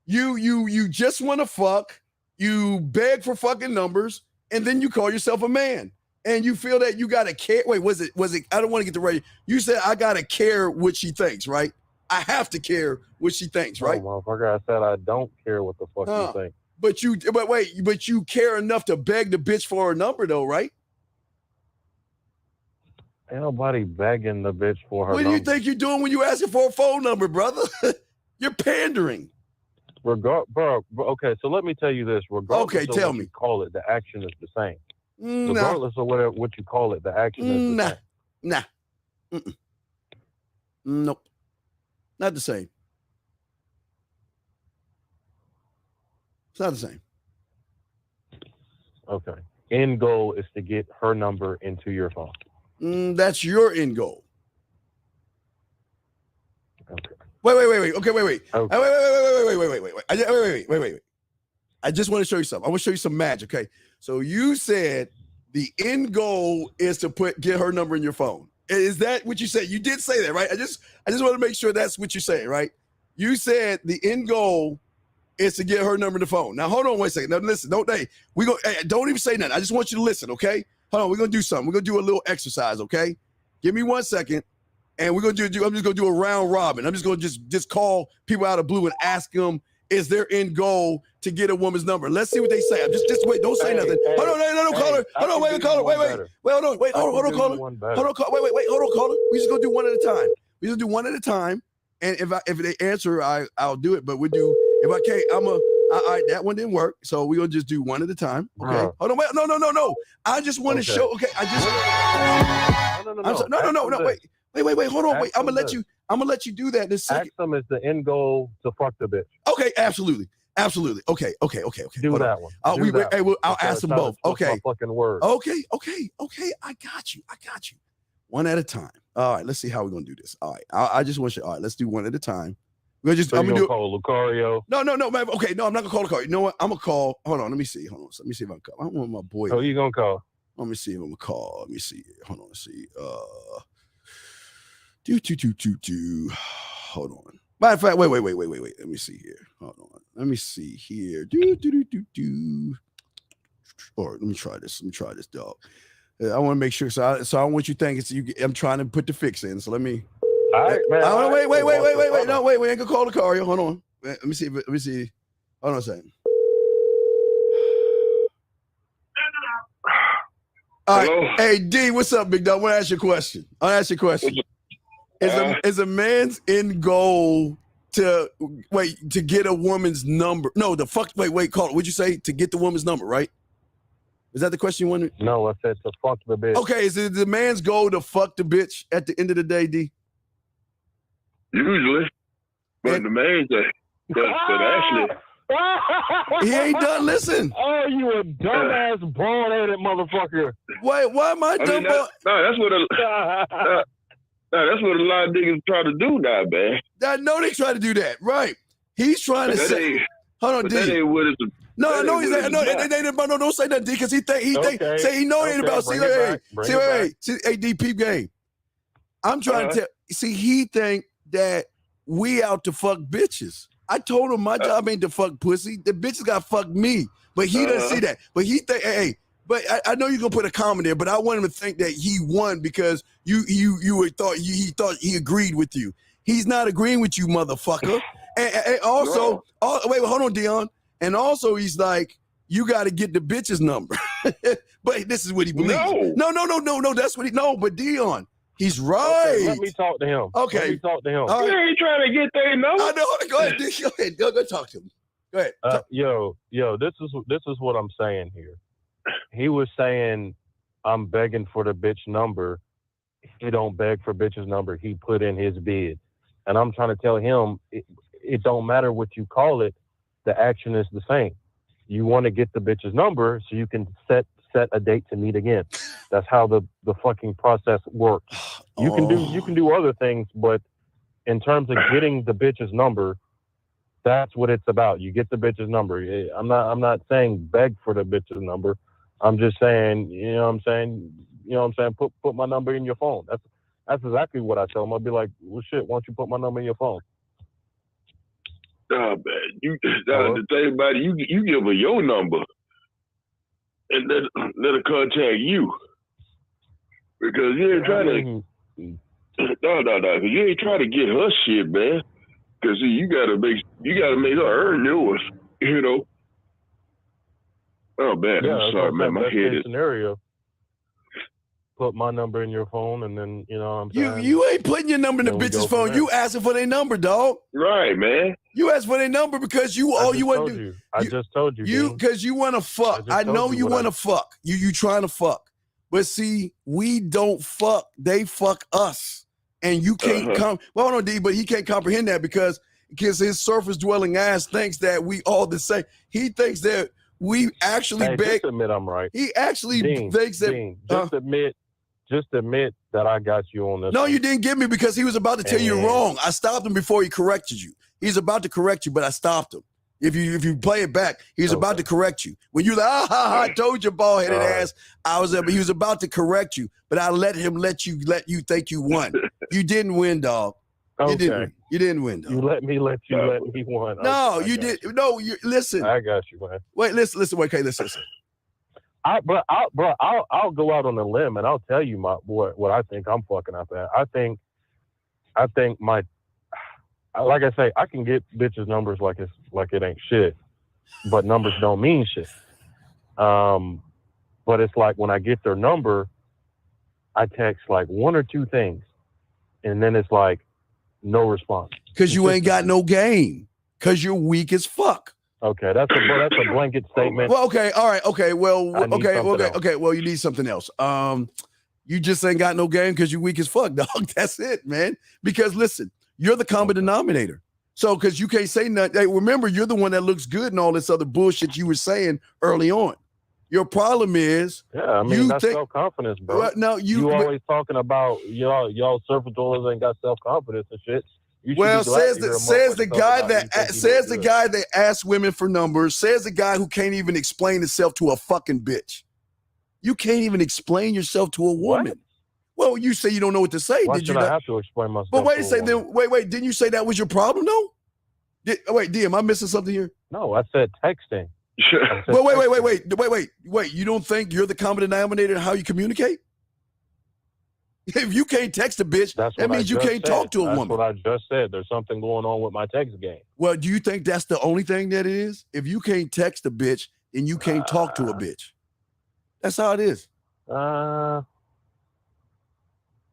You just want to fuck. You beg for fucking numbers, and then you call yourself a man. And you feel that you gotta care. Wait, was it? I don't want to get the right. You said I gotta care what she thinks, right? I have to care what she thinks, right? No, motherfucker, I said I don't care what the fuck you think. But you care enough to beg the bitch for her number, though, right? Ain't nobody begging the bitch for her number. What do you think you're doing when you asking for a phone number, brother? You're pandering. Bro, okay, so let me tell you this. Regardless of what you call it, the action is the same. Regardless of what you call it, the action is the same. Nope. Not the same. It's not the same. Okay. End goal is to get her number into your phone. That's your end goal. Okay. Wait. Okay, wait. Wait. I just want to show you something. I want to show you some magic. Okay. So you said the end goal is to get her number in your phone. Is that what you said? You did say that, right? I just want to make sure that's what you're saying, right? You said the end goal is to get her number in the phone. Now hold on, wait a second. Now listen, don't even say nothing. I just want you to listen, okay? Hold on, we're gonna do something. We're gonna do a little exercise, okay? Give me 1 second, and we're gonna I'm just gonna do a round robin. I'm just gonna just call people out of blue and ask them, is their end goal to get a woman's number? Let's see what they say. Just wait. Don't say nothing. Hold on, no, caller. Hold on, wait, caller. Wait, hold on, caller. Hold on, caller. We just gonna do one at a time. We just do one at a time, and if they answer, I'll do it. But we do. If I can't, that one didn't work, so we're gonna just do one at a time. Okay. Hold on, wait, no. I just want to show. Okay, Wait, hold on. Wait, I'm gonna let you do that in a second. Ask them is the end goal to fuck the bitch. Okay, absolutely. Okay. Do that one. I'll ask them both. Okay. My fucking word. Okay. I got you. One at a time. All right, let's see how we're gonna do this. All right, I just want you. All right, let's do one at a time. I'm gonna call Lucario. No, man. Okay, no, I'm not gonna call Lucario. You know what? I'm gonna call. Hold on. Let me see. Hold on. Let me see if I can call. I want my boy. Who you gonna call? Let me see if I'm gonna call. Let me see. Hold on. Let's see. Hold on. Matter of fact, wait. Let me see here. Hold on. Let me see here. Or let me try this. Dog. I want to make sure. So I don't want you thinking I'm trying to put the fix in. So let me. All right, man. Wait. No, wait. We ain't gonna call Lucario. Hold on. Let me see. Hold on a second. All right. Hey, D, what's up, big dog? I want to ask you a question. Is a man's end goal to get a woman's number. No, call it. What'd you say? To get the woman's number, right? Is that the question you wanted? No, I said to fuck the bitch. Okay, is it the man's goal to fuck the bitch at the end of the day, D? Usually. But the main thing. But actually. He ain't done. Listen. Oh, you a dumbass, bald-headed motherfucker. Why am I dumb? That's what a lot of niggas try to do now, man. I know they try to do that, right? He's trying to say. Hold on, D. That ain't what it's. No, he's like, no, don't say that, D, because he know it ain't about. Hey, D, peep game. I'm trying to tell. See, he think that we out to fuck bitches. I told him my job ain't to fuck pussy. The bitches got to fuck me, but he doesn't see that. But he think, hey. But I know you're gonna put a comment there, but I want him to think that he won because he thought he agreed with you. He's not agreeing with you, motherfucker. And also, wait, hold on, Dion. And also, he's like, you got to get the bitch's number. But this is what he believes. No. That's what he. No, but Dion, he's right. Okay, let me talk to him. Okay, let me talk to him. You ain't trying to get their number. I know. Go ahead, D. Go talk to him. Go ahead. Yo, this is what I'm saying here. He was saying, I'm begging for the bitch number. He don't beg for bitch's number. He put in his bid. And I'm trying to tell him, it don't matter what you call it. The action is the same. You want to get the bitch's number so you can set a date to meet again. That's how the fucking process works. You can do other things, but in terms of getting the bitch's number, that's what it's about. You get the bitch's number. I'm not saying beg for the bitch's number. I'm just saying, put my number in your phone. That's exactly what I tell them. I'll be like, well, shit, why don't you put my number in your phone? Oh, man. The thing about it, you give her your number and let her contact you. Because you ain't trying to... No. Because you ain't trying to get her shit, man. Because you gotta make her earn yours, you know. Oh man, yeah, I'm sorry, man. My head is. Scenario. Put my number in your phone, and then what I'm saying, you ain't putting your number in the bitch's phone. You asking for their number, dog. Right, man. You ask for their number because all you want to do. I just told you. Because you want to fuck. I know you want to fuck. You trying to fuck. But see, we don't fuck. They fuck us, and you can't come. Well, no, D, but he can't comprehend that because his surface dwelling ass thinks that we all the same. He thinks that we actually beg. Just admit I'm right. He actually thinks that. Just admit that I got you on this. No, you didn't get me because he was about to tell you wrong. I stopped him before he corrected you. He's about to correct you, but I stopped him. If you play it back, he's about to correct you. When you like, I told you, bald-headed ass, I was there, but he was about to correct you. But I let you think you won. You didn't win, dog. Okay. You didn't win, dog. You let me win. No, you did. No, you listen. I got you, man. Wait, listen. Okay, listen. I'll go out on a limb and I'll tell you what I think I'm fucking up at. I think like I say, I can get bitches numbers like it ain't shit, but numbers don't mean shit. But it's like when I get their number, I text like one or two things, and then it's like no response. Because you ain't got no game. Because you're weak as fuck. Okay, that's a blanket statement. Well, okay, all right, okay, well, okay. Well, you need something else. You just ain't got no game because you're weak as fuck, dog. That's it, man. Because listen, you're the common denominator. So, because you can't say nothing. Hey, remember, you're the one that looks good and all this other bullshit you were saying early on. Your problem is, that's self-confidence, bro. Well, no, you always talking about y'all surfer dwellers ain't got self-confidence and shit. Says the guy that asks women for numbers, says the guy who can't even explain himself to a fucking bitch. You can't even explain yourself to a woman. What? Well, you say you don't know what to say. Why did should you I have to explain myself? But wait a second. Wait. Didn't you say that was your problem, though? D, am I missing something here? No, I said texting. Well, wait. You don't think you're the common denominator in how you communicate? If you can't text a bitch, that means you can't talk to a woman. That's what I just said. There's something going on with my text game. Well, do you think that's the only thing that it is? If you can't text a bitch, then you can't talk to a bitch. That's how it is.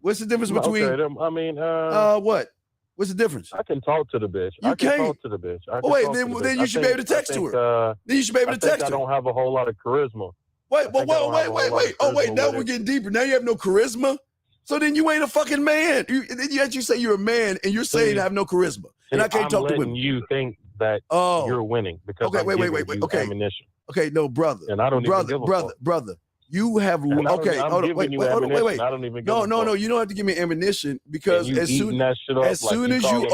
What's the difference between? Okay, What? What's the difference? I can talk to the bitch. You I can can't. talk to the bitch. Oh, wait, then you should be able to text to her. Then you should be able to text I her. don't have a whole lot of charisma. Wait. Oh, wait. Now we're getting deeper. Now you have no charisma. So then you ain't a fucking man. You say you're a man, and you're saying I have no charisma, and I can't talk to women. You think that you're winning because okay, wait. Okay, ammunition. Okay, no, brother. And I don't even give a fuck. Brother. You have Wait. I don't even give no. You don't have to give me ammunition because as soon as you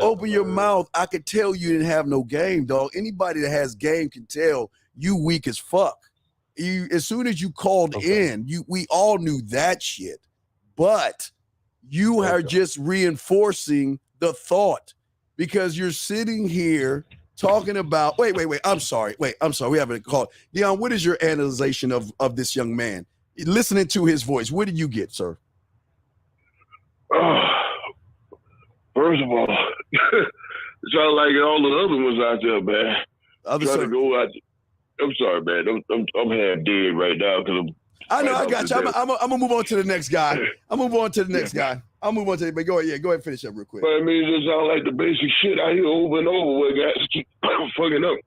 open your mouth, I could tell you didn't have no game, dog. Anybody that has game can tell you weak as fuck. As soon as you called in, we all knew that shit. But you are just reinforcing the thought because you're sitting here talking about wait. I'm sorry. We haven't called. Dion, what is your analyzation of this young man? Listening to his voice, what did you get, sir? First of all, it sounds like all the other ones out there, man. Trying to go out. I'm sorry, man. I'm half dead right now because I know. I got you. I'm gonna move on to the next guy. I'll move on to the next guy. I'll move on to. But go ahead. Go ahead and finish up real quick. But I mean, it sounds like the basic shit I hear over and over where guys keep fucking up.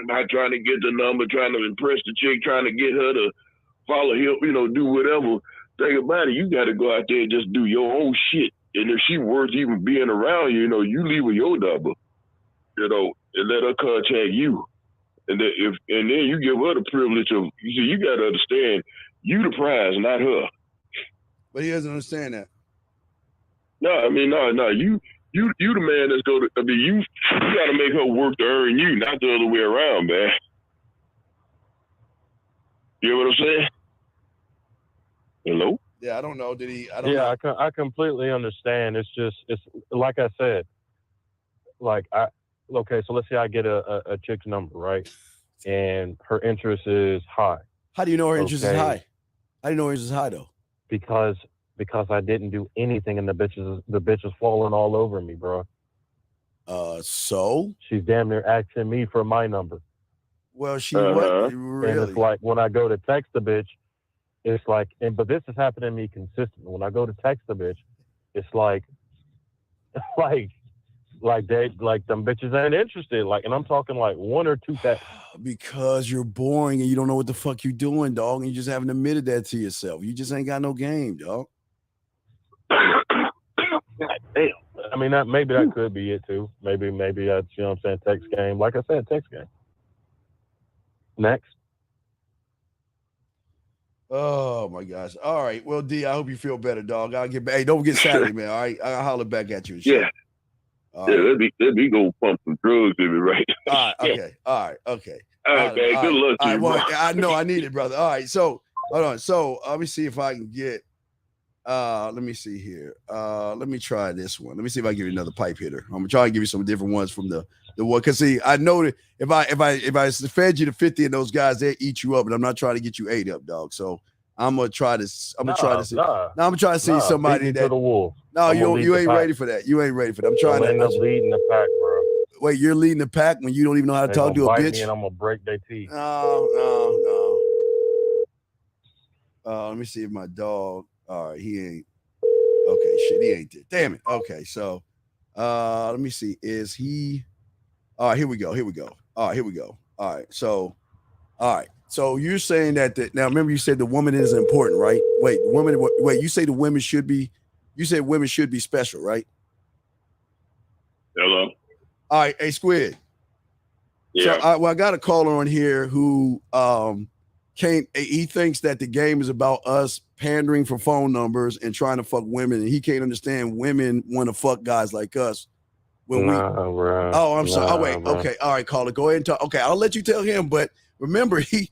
Not trying to get the number, trying to impress the chick, trying to get her to follow him, do whatever. Think about it. You got to go out there and just do your own shit. And if she worth even being around you, you leave with your number, and let her contact you. And then then you give her the privilege of, you got to understand, you the prize, not her. But he doesn't understand that. No, I mean, no. You the man that's going to. I mean, you got to make her work to earn you, not the other way around, man. You know what I'm saying? Hello? Yeah, I don't know. Did he? I don't know. I completely understand. It's like I said. Okay, so let's say I get a chick's number, right? And her interest is high. How do you know her interest is high? How do you know her interest is high, though? Because I didn't do anything and the bitch is falling all over me, bro. So? She's damn near asking me for my number. Well, she what? Really? And it's like when I go to text the bitch, it's like, but this is happening to me consistently. When I go to text the bitch, it's like them bitches ain't interested. And I'm talking like one or two texts. Because you're boring and you don't know what the fuck you're doing, dog, and you just haven't admitted that to yourself. You just ain't got no game, dog. Damn. I mean, maybe that could be it too. Maybe that's, text game. Like I said, text game. Next. Oh my gosh. All right. Well, D, I hope you feel better, dog. I'll get back. Hey, don't get Saturday, man. All right. I'll holler back at you. And shit. Yeah. Let me go pump some drugs in me, right? All right. Okay. All right. Okay. All right, man. Good luck to you, well, I know I need it, brother. All right. So hold on. So let me see if I can get. Let me see here. Let me try this one. Let me see if I can give you another pipe hitter. I'm gonna try and give you some different ones from the one. Cause see, I know that if I fed you to 50 of those guys, they eat you up, and I'm not trying to get you 8 up, dog. So I'm gonna try this. I'm gonna try to see. Now I'm gonna try to see somebody that. To the wolf. No, you ain't ready for that. You ain't ready for that. I'm trying to. End up leading the pack, bro. Wait, you're leading the pack when you don't even know how to talk to a bitch? Me and I'm gonna break their teeth. No. Let me see if my dog. All right, he ain't. Okay, shit, he ain't there. Damn it. Okay, so let me see. Is he? All right, here we go. All right, here we go. All right, so you're saying that now remember you said the woman is important, right? Wait, you say the women should be. You said women should be special, right? Hello. All right, hey Squid. Yeah. So I got a caller on here who he thinks that the game is about us pandering for phone numbers and trying to fuck women, and he can't understand women want to fuck guys like us. Bro. Oh, I'm sorry. Oh, wait. Bro. Okay. All right, caller. Go ahead and talk. Okay, I'll let you tell him, but remember, he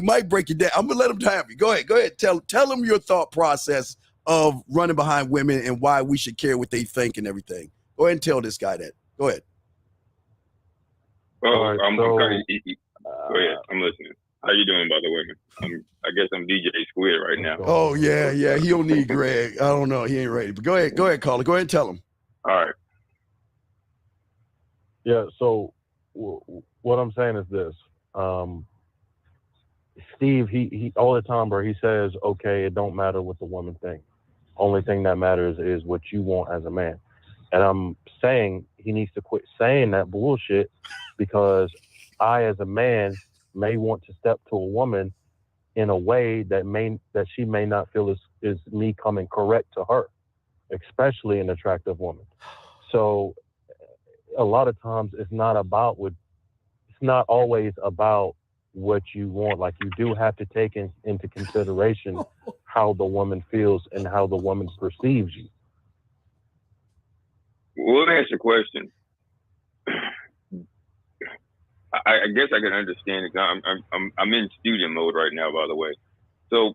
might break you down. I'm gonna let him have you. Go ahead. Tell him your thought process of running behind women and why we should care what they think and everything. Go ahead and tell this guy that. Go ahead. Go ahead. I'm listening. How you doing, by the way? I guess I'm DJ Squid right now. Oh yeah. He don't need Greg. I don't know. He ain't ready. But go ahead, caller. Go ahead and tell him. All right. Yeah. So what I'm saying is this. Steve, he all the time, bro. He says, "Okay, it don't matter what the woman thinks." Only thing that matters is what you want as a man. And I'm saying he needs to quit saying that bullshit, because I, as a man, may want to step to a woman in a way that she may not feel is me coming correct to her, especially an attractive woman. So a lot of times it's not always about what you want. Like, you do have to take into consideration how the woman feels and how the woman perceives you. Well, let me ask you a question. I guess I can understand it. I'm in student mode right now, by the way. So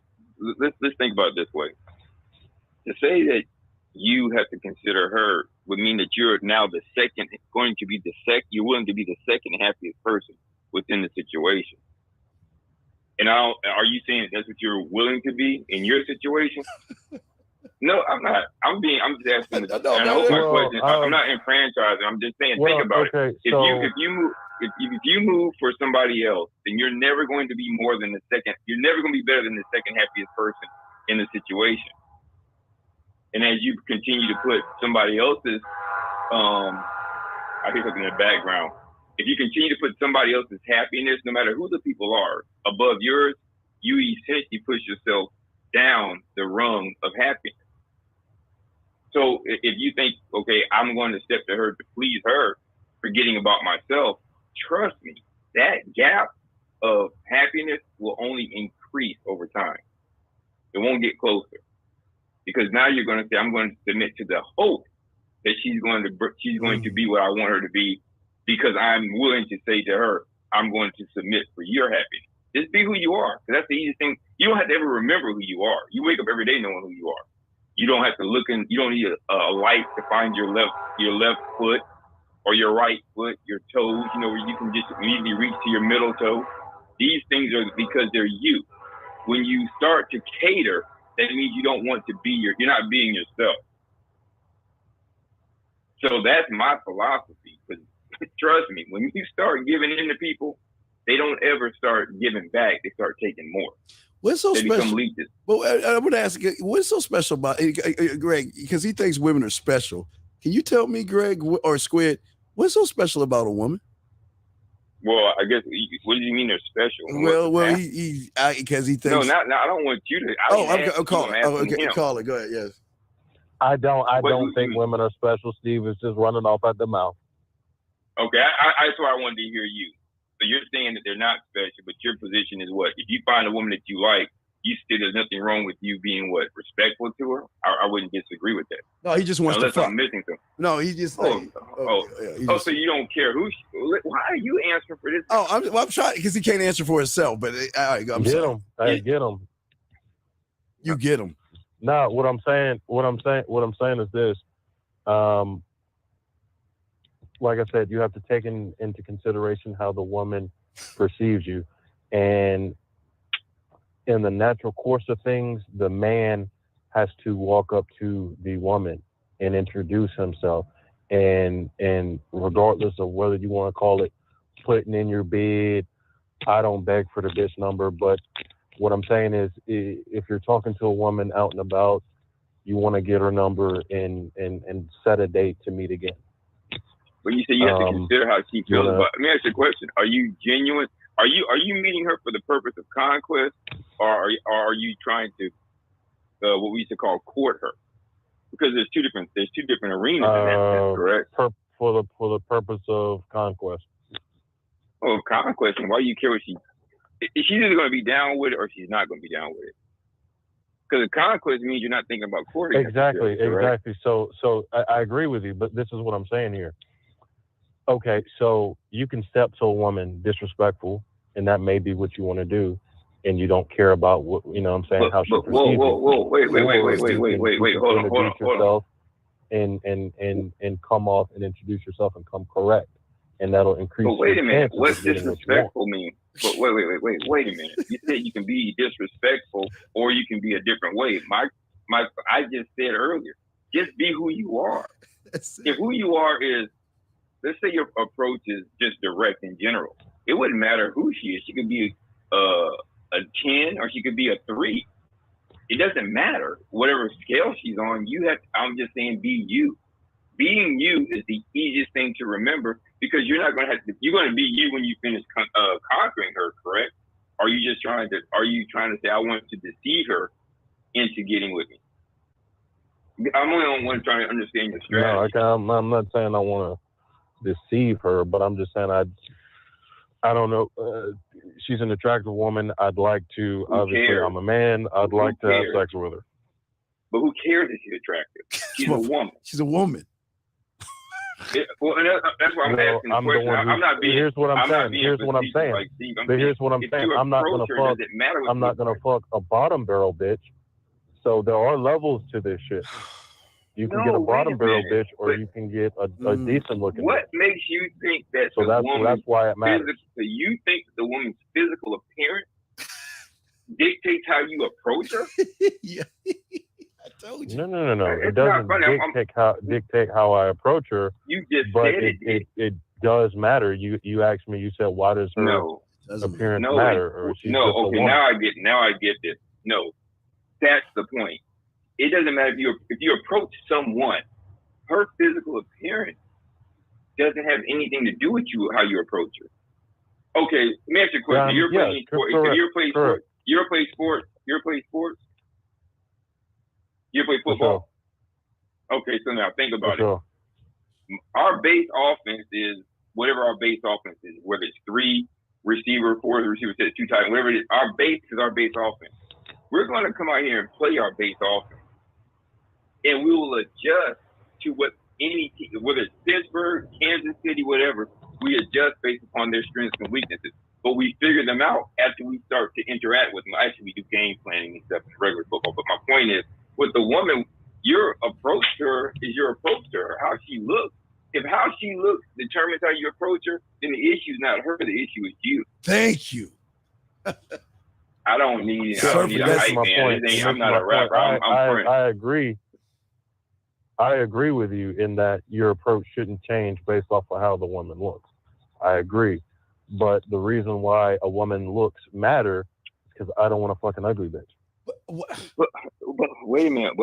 let's think about it this way. To say that you have to consider her would mean that you're now you're willing to be the second happiest person within the situation. And are you saying that's what you're willing to be in your situation? No, I'm not. I'm just asking. I hope my question. I'm not enfranchising. I'm just saying. Think about it. If you move for somebody else, then you're never going to be more than the second. You're never going to be better than the second happiest person in the situation. And as you continue to put somebody else's, I hear something in the background. If you continue to put somebody else's happiness, no matter who the people are, above yours, you essentially push yourself down the rung of happiness. So if you think, okay, I'm going to step to her to please her, forgetting about myself, trust me, that gap of happiness will only increase over time. It won't get closer. Because now you're going to say, I'm going to submit to the hope that she's going to be what I want her to be, because I'm willing to say to her, I'm going to submit for your happiness. Just be who you are. Because that's the easiest thing. You don't have to ever remember who you are. You wake up every day knowing who you are. You don't have to you don't need a light to find your left foot or your right foot, your toes, where you can just immediately reach to your middle toe. These things are because they're you. When you start to cater, that means you don't want to be you're not being yourself. So that's my philosophy. Because trust me, when you start giving in to people, they don't ever start giving back. They start taking more. What's so special? Become leeches. Well, I'm going to ask you, what's so special about Greg? Because he thinks women are special. Can you tell me, Greg or Squid, what's so special about a woman? Well, I guess, what do you mean they're special? Well, because he thinks. No, I don't want you to. Call it. Go ahead. Yes. I don't think women are special, Steve. It's just running off at the mouth. Okay, that's why I wanted to hear you. So you're saying that they're not special, but your position is what? If you find a woman that you like, there's nothing wrong with you being what? Respectful to her? I wouldn't disagree with that. No, he just wants to fuck. I'm missing something. No, he just. So you don't care who? Why are you answering for this? I'm trying because he can't answer for himself. But all right, I'm get sorry. him. Hey, get him. You get him. No, what I'm saying is this. Like I said, you have to take into consideration how the woman perceives you. And in the natural course of things, the man has to walk up to the woman and introduce himself. And regardless of whether you want to call it putting in your bid, I don't beg for the bitch number. But what I'm saying is, if you're talking to a woman out and about, you want to get her number and set a date to meet again. But you say you have to consider how she feels about. Let me ask you a question: are you genuine? Are you meeting her for the purpose of conquest, or are you trying to what we used to call court her? Because there's two different arenas in that sense, correct? For the purpose of conquest. Oh, conquest! And why do you care what she's either going to be down with it or she's not going to be down with it? Because the conquest means you're not thinking about courting. Exactly. So I agree with you, but this is what I'm saying here. Okay, so you can step to a woman disrespectful, and that may be what you want to do, and you don't care about what I'm saying, how she perceives you. Whoa, wait, hold on. And come off and introduce yourself and come correct, and that'll increase. But wait a minute, what's disrespectful mean? But wait a minute. You said you can be disrespectful, or you can be a different way. I just said earlier, just be who you are. If who you are is, let's say your approach is just direct in general, it wouldn't matter who she is. She could be a 10 or she could be a 3. It doesn't matter whatever scale she's on. I'm just saying, be you. Being you is the easiest thing to remember because you're not going to have to. You're going to be you when you finish conquering her, correct? Are you trying to say I want to deceive her into getting with me? I'm only on one trying to understand your strategy. No, I'm not saying I want to deceive her, but I'm just saying I don't know. She's an attractive woman. I'd like to. Obviously, I'm a man. I'd like to have sex with her. But who cares if she's attractive? She's a woman. She's a woman. Well, that's why I'm asking the question. I'm not being. Here's what I'm saying. Here's what I'm saying. But here's what I'm saying. I'm not gonna fuck. I'm not gonna fuck a bottom barrel bitch. So there are levels to this shit. You can get a bottom barrel bitch, or you can get a decent looking. What makes you think that? So that's why it matters. So you think the woman's physical appearance dictates how you approach her? Yeah. I told you. No. It doesn't dictate how I approach her. You just but said it does matter. You asked me. You said, why does her appearance matter? Or she's just a woman. Now I get this. No, that's the point. It doesn't matter if you approach someone. Her physical appearance doesn't have anything to do with how you approach her. Okay, let me ask you a question. You're playing sports. You play sports. You play sports. You play sports. You play football? Okay, so now think about it. Our base offense is whatever our base offense is, whether it's 3 receiver, 4 receiver, 2 tight, whatever it is. Our base is our base offense. We're going to come out here and play our base offense, and we will adjust to what any team, whether it's Pittsburgh, Kansas City, whatever. We adjust based upon their strengths and weaknesses. But we figure them out after we start to interact with them. Actually, we do game planning and stuff in regular football. But my point is, with the woman, your approach to her is your approach to her, how she looks. If how she looks determines how you approach her, then the issue is not her, the issue is you. Thank you. I don't need a hype man. I'm not a rapper. I agree. I agree with you in that your approach shouldn't change based off of how the woman looks. I agree. But the reason why a woman looks matter is because I don't want to fuck an ugly bitch. But wait a minute.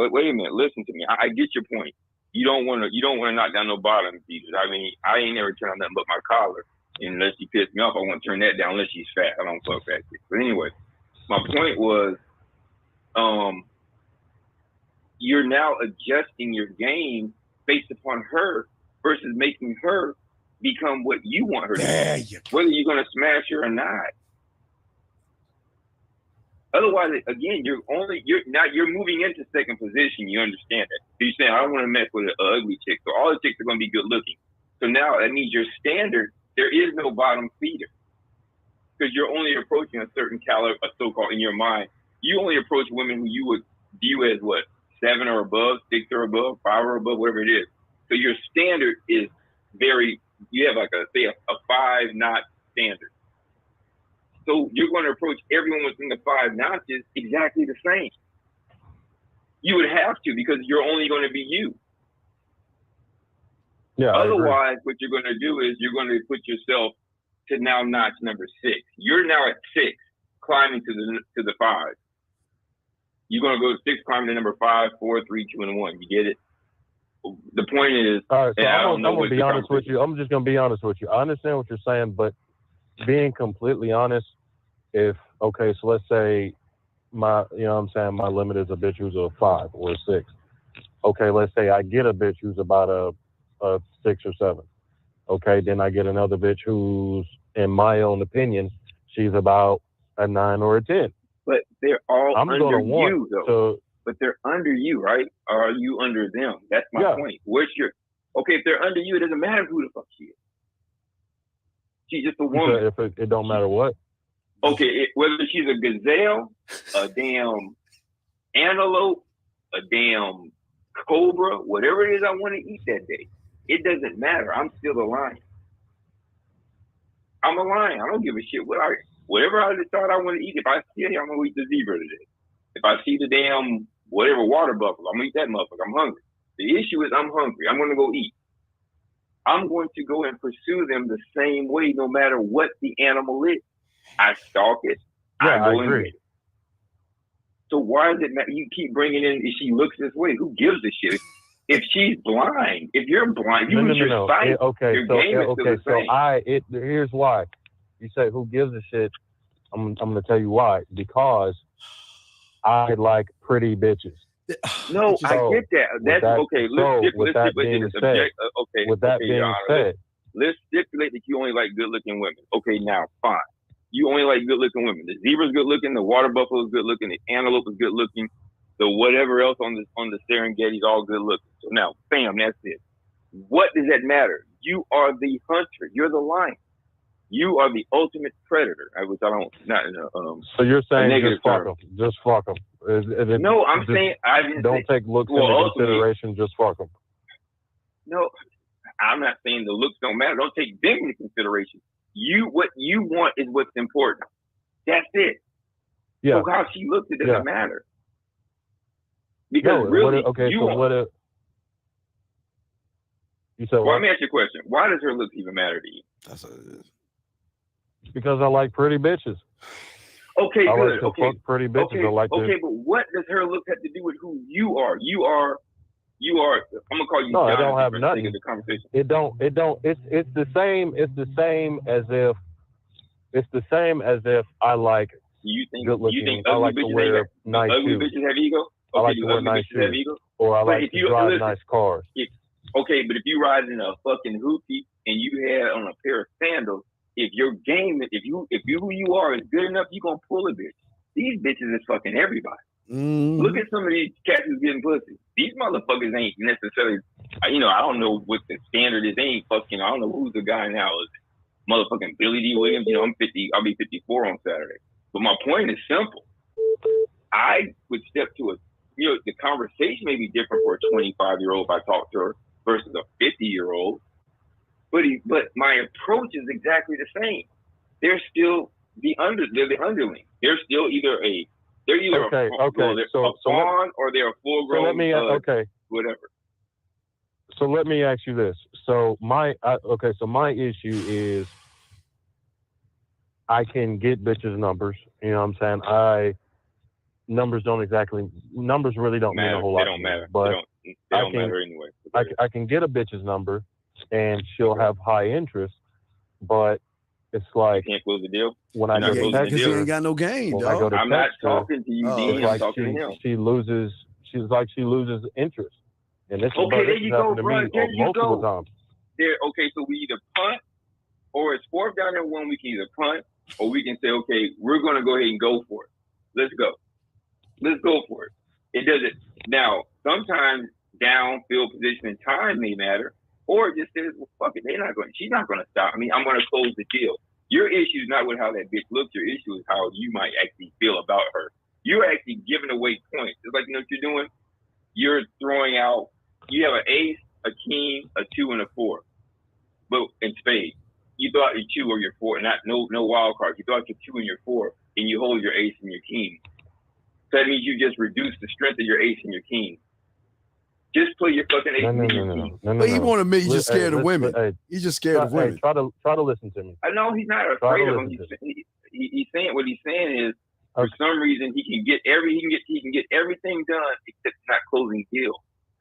Listen to me. I get your point. You don't want to knock down no bottom feeders. I mean, I ain't never turned on nothing but my collar. And unless she pisses me off, I want to turn that down unless she's fat. I don't fuck fat chicks. But anyway, my point was, you're now adjusting your game based upon her versus making her become what you want her to be. Whether you're going to smash her or not. Otherwise, again, you're moving into second position. You understand that. So you're saying, I don't want to mess with an ugly chick. So all the chicks are going to be good looking. So now that means your standard, there is no bottom feeder. Because you're only approaching a certain caliber, a so-called, in your mind, you only approach women who you would view as what? 7 or above, 6 or above, 5 or above, whatever it is. So your standard is you have like a 5-knot standard. So you're going to approach everyone within the 5 notches exactly the same. You would have to because you're only going to be you. Yeah. Otherwise, what you're going to do is you're going to put yourself to now notch number 6. You're now at 6, climbing to the 5. You're going to go to 6, climbing to number 5, 4, 3, 2, and 1. You get it? The point is, all right, so I'm going to be honest with you. I'm just going to be honest with you. I understand what you're saying, but being completely honest, so let's say my limit is a bitch who's a 5 or a 6. Okay, let's say I get a bitch who's about a 6 or 7. Okay, then I get another bitch who's, in my own opinion, she's about a 9 or a 10. But they're all under you, though. But they're under you, right? Or are you under them? That's my point. If they're under you, it doesn't matter who the fuck she is. She's just a woman. If it don't matter what? Okay, whether she's a gazelle, a damn antelope, a damn cobra, whatever it is I want to eat that day, it doesn't matter. I'm still a lion. I'm a lion. I don't give a shit whatever I decide I want to eat. If I see it, I'm going to eat the zebra today. If I see the damn whatever water buffalo, I'm going to eat that motherfucker. I'm hungry. The issue is I'm hungry. I'm going to go eat. I'm going to go and pursue them the same way no matter what the animal is. I stalk it. Yeah, I agree. So why is it that you keep bringing in, if she looks this way, who gives a shit? If she's blind, if you're blind, you lose your sight, your game is still the same. Here's why. You say, who gives a shit? I'm going to tell you why. Because I like pretty bitches. No, I get that. That's okay. With that being said, let's stipulate that you only like good-looking women. Okay, now fine. You only like good-looking women. The zebra's good-looking. The water buffalo is good-looking. The antelope is good-looking. The whatever else on the Serengeti is all good-looking. So now, bam, that's it. What does that matter? You are the hunter. You're the lion. You are the ultimate predator. Which I don't not in a So you're saying just fuck term. them. Just fuck them. No, I'm saying I didn't don't take looks into consideration. Just fuck them. No, I'm not saying the looks don't matter. Don't take them into consideration. What you want is what's important. That's it. Yeah. So how she looks, it doesn't matter. Because you said well, let me ask you a question. Why does her looks even matter to you? That's what it is. Because I like pretty bitches. Okay, I good. like to fuck pretty bitches. Okay, but what does her look have to do with who you are? You are. I'm gonna call you. No, Jonathan it don't have for the nothing. sake of the conversation. It don't. It's the same. It's the same as if. It's the same as if I like. You think I like to wear nice shoes. Ugly bitches have ego? I like to wear nice shoes. Or I like to drive nice cars. Okay, but if you ride in a fucking hoopty and you had on a pair of sandals, if your game, if you who you are is good enough, you gonna pull a bitch. These bitches is fucking everybody. Look at some of these cats who's getting pussy. These motherfuckers ain't necessarily, I don't know what the standard is. They ain't fucking, I don't know who's the guy now. Is it motherfucking Billy D. Williams? I'm 50, I'll be 54 on Saturday. But my point is simple. I would step to the conversation may be different for a 25-year-old if I talk to her versus a 50-year-old. But my approach is exactly the same. They're still they're the underling. They're still either a fawn or they're a full-grown whatever. So let me ask you this. So my issue is I can get bitches numbers. You know what I'm saying? Numbers really don't mean a whole lot. They don't matter. But they don't matter anyway. I can get a bitch's number and she'll have high interest, but it's like you can't close the deal. When I go to text her, she ain't got no game, dog. I'm not talking to you, Dean. I'm talking to him. She loses interest. And this there you go, bro. There you multiple go. times. So we either punt or it's fourth down and one. We can either punt or we can say, okay, we're going to go ahead and go for it. Let's go for it. It doesn't. Now, sometimes downfield position and time may matter, or it just says, well, fuck it. She's not going to stop me. I'm going to close the deal. Your issue is not with how that bitch looks. Your issue is how you might actually feel about her. You're actually giving away points. It's like, what you're doing? You're throwing out, you have an ace, a king, a 2, and a 4. But in spades, you thought your 2 or your 4, no wild cards. You thought your 2 and your 4, and you hold your ace and your king. So that means you just reduce the strength of your ace and your king. Just play your fucking ace and your king. But he won't admit he's just scared of women. He's just scared of women. Try to listen to me. I know he's not afraid of them. He's saying what he's saying is for some reason he can get everything done except not closing deals.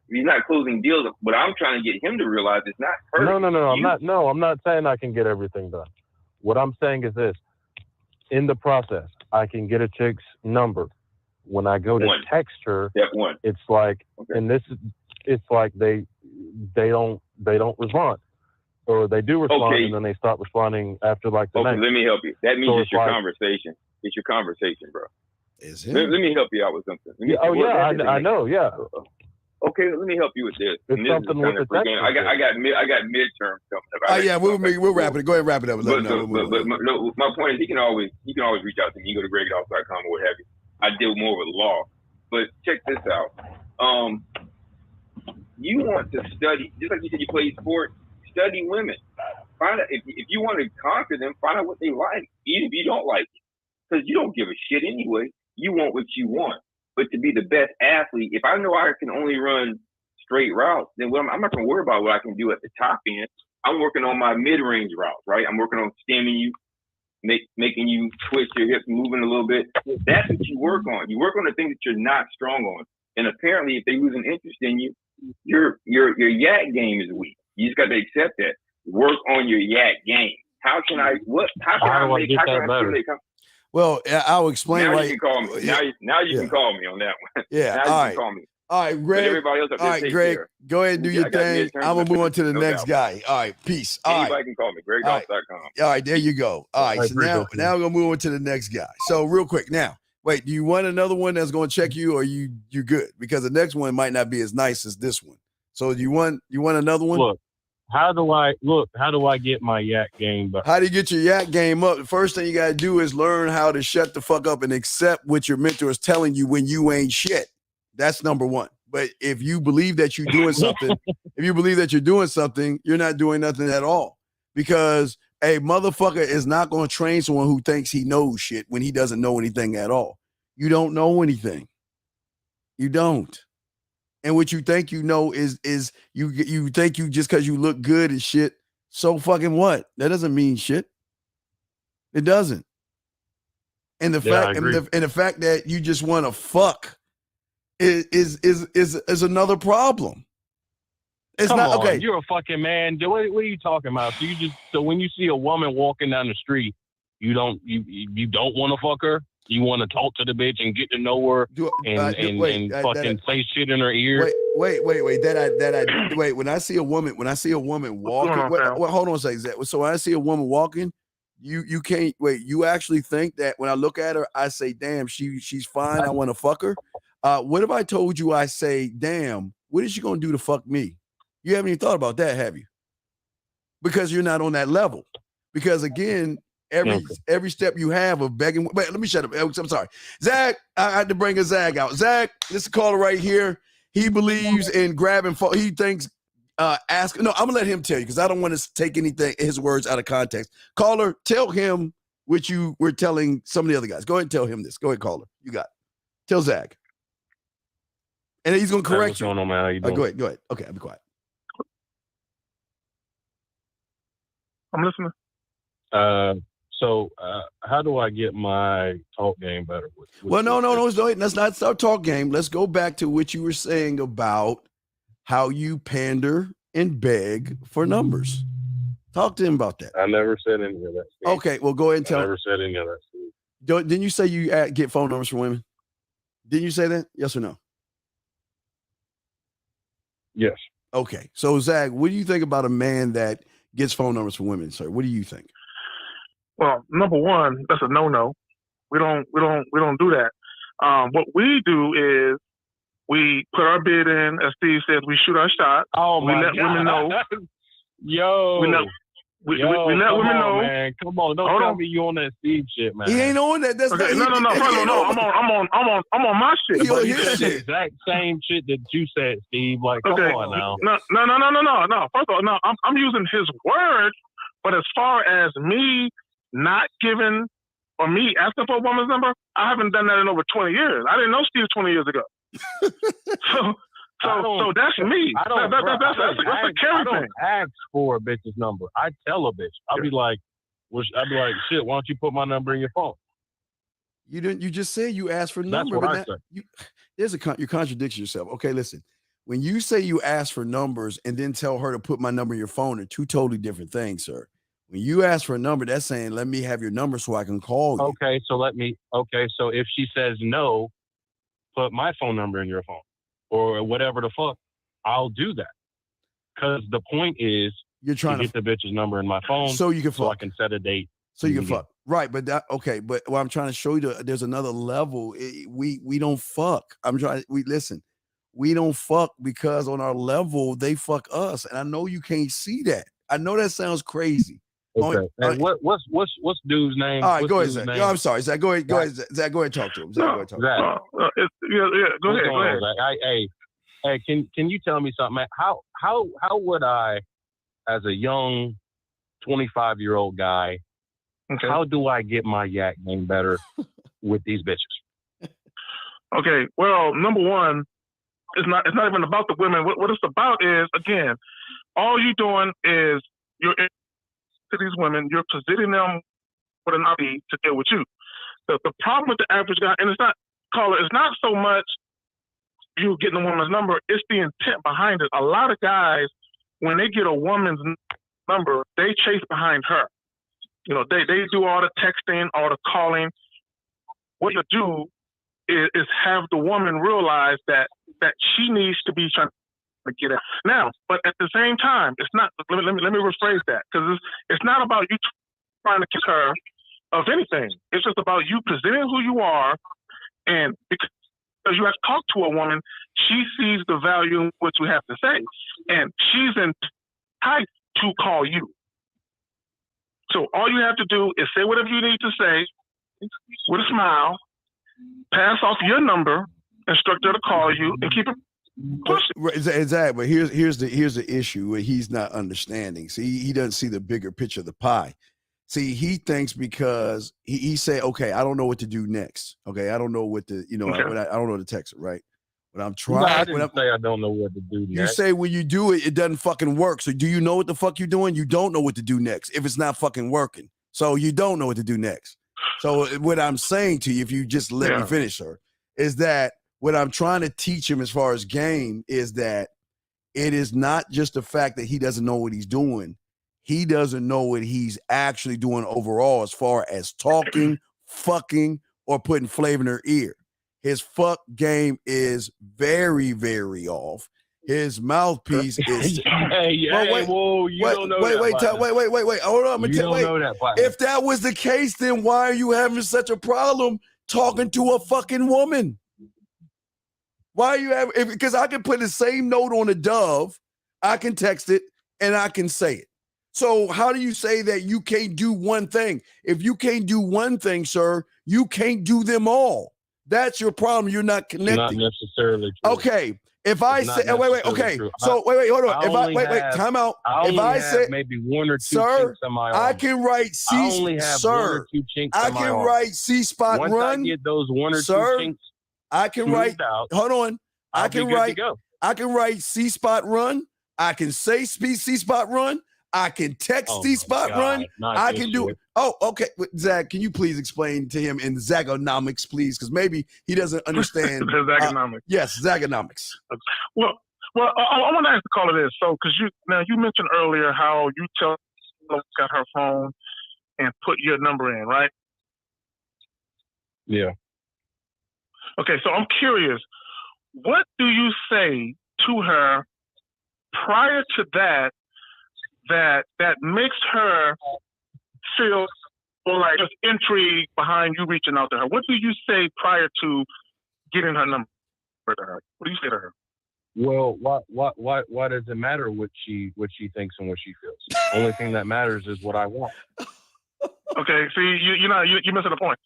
If he's not closing deals, what I'm trying to get him to realize is not hurting. No. I'm not saying I can get everything done. What I'm saying is this: in the process, I can get a chick's number. When I go to text her, it's like, and this is, it's like they don't respond, or they do respond and then they stop responding after like the next. Let me help you. That means it's your conversation. It's your conversation, bro. Is it? Let me help you out with something. I know. Yeah. Okay, let me help you with this. It's something with the text. I got midterms coming up. Yeah, we'll wrap it. Go ahead and wrap it up. But my point is, he can always reach out to me. You go to GregGolf.com or what have you. I deal more with law, but check this out. You want to study, just like you said, you play sports. Study women. Find out if you want to conquer them. Find out what they like, even if you don't like it, because you don't give a shit anyway. You want what you want. But to be the best athlete, if I know I can only run straight routes, then I'm not going to worry about what I can do at the top end. I'm working on my mid-range routes, right? I'm working on stemming you, making you twist your hips, moving a little bit. That's what you work on. You work on the things that you're not strong on. And apparently, if they lose an interest in you, your yak game is weak. You just got to accept that. Work on your yak game. How can I make? Well, I'll explain. Now right. you can call me. Now you can call me on that one. Yeah. Now you can call me. All right, Greg. But everybody else up there, all right, take Greg. care. Go ahead and do your thing. I'm gonna move on to the next guy. All right, peace. All Anybody right. can call me. GregDoss.com. All right, there you go. All right, so now we're gonna move on to the next guy. So real quick, now, wait, do you want another one that's gonna check you, or you good? Because the next one might not be as nice as this one. So do you want another one? Look, how do I get my yak game back? How do you get your yak game up? The first thing you gotta do is learn how to shut the fuck up and accept what your mentor is telling you when you ain't shit. That's number one. But if you believe that you're doing something, you're not doing nothing at all. Because a motherfucker is not going to train someone who thinks he knows shit when he doesn't know anything at all. You don't know anything. You don't. And what you think you know is you think you just because you look good and shit. So fucking what? That doesn't mean shit. It doesn't. And the fact that you just want to fuck is another problem. It's Come not on, okay. You're a fucking man. What are you talking about? So when you see a woman walking down the street, you don't want to fuck her. You want to talk to the bitch and get to know her and fucking say shit in her ear. Wait. Wait. When I see a woman walking, hold on a second. So when I see a woman walking, you can't wait. You actually think that when I look at her, I say, damn, she's fine. I want to fuck her. What if I told you, I say, damn, what is she going to do to fuck me? You haven't even thought about that, have you? Because you're not on that level. Because again, every step you have of begging. Wait, let me shut up. I'm sorry. Zach, I had to bring a Zach out. Zach, this is caller right here. He believes in grabbing. He thinks, ask. No, I'm going to let him tell you because I don't want to take his words out of context. Caller, tell him what you were telling some of the other guys. Go ahead and tell him this. Go ahead, caller. You got it. Tell Zach. And he's going to correct you. What's going on, man? How you doing? Go ahead. Okay, I'll be quiet. I'm listening. So how do I get my talk game better? No. Let's not start talk game. Let's go back to what you were saying about how you pander and beg for numbers. Talk to him about that. I never said any of that. Steve. Okay, well, go ahead and tell him. I never said any of that. Steve. Didn't you say you get phone numbers from women? Didn't you say that? Yes or no? Yes. Okay. So, Zach, what do you think about a man that gets phone numbers from women, sir? What do you think? Well, number one, that's a no-no. We don't do that. What we do is we put our bid in, as Steve says, we shoot our shot. Oh we let women know. We let women know. Man. Come on, don't tell me you on that Steve shit, man. He ain't on that. That's okay. No. I'm on my shit. He on his shit. The exact same shit that you said, Steve. Like, come on now. No. First of all, no. I'm using his words, but as far as me not giving or me asking for a woman's number, I haven't done that in over 20 years. I didn't know Steve 20 years ago. So that's me. That's a carry thing. I don't ask for a bitch's number. I tell a bitch. I'll be like, shit, why don't you put my number in your phone? You didn't. You just said you asked for a number. That's what I say. You're contradicting yourself. Okay, listen. When you say you ask for numbers and then tell her to put my number in your phone, are two totally different things, sir. When you ask for a number, that's saying, let me have your number so I can call you. Okay, so so if she says no, put my phone number in your phone or whatever the fuck, I'll do that. Because the point is you're trying to get the bitch's number in my phone so you can fuck. So I can set a date. So you can fuck. Right, but but what I'm trying to show you, there's another level. We don't fuck. We don't fuck because on our level, they fuck us. And I know you can't see that. I know that sounds crazy. Okay. And what's dude's name? All right, go ahead, Zach. No, I'm sorry, Zach. Go ahead, Zach. Go ahead, and talk to him. Zach, go ahead, talk to him. Go ahead. Hey, can you tell me something, man? How would I, as a young 25-year-old guy, how do I get my yak game better with these bitches? Okay, well, number one, it's not even about the women. What it's about is, again, all you're doing is you're to these women, you're positioning them with an opportunity to deal with you. The problem with the average guy, and it's not so much you getting a woman's number, it's the intent behind it. A lot of guys, when they get a woman's number, they chase behind her. You know, they do all the texting, all the calling. What you do is have the woman realize that she needs to be trying to get out. Now, but at the same time, it's not, let me rephrase that, because it's not about you trying to kiss her of anything. It's just about you presenting who you are, and because you have to talk to a woman, she sees the value in what you have to say, and she's entitled to call you. So all you have to do is say whatever you need to say with a smile, pass off your number, instruct her to call you, and keep it pushing. Exactly. But here's the issue where he's not understanding. See, he doesn't see the bigger picture of the pie. See, he thinks because he say, okay, I don't know what to do next. Okay, I don't know what to, I don't know what to text her, right? But I'm trying. No, I didn't say I don't know what to do next. You say when you do it, it doesn't fucking work. So do you know what the fuck you're doing? You don't know what to do next if it's not fucking working. So you don't know what to do next. So what I'm saying to you, if you just let me finish, sir, is that what I'm trying to teach him as far as game is that it is not just the fact that he doesn't know what he's doing. He doesn't know what he's actually doing overall as far as talking, fucking, or putting flavor in her ear. His fuck game is very, very off. His mouthpiece is. Wait. Don't know that. Wait. Hold on. You don't know that part. If that was the case, then why are you having such a problem talking to a fucking woman? Why are you having? Because I can put the same note on a dove, I can text it, and I can say it. So how do you say that you can't do one thing? If you can't do one thing, sir, you can't do them all. That's your problem. You're not connecting. Not necessarily true. Okay. If I say, wait. Okay. True. So wait, hold on. Time out. If I say maybe one or two sir, chinks in my arm. I can write C. I only have sir, one or two chinks I in my can arm. write C spot Once run. I get those one or sir, two chinks, I can write. out, hold on. I can write. Go. I can write C spot run. I can say C spot run. I can text C spot run. I can do it. Oh, okay. Zach, can you please explain to him in Zagonomics, please? Because maybe he doesn't understand. Zagonomics. Yes, Zagonomics. Well, I want to ask the caller this. So, because you mentioned earlier how you tell got her phone and put your number in, right? Yeah. Okay, so I'm curious. What do you say to her prior to that makes her feel like just intrigue behind you reaching out to her? What do you say prior to getting her number to her? What do you say to her? Well, why does it matter what she thinks and what she feels? The only thing that matters is what I want. Okay, see, you're missing the point.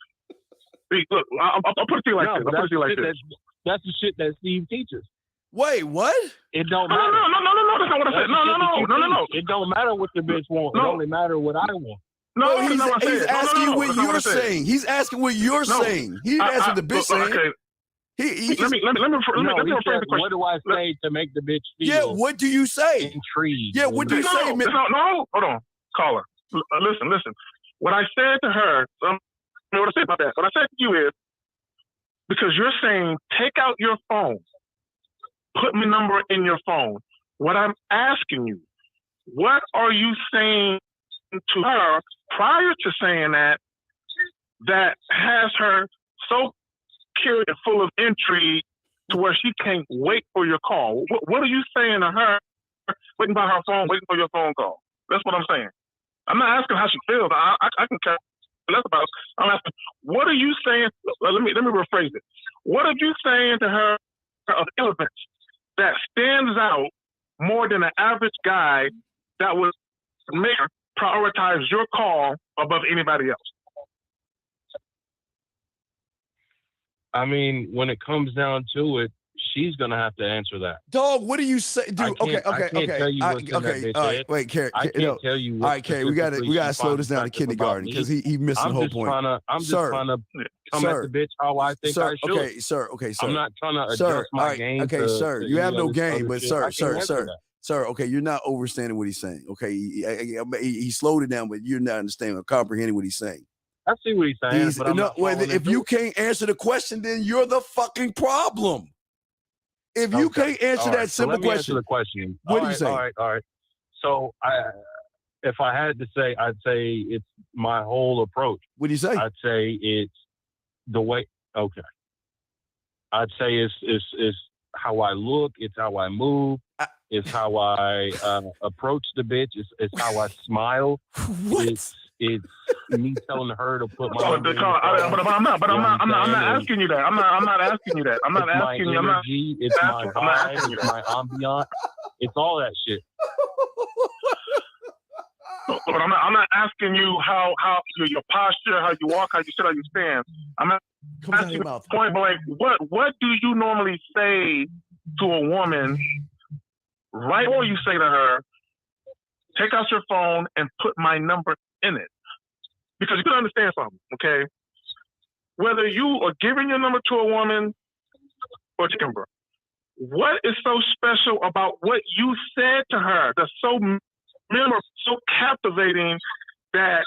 See, look, I'll put it to you like this. That's the shit that Steve teaches. Wait, what? It don't matter. No, that's not what I said. No. It don't matter what the bitch wants. It only matter what I want. No, he's asking what you're saying. He's asking what you're saying. He didn't ask what the bitch saying. Okay. Let me rephrase the question. What do I say to make the bitch feel? Yeah, what do you say? Intrigued. Yeah, what do you say? No, hold on, caller. Listen. What I said to her, what I said about that. What I said to you is, because you're saying, take out your phone, put my number in your phone. What I'm asking you, what are you saying to her prior to saying that has her so curious and full of intrigue to where she can't wait for your call? What are you saying to her, waiting by her phone, waiting for your phone call? That's what I'm saying. I'm not asking how she feels. I can care less about it. I'm asking, what are you saying? Let me rephrase it. What are you saying to her of elements that stands out more than an average guy that would make her prioritize your call above anybody else? I mean, when it comes down to it, she's gonna have to answer that. Dog, what do you say, dude? Okay. I can't tell you what's in that bitch head. Wait, Carrie. I can't tell you. All right, Carrie, we gotta slow this down to kindergarten because he missed the whole point. I'm just trying to come at the bitch how I think I should. Okay, sir. I'm not trying to adjust my game. Okay, sir. You have no game, but shit. Sir, okay, you're not understanding what he's saying. Okay, he slowed it down, but you're not understanding or comprehending what he's saying. I see what he's saying. But I'm no, not well, if you can't answer the question, then you're the fucking problem. If you can't answer that simple let me question, answer the question. What do you say? All right. So if I had to say, I'd say it's my whole approach. What do you say? I'd say it's the way. Okay. I'd say it's how I look. It's how I move. It's how I approach the bitch. It's how I smile. What? It's me telling her to put my. But I'm not asking you that. I'm not asking you that. I'm not asking you. It's my vibe. It's my ambiance. It's all that shit. But I'm not asking you how your posture, how you walk, how you sit, how you stand. I'm not asking you point blank. What do you normally say to a woman right before you say to her, take out your phone and put my number in it? Because you can understand something, okay? Whether you are giving your number to a woman or taking her, what is so special about what you said to her that's so memorable, so captivating that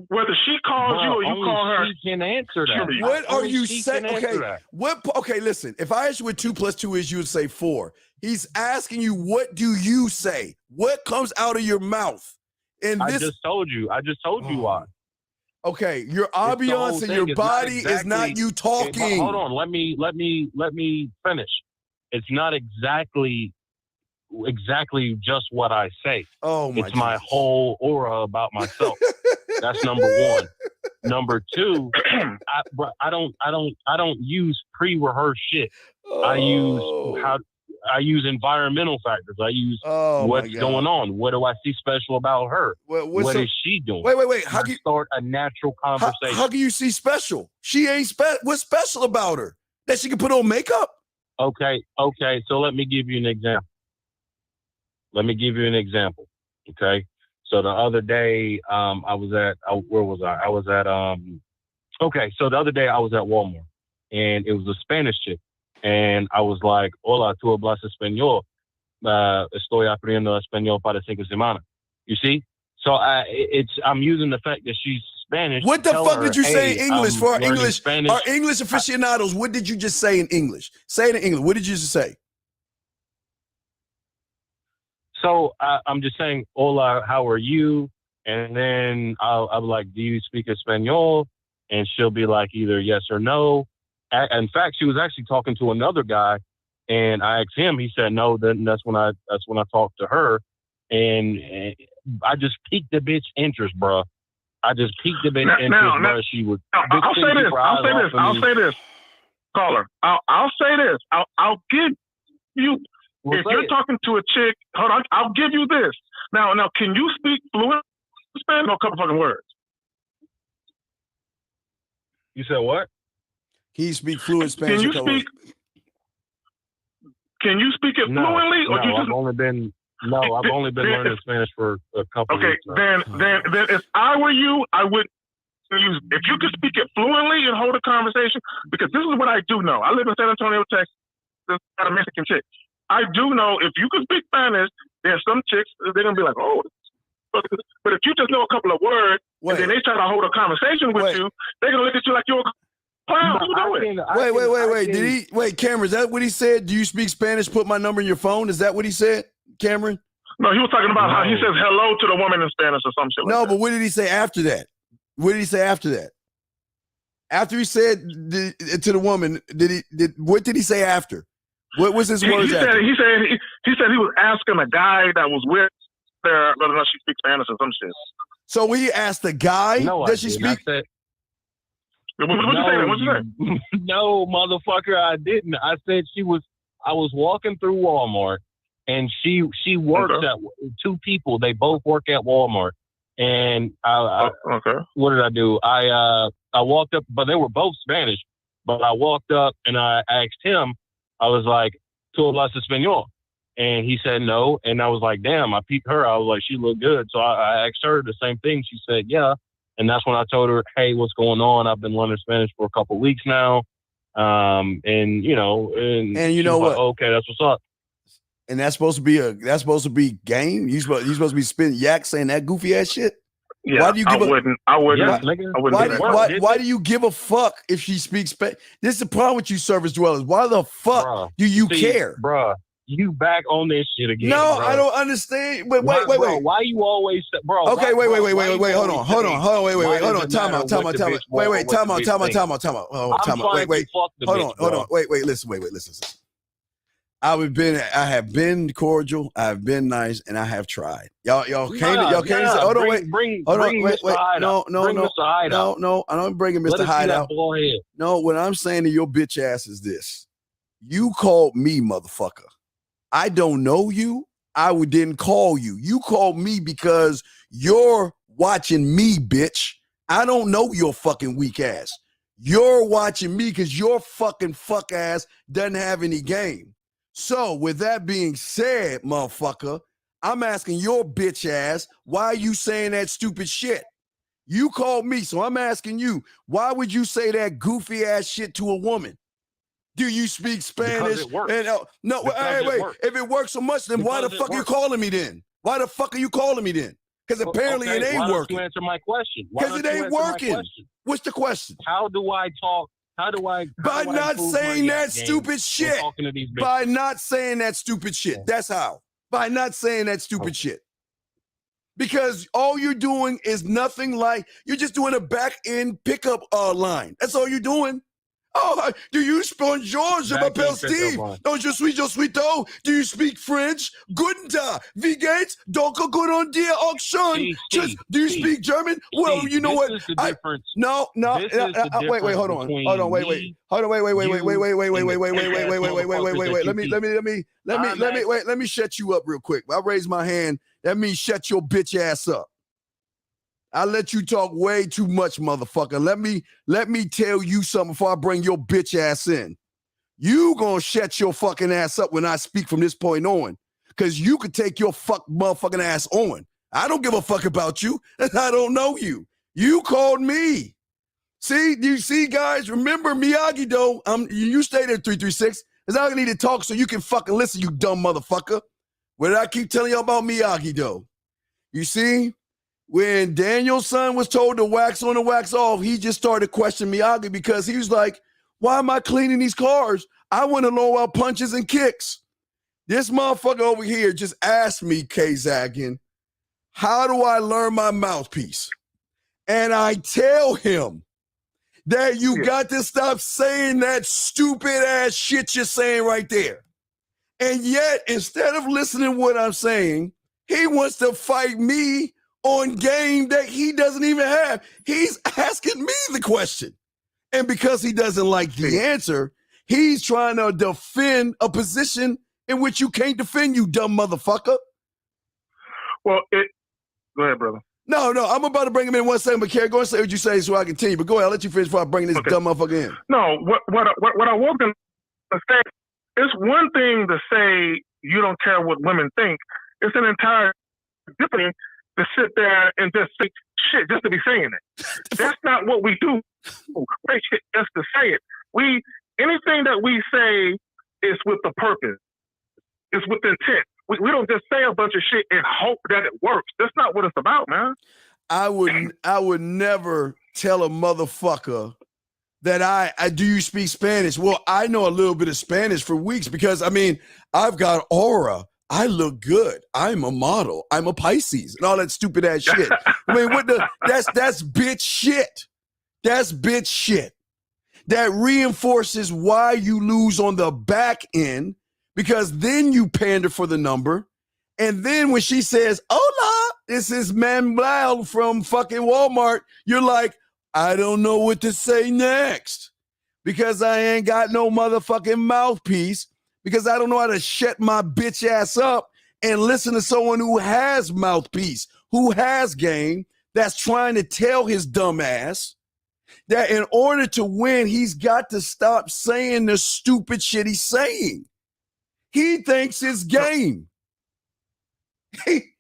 whether she calls you or you call her, she can answer that. What are you saying? Okay, listen. If I ask you what 2 + 2 is, you would say 4. He's asking you, what do you say? What comes out of your mouth? And I just told you why. Okay, your ambiance and your body is not you talking. Hold on, let me finish. It's not exactly just what I say. Oh my! It's my whole aura about myself. That's number one. Number two, I don't use pre-rehearsed shit. I use environmental factors. I use what's going on. What do I see special about her? What is she doing? Wait. How can you start a natural conversation? How can you see special? She ain't what's special about her? That she can put on makeup? Okay. So let me give you an example. Okay. So the other day, where was I? I was at so the other day I was at Walmart, and it was a Spanish chick. And I was like, hola, tú hablas español. Estoy aprendiendo español para 5 semanas. You see? So I'm using the fact that she's Spanish. What the fuck did you say in English for our English Spanish. aficionados? What did you just say in English? Say it in English. What did you just say? So I'm just saying, hola, how are you? And then I'll be like, do you speak Espanol? And she'll be like, either yes or no. In fact, she was actually talking to another guy, and I asked him. He said no. Then that's when I talked to her, and I just piqued the bitch interest, bro. I just piqued the bitch interest, bro. She would. I'll say this, caller. I'll say this. I'll give you. If you're talking to a chick, hold on. I'll give you this. Now, can you speak fluent Spanish? No, a couple fucking words. You said what? He speak fluent Spanish. Can you speak it fluently, or you just? I've only been learning Spanish for a couple. Okay, weeks then if I were you, I would use. If you could speak it fluently and hold a conversation, because this is what I do know. I live in San Antonio, Texas. Got a Mexican chick. I do know if you can speak Spanish, there's some chicks they're gonna be like, oh. But if you just know a couple of words, and then they try to hold a conversation with you, they're gonna look at you like you're a clown. Wait, Cameron, is that what he said? Do you speak Spanish? Put my number in your phone. Is that what he said, Cameron? No, he was talking about how he says hello to the woman in Spanish or some shit like that. But what did he say after that? After he said to the woman, what did he say after? What was his words after? He said he was asking a guy that was with her whether or not she speaks Spanish or some shit. So he asked the guy, does she speak? What'd you say? No, motherfucker, I didn't. I said I was walking through Walmart, and she works at 2 people. They both work at Walmart. And what did I do? I walked up, but they were both Spanish. But I walked up and I asked him, I was like, ¿Tú hablas español? And he said no. And I was like, damn, I peeped her. I was like, she looked good. So I asked her the same thing. She said, yeah. And that's when I told her, hey, what's going on? I've been learning Spanish for a couple of weeks now. And you know what? Like, okay, that's what's up. And that's supposed to be game. You supposed to be spitting yak saying that goofy ass shit. Yeah, why do you give I wouldn't. Why, I wouldn't. why do you give a fuck if she speaks Spanish? This is the problem with you service dwellers. Why the fuck do you care? Bruh, you back on this shit again. No, bro. I don't understand. But wait. Why you always, bro? Okay, wait. Hold on. Wait. Hold on. Time out. Wait. Time out. Hold on. Wait. Listen. I have been cordial. I've been nice, and I have tried. Y'all came. Hold on. Wait. No. I don't bring Mr. Hyde out. No, what I'm saying to your bitch ass is this: you called me, motherfucker. I don't know you. Didn't call you. You called me because you're watching me, bitch. I don't know your fucking weak ass. You're watching me because your fucking fuck ass doesn't have any game. So with that being said, motherfucker, I'm asking your bitch ass, why are you saying that stupid shit? You called me, so I'm asking you, why would you say that goofy ass shit to a woman? Do you speak Spanish? Because it works. No, wait. If it works so much, then why the fuck are you calling me then? Why the fuck are you calling me then? Because apparently it ain't working. Why don't you answer my question? Because it ain't working. What's the question? How do I talk? By not saying that stupid shit. By not saying that stupid shit. That's how. By not saying that stupid shit. Because all you're doing is nothing like, you're just doing a back end pickup line. That's all you're doing. Oh, do you speak George? Je m'appelle Steve. Non, je suis do. Do you speak French? Guten Tag. Wie geht's? Danke, guten dir, auch schon. Do you speak German? Well, you know what? No. Wait, hold on. Let me shut you up real quick. I raise my hand. That means shut your bitch ass up. I let you talk way too much, motherfucker. Let me tell you something before I bring your bitch ass in. You gonna shut your fucking ass up when I speak from this point on. Cause you could take your motherfucking ass on. I don't give a fuck about you, and I don't know you. You called me. See, you see, guys, remember Miyagi-Do. You stay there 336. Cause I need to talk so you can fucking listen, you dumb motherfucker. What did I keep telling you about Miyagi-Do? You see? When Daniel's son was told to wax on and wax off, he just started questioning Miyagi because he was like, why am I cleaning these cars? I want to know about punches and kicks. This motherfucker over here just asked me, K-Zaggin, how do I learn my mouthpiece? And I tell him that you got to stop saying that stupid ass shit you're saying right there. And yet, instead of listening to what I'm saying, he wants to fight me on game that he doesn't even have. He's asking me the question. And because he doesn't like the answer, he's trying to defend a position in which you can't defend, you dumb motherfucker. Well, go ahead, brother. No, I'm about to bring him in 1 second, but Kerry, go and say what you say so I continue. But go ahead, I'll let you finish before I bring this dumb motherfucker in. No, what I was going to say, it's one thing to say you don't care what women think. It's an entire different to sit there and just say shit just to be saying it. That's not what we do. Say shit just to say it. Anything that we say is with a purpose. It's with intent. We don't just say a bunch of shit and hope that it works. That's not what it's about, man. I would never tell a motherfucker that I do you speak Spanish? Well, I know a little bit of Spanish for weeks because I've got aura. I look good. I'm a model. I'm a Pisces and all that stupid ass shit. That's bitch shit. That's bitch shit. That reinforces why you lose on the back end because then you pander for the number. And then when she says, hola, this is Manuel from fucking Walmart, you're like, I don't know what to say next because I ain't got no motherfucking mouthpiece. Because I don't know how to shut my bitch ass up and listen to someone who has mouthpiece, who has game, that's trying to tell his dumb ass that in order to win, he's got to stop saying the stupid shit he's saying. He thinks it's game. He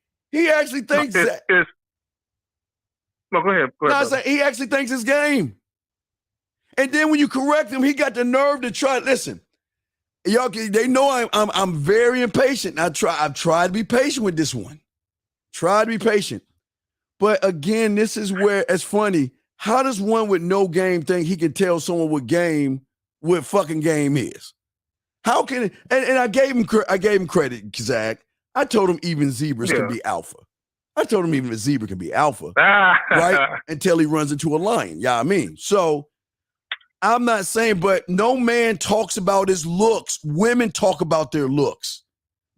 actually thinks that. No, go ahead. No, I say he actually thinks it's game. And then when you correct him, he got the nerve to try. Listen. Y'all, they know I'm very impatient. I've tried to be patient with this one. Try to be patient. But again, this is where it's funny. How does one with no game think he can tell someone what fucking game is? How can it? And I gave him credit, Zach. I told him even zebras can be alpha. I told him even a zebra can be alpha, right? Until he runs into a lion. Yeah, I mean, so I'm not saying, but no man talks about his looks. Women talk about their looks.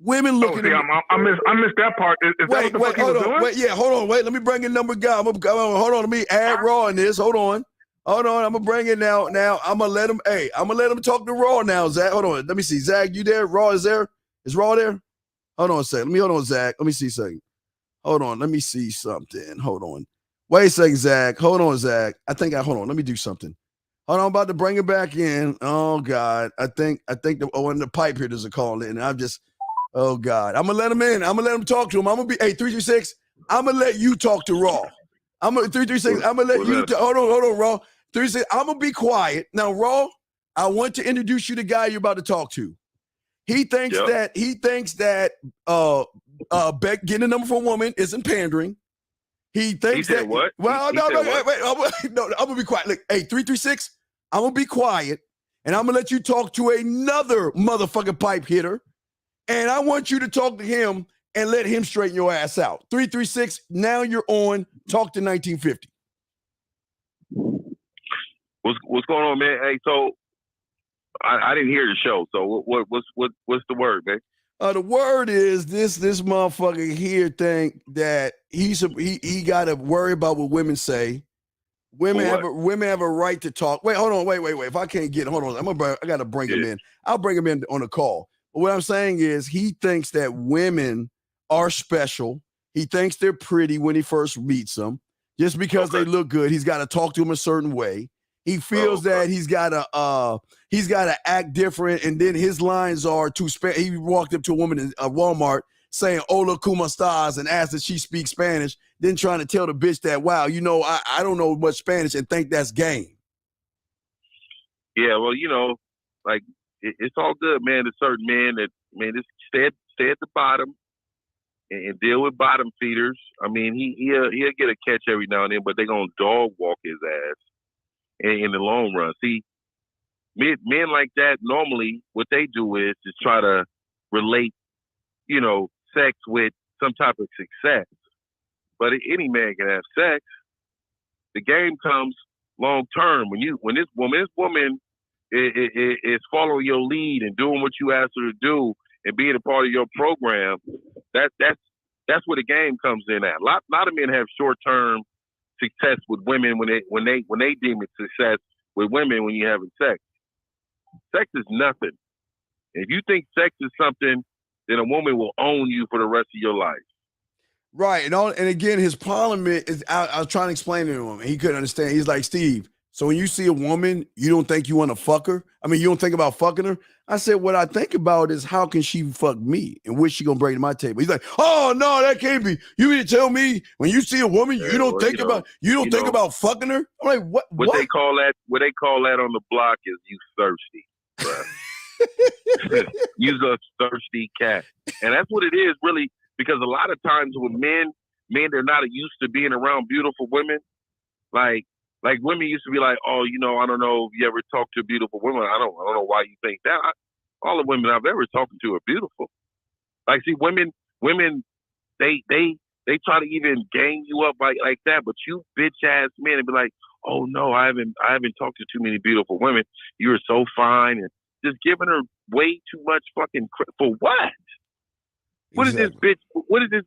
Women looking at I missed that part. Is that what the fuck he was doing? Hold on. Let me bring in number guy. Hold on. Let me add Raw in this. Hold on. I'm gonna bring it now. Now I'm gonna let him. Hey, I'm gonna let him talk to Raw now. Zach, hold on. Let me see. Zach, you there? Raw is there? Is Raw there? Hold on a second. Hold on, Zach. Let me see something. Hold on. Let me see something. Hold on. Wait a second, Zach. Hold on, Zach. Hold on. Let me do something. Hold on. I'm about to bring it back in. Oh God. I think one of the pipe hitters are calling, and I'm just. Oh God, I'm gonna let him in. I'm gonna let him talk to him. I'm gonna be 336. I'm gonna let you talk to Raw. I'm gonna 336. I'm gonna let you. Hold on, Raw. 336. I'm gonna be quiet now, Raw. I want to introduce you to the guy you're about to talk to. He thinks that getting a number for a woman isn't pandering. He thinks he said that what? Well, no, I'm gonna be quiet. Look, hey, 336. I'm gonna be quiet, and I'm gonna let you talk to another motherfucking pipe hitter. And I want you to talk to him and let him straighten your ass out. 336, now you're on. Talk to 1950. What's going on, man? Hey, so I didn't hear the show. So what's the word, man? The word is this motherfucker here think that he got to worry about what women say. Women have a right to talk. Wait, hold on. Wait. If I can't get, hold on. I got to bring him in. I'll bring him in on a call. But what I'm saying is he thinks that women are special. He thinks they're pretty when he first meets them. Just because they look good, he's got to talk to them a certain way. He feels that he's got to act different. And then his lines are he walked up to a woman in Walmart saying, "Hola, como estás?" and asked if she speaks Spanish. Then trying to tell the bitch that, wow, I don't know much Spanish and think that's game. Yeah, well, like, it's all good, man. There's certain men that, man, just stay at the bottom and deal with bottom feeders. I mean, he'll get a catch every now and then, but they're gonna dog walk his ass in the long run. See, men like that normally what they do is just try to relate, sex with some type of success. But any man can have sex. The game comes long term when this woman is following your lead and doing what you asked her to do and being a part of your program. That's where the game comes in at. A lot of men have short-term success with women when they deem it success with women when you're having sex. Sex is nothing. If you think sex is something, then a woman will own you for the rest of your life. Right. And again, his problem is I was trying to explain to him, and he couldn't understand. He's like, Steve, so when you see a woman, you don't think you want to fuck her? I mean, you don't think about fucking her? I said, what I think about is how can she fuck me and what's she going to bring to my table? He's like, oh, no, that can't be. You mean to tell me when you see a woman, you don't think about fucking her? I'm like, what? What they call that on the block is you thirsty, bro. You's a thirsty cat. And that's what it is, really, because a lot of times with men, they're not used to being around beautiful women. Like women used to be like, oh, I don't know if you ever talked to a beautiful woman. I don't know why you think that. All the women I've ever talked to are beautiful. Like, see, women, they try to even gang you up like that. But you bitch ass men and be like, oh no, I haven't talked to too many beautiful women. You are so fine, and just giving her way too much fucking for what? What has this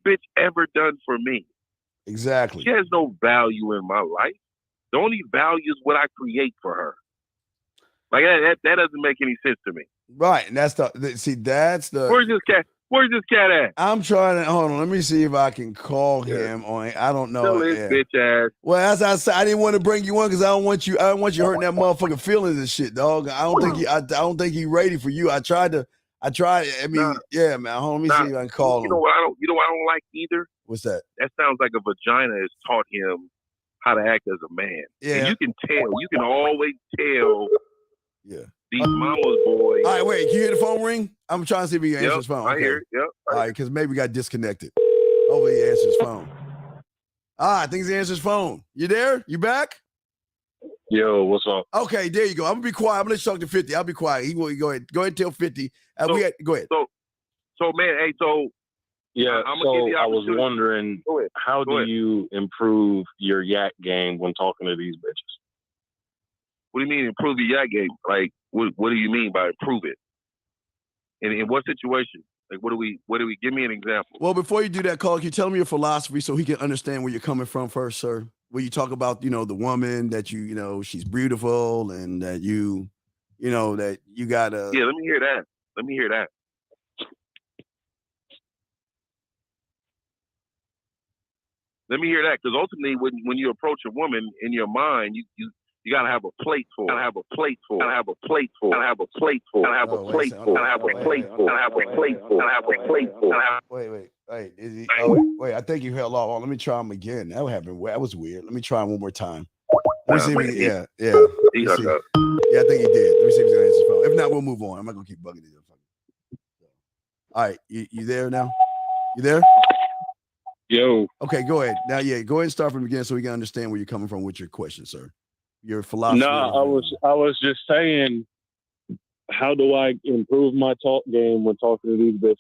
bitch ever done for me? Exactly. She has no value in my life. The only value is what I create for her. Like that doesn't make any sense to me. Right, and that's the. Where's this cat at? I'm trying to hold on. Let me see if I can call him on. I don't know. Tell his bitch ass. Well, as I said, I didn't want to bring you on because I don't want you hurting that motherfucking feelings and shit, dog. I don't think he's ready for you. I tried. I mean, yeah, man. Hold on, let me see if I can call him. You know what I don't like either? What's that? That sounds like a vagina has taught him how to act as a man. Yeah. And you can always tell. Yeah. These mama's boys. All right, wait. Can you hear the phone ring? I'm trying to see if he can answer his phone. I hear it. Yep. All right, because maybe we got disconnected. Hopefully he answers his phone. I think he answers his phone. You there? You back? Yo, what's up? Okay, there you go. I'm gonna be quiet. I'm gonna let you talk to 50. I'll be quiet. He will go ahead. Go ahead and tell 50. Go ahead. So man, hey, so Yeah, I'm so gonna give you I was opportunity. wondering, Go ahead. how Go do ahead. you improve your yak game when talking to these bitches? What do you mean improve your yak game? Like, what do you mean by improve it? In what situation? Like, what do we? Give me an example. Well, before you do that, Carl, can you tell me your philosophy so he can understand where you're coming from first, sir? Where you talk about, the woman that she's beautiful and that that you gotta. Yeah, let me hear that. Let me hear that. Let me hear that, because ultimately, when you approach a woman in your mind, you gotta have a plate for. Gotta have a plate for. Gotta have a plate for. Gotta have a plate for. Gotta have a plate for. Gotta have a plate for. Gotta have a plate for. Gotta have a plate for. Wait. Is he, wait. I think you held off. Let me try him again. That happened. That was weird. Let me try him one more time. Let me see if he. Yeah. He hung up. Yeah, I think he did. Let me see if he's gonna answer his phone. If not, we'll move on. I'm not gonna keep bugging these. All right, you there now? You there? Yo. Okay, go ahead. Now, go ahead and start from the beginning so we can understand where you're coming from with your question, sir. Your philosophy. No, I was just saying, how do I improve my talk game when talking to these bitches?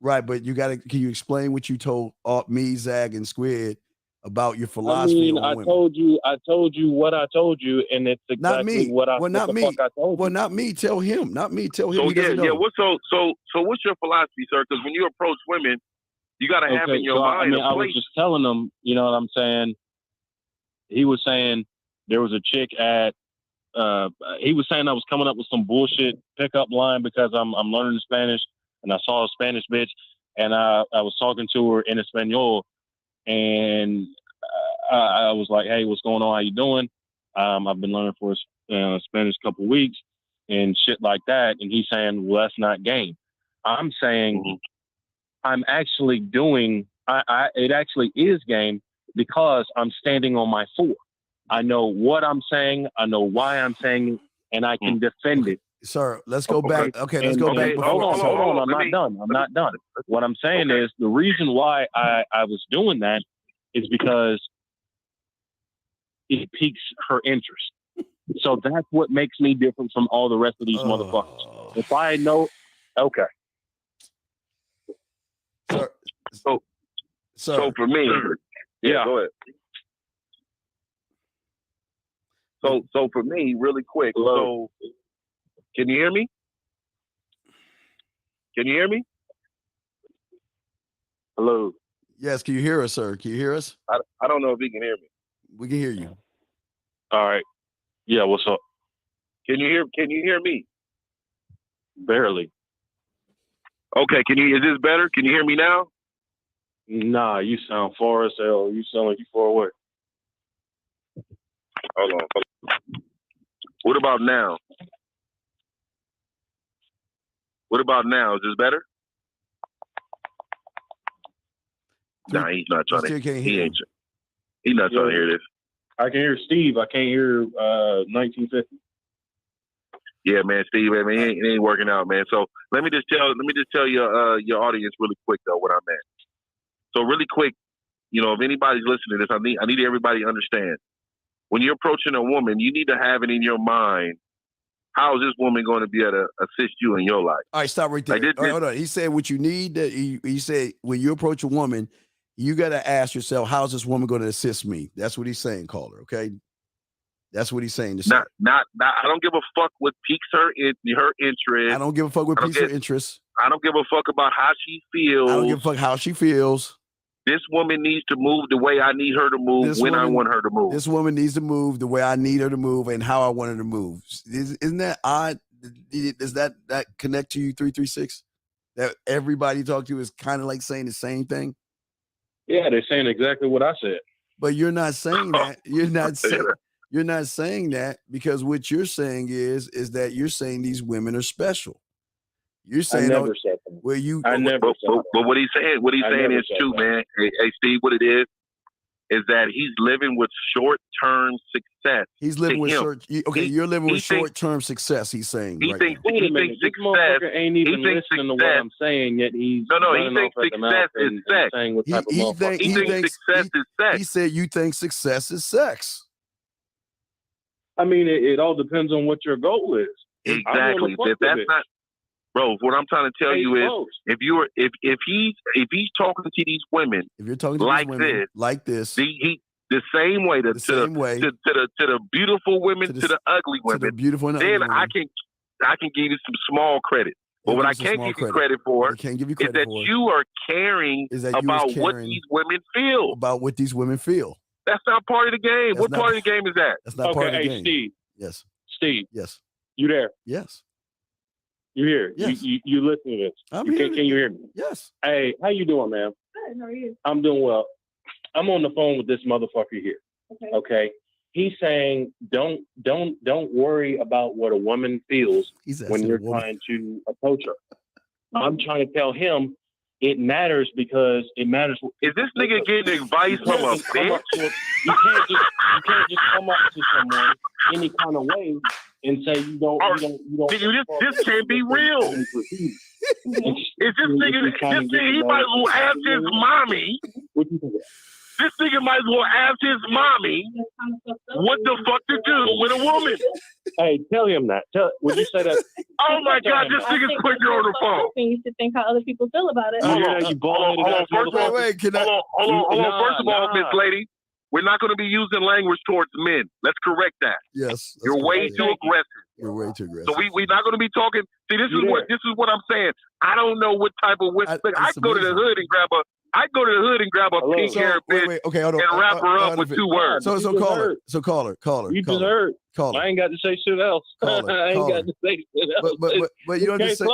Right, but can you explain what you told me, Zag, and Squid about your philosophy? I told you what I told you, and it's exactly what I told you. Well, not me. Tell him. Not me. Tell him. So He doesn't know. So what's your philosophy, sir? Because when you approach women, you got to have in your mind. I was just telling him, you know what I'm saying? He was saying there was a chick at. He was saying I was coming up with some bullshit pickup line because I'm learning Spanish, and I saw a Spanish bitch, and I was talking to her in Espanol, and I was like, "Hey, what's going on? How you doing?" I've been learning for Spanish a couple weeks and shit like that, and he's saying, "Well, that's not game." I'm saying. I'm actually doing, it actually is game because I'm standing on my four. I know what I'm saying. I know why I'm saying it, and I can defend it. Sir, let's go back. Okay, let's go back. Hold on. I'm not done. What I'm saying is the reason why I was doing that is because it piques her interest. So that's what makes me different from all the rest of these motherfuckers. If I know, okay. So for me, go ahead. So for me, really quick. Hello. So, can you hear me? Can you hear me? Hello. Yes. Can you hear us, sir? Can you hear us? I don't know if he can hear me. We can hear you. All right. Yeah. What's up? Can you hear me? Barely. Okay. Is this better? Can you hear me now? Nah, you sound far as hell. You sound like you far away. Hold on. What about now? What about now? Is this better? Nah, he's not trying to. He's not trying to hear this. I can hear Steve. I can't hear 1950. Yeah, man, Steve. I mean, it ain't working out, man. So let me just tell your audience really quick though what I'm at. So really quick, if anybody's listening to this, I need everybody to understand. When you're approaching a woman, you need to have it in your mind. How is this woman going to be able to assist you in your life? All right, stop right there. All right, hold on. He said what you need. He said when you approach a woman, you got to ask yourself, how is this woman going to assist me? That's what he's saying, caller. Okay, that's what he's saying. To say. Not. I don't give a fuck what piques her interest. I don't give a fuck what piques her interest. I don't give a fuck about how she feels. I don't give a fuck how she feels. This woman needs to move the way I need her to move I want her to move. This woman needs to move the way I need her to move and how I want her to move. Isn't that odd? Does that connect to you, 336? That everybody you talk to is kind of like saying the same thing? Yeah, they're saying exactly what I said. But you're not saying that. You're not saying that because what you're saying is that you're saying these women are special. You're saying I never said that. Well, you. But what he's saying is true, man. Hey, Steve, what it is? is that he's living with short-term success. He's living with you're living with thinks- short-term success. He's saying He right thinks now. Wait a he minute. thinks This success. motherfucker ain't even he thinks listening to what success- I'm saying, yet he's No, he running thinks off at the mouth success is and sex. saying what type of He motherfucker. thinks success is sex. He said you think success is sex. I mean, it all depends on what your goal is. Exactly. If that's not, bro, what I'm trying to tell you is, if he's talking to these women, if you're talking to like these women this, like this, the same way to the beautiful women, to the ugly women, the beautiful and then ugly I can give you some small credit. But what I can't give you credit for is that you are caring about what these women feel. About what these women feel. That's not part of the game. What part of the game is that? That's not part of the game. Steve. Yes. Steve. Yes. You there? Yes. You here? Yes. You listen to this? I'm here. Can you hear me? Yes. Hey, how you doing, man? Good. How are you? I'm doing well. I'm on the phone with this motherfucker here. Okay. He's saying, don't worry about what a woman feels when you're trying to approach her. I'm trying to tell him it matters because it matters. Is this nigga getting advice from a bitch? You can't just come up to someone any kind of way and say you don't. Nigga, this can't be real. Is this nigga? He might as well ask his mommy. What you think? This nigga might as well ask his mommy what the fuck to do with a woman. Hey, tell him that. Would you say that? Oh my God, this nigga's putting you on the phone. You should think how other people feel about it. Hold on. First of all, Miss Lady, we're not going to be using language towards men. Let's correct that. Yes. You're way too aggressive. You're way too aggressive. So we're not going to be talking. See, this is what I'm saying. I don't know what type of women. I go to the hood and grab a pink hair bitch and wrap her up with 2 words. So caller. You just heard. Caller. I ain't got to say shit else. I ain't got to say shit else. But you don't just say.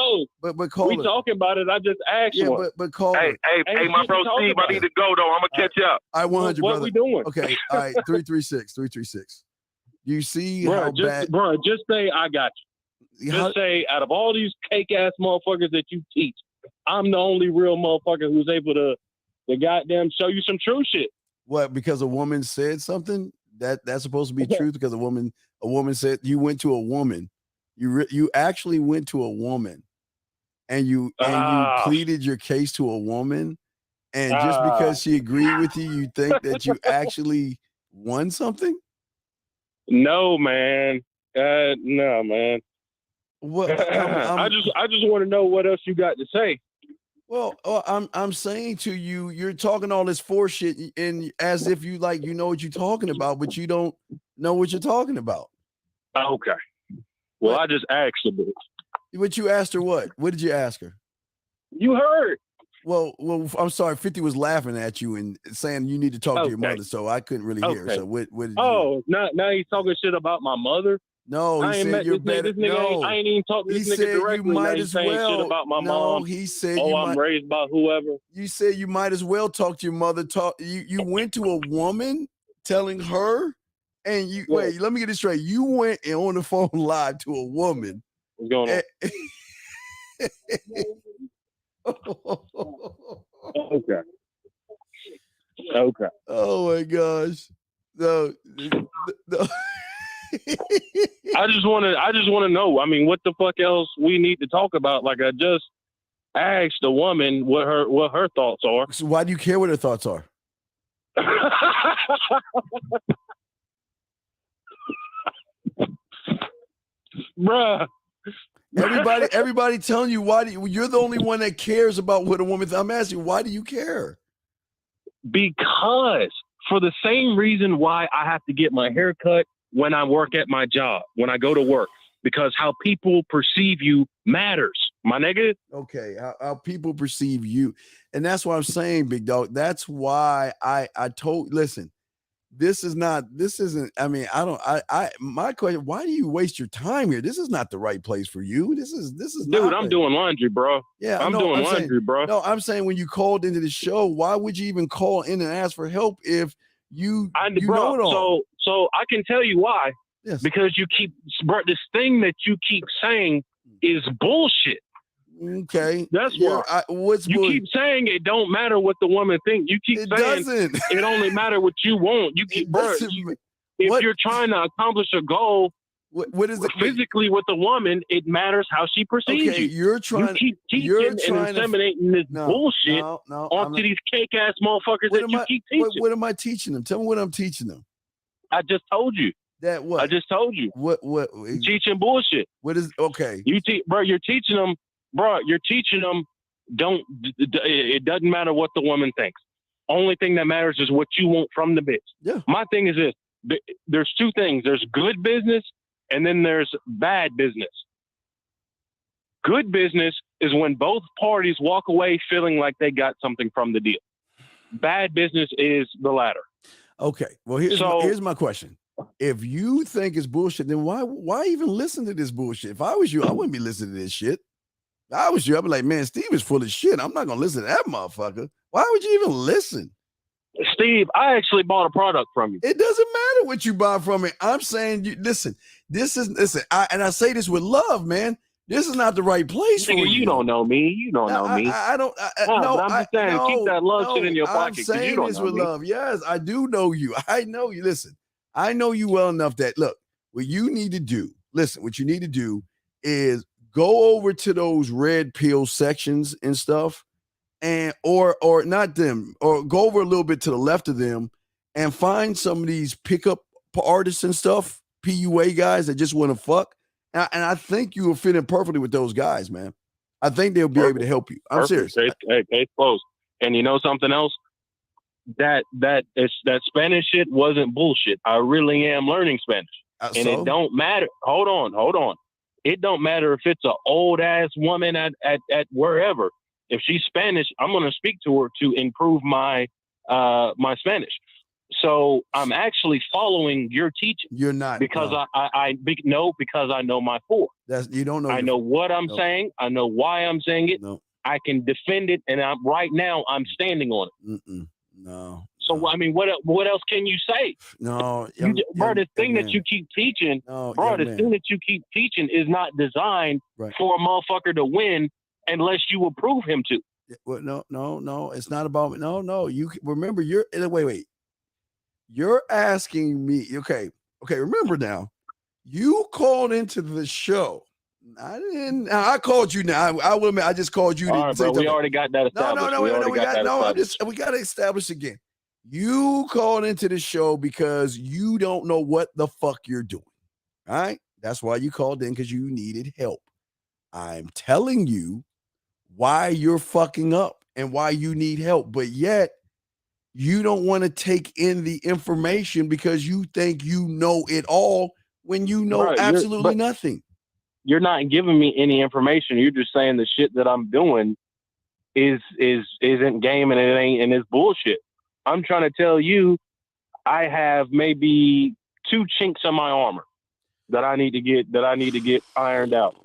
But caller. We talking about it. I just asked one. But caller. Hey, my bro Steve, I need to go though. I'm gonna catch up. I 100. What brother. we doing? Okay. All right. 336. You see how bad? Bro, just say I got you. Just say out of all these cake ass motherfuckers that you teach, I'm the only real motherfucker who's able to goddamn show you some true shit. What? Because a woman said something that's supposed to be truth? Because a woman said you went to a woman, you actually went to a woman, and you pleaded your case to a woman, and just because she agreed with you, you think that you actually won something? No, man. No, man. What? I just want to know what else you got to say. Well, I'm saying to you, you're talking all this shit and as if you know what you're talking about, but you don't know what you're talking about. Okay. Well, I just asked a bit. But you asked her what? What did you ask her? You heard. Well, I'm sorry. 50 was laughing at you and saying you need to talk to your mother, so I couldn't really hear. So what did you? Now he's talking shit about my mother. No, he said you're better. No, I ain't even talking to this nigga directly. You might as well. Shit about my mom. He said I'm raised by whoever. You said you might as well talk to your mother. You went to a woman telling her, and you wait. Let me get this straight. You went on the phone live to a woman. What's going on? Okay. Oh my gosh. No. I just want to know. I mean, what the fuck else we need to talk about? Like, I just asked a woman what her thoughts are. So why do you care what her thoughts are? Bruh. Everybody telling you you're the only one that cares about what a woman. I'm asking, why do you care? Because for the same reason why I have to get my hair cut when I work at my job, when I go to work, because how people perceive you matters, my nigga. Okay, how people perceive you. And that's what I'm saying, big dog. That's why I listen, my question, why do you waste your time here? This is not the right place for you. This is dude, I'm doing laundry, bro. Yeah, I'm doing laundry, bro. No, I'm saying when you called into the show, why would you even call in and ask for help if you know it all? So I can tell you why. Yes. Because you keep, bro, this thing that you keep saying is bullshit. Okay. That's why. You keep saying it don't matter what the woman thinks. You keep saying doesn't. It only matter what you want. You keep, bro. If you're trying to accomplish a goal, what is it physically with a woman? It matters how she perceives Okay, you. you're trying. You keep teaching and disseminating this bullshit onto these cake ass motherfuckers that you keep teaching. What am I teaching them? Tell me what I'm teaching them. I just told you. That what? I just told you. What? You're teaching bullshit. What is okay? Bro. You're teaching them, bro. You're teaching them. It doesn't matter what the woman thinks. Only thing that matters is what you want from the bitch. Yeah. My thing is this: there's two things. There's good business, and then there's bad business. Good business is when both parties walk away feeling like they got something from the deal. Bad business is the latter. Okay. Well, here's my question. If you think it's bullshit, then why even listen to this bullshit? If I was you, I wouldn't be listening to this shit. If I was you, I'd be like, man, Steve is full of shit. I'm not gonna listen to that motherfucker. Why would you even listen? Steve, I actually bought a product from you. It doesn't matter what you buy from me. I'm saying, listen. I say this with love, man. This is not the right place for you. You don't know me. You don't know me. I don't. No, I'm just saying, keep that love shit in your pocket. I'm saying this with love. Yes, I do know you. I know you. Listen, I know you well enough that look. What you need to do. Listen, what you need to do is go over to those red pill sections and stuff, and or not them, or go over a little bit to the left of them and find some of these pickup artists and stuff, PUA guys that just want to fuck. And I think you will fit in perfectly with those guys, man. I think they'll be able to help you. I'm serious. Case closed. And you know something else? That Spanish shit wasn't bullshit. I really am learning Spanish. And it don't matter. Hold on. It don't matter if it's an old ass woman at wherever. If she's Spanish, I'm gonna speak to her to improve my my Spanish. So I'm actually following your teaching. You're not because because I know my core. You don't know. I know what I'm saying. I know why I'm saying it. No. I can defend it, and right now I'm standing on it. No. So I mean, what else can you say? No, the thing that you keep teaching, thing that you keep teaching is not designed for a motherfucker to win unless you approve him to. Well, no. It's not about no. You remember wait. You're asking me, okay. Remember now, you called into the show. I didn't. I called you now. I will admit, I just called you. All right, bro. We already got that established. We got to establish again. You called into the show because you don't know what the fuck you're doing. All right, that's why you called in, because you needed help. I'm telling you why you're fucking up and why you need help, but yet you don't want to take in the information because you think you know it all when you know absolutely nothing. You're not giving me any information. You're just saying the shit that I'm doing isn't game and it ain't, and it's bullshit. I'm trying to tell you, I have maybe 2 chinks in my armor that I need to get ironed out.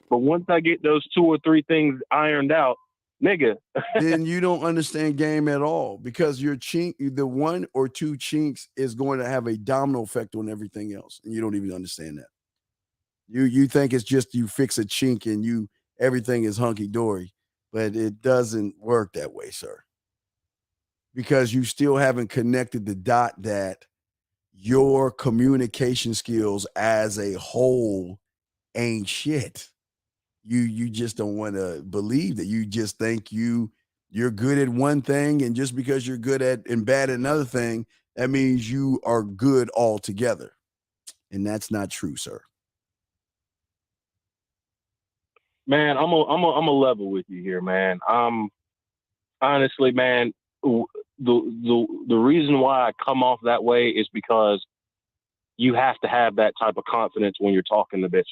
But once I get those 2 or 3 things ironed out, nigga, then you don't understand game at all, because your chink, the 1 or 2 chinks is going to have a domino effect on everything else, and you don't even understand that. You think it's just you fix a chink and everything is hunky dory, but it doesn't work that way, sir. Because you still haven't connected the dot that your communication skills as a whole ain't shit. You just don't want to believe that. You just think you're good at one thing, and just because you're good at and bad at another thing, that means you are good altogether. And that's not true, sir. Man, I'm a level with you here, man. Honestly, man, the reason why I come off that way is because you have to have that type of confidence when you're talking to bitches.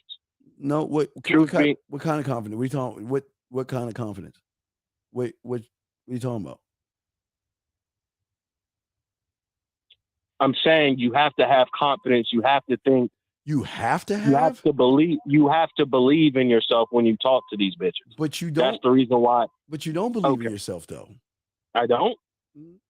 No, what kind of confidence? We talking what kind of confidence? What are you talking about? I'm saying you have to have confidence. You have to think. You have to have. You have to believe. You have to believe in yourself when you talk to these bitches. But you don't. That's the reason why. But you don't believe in yourself, though. I don't.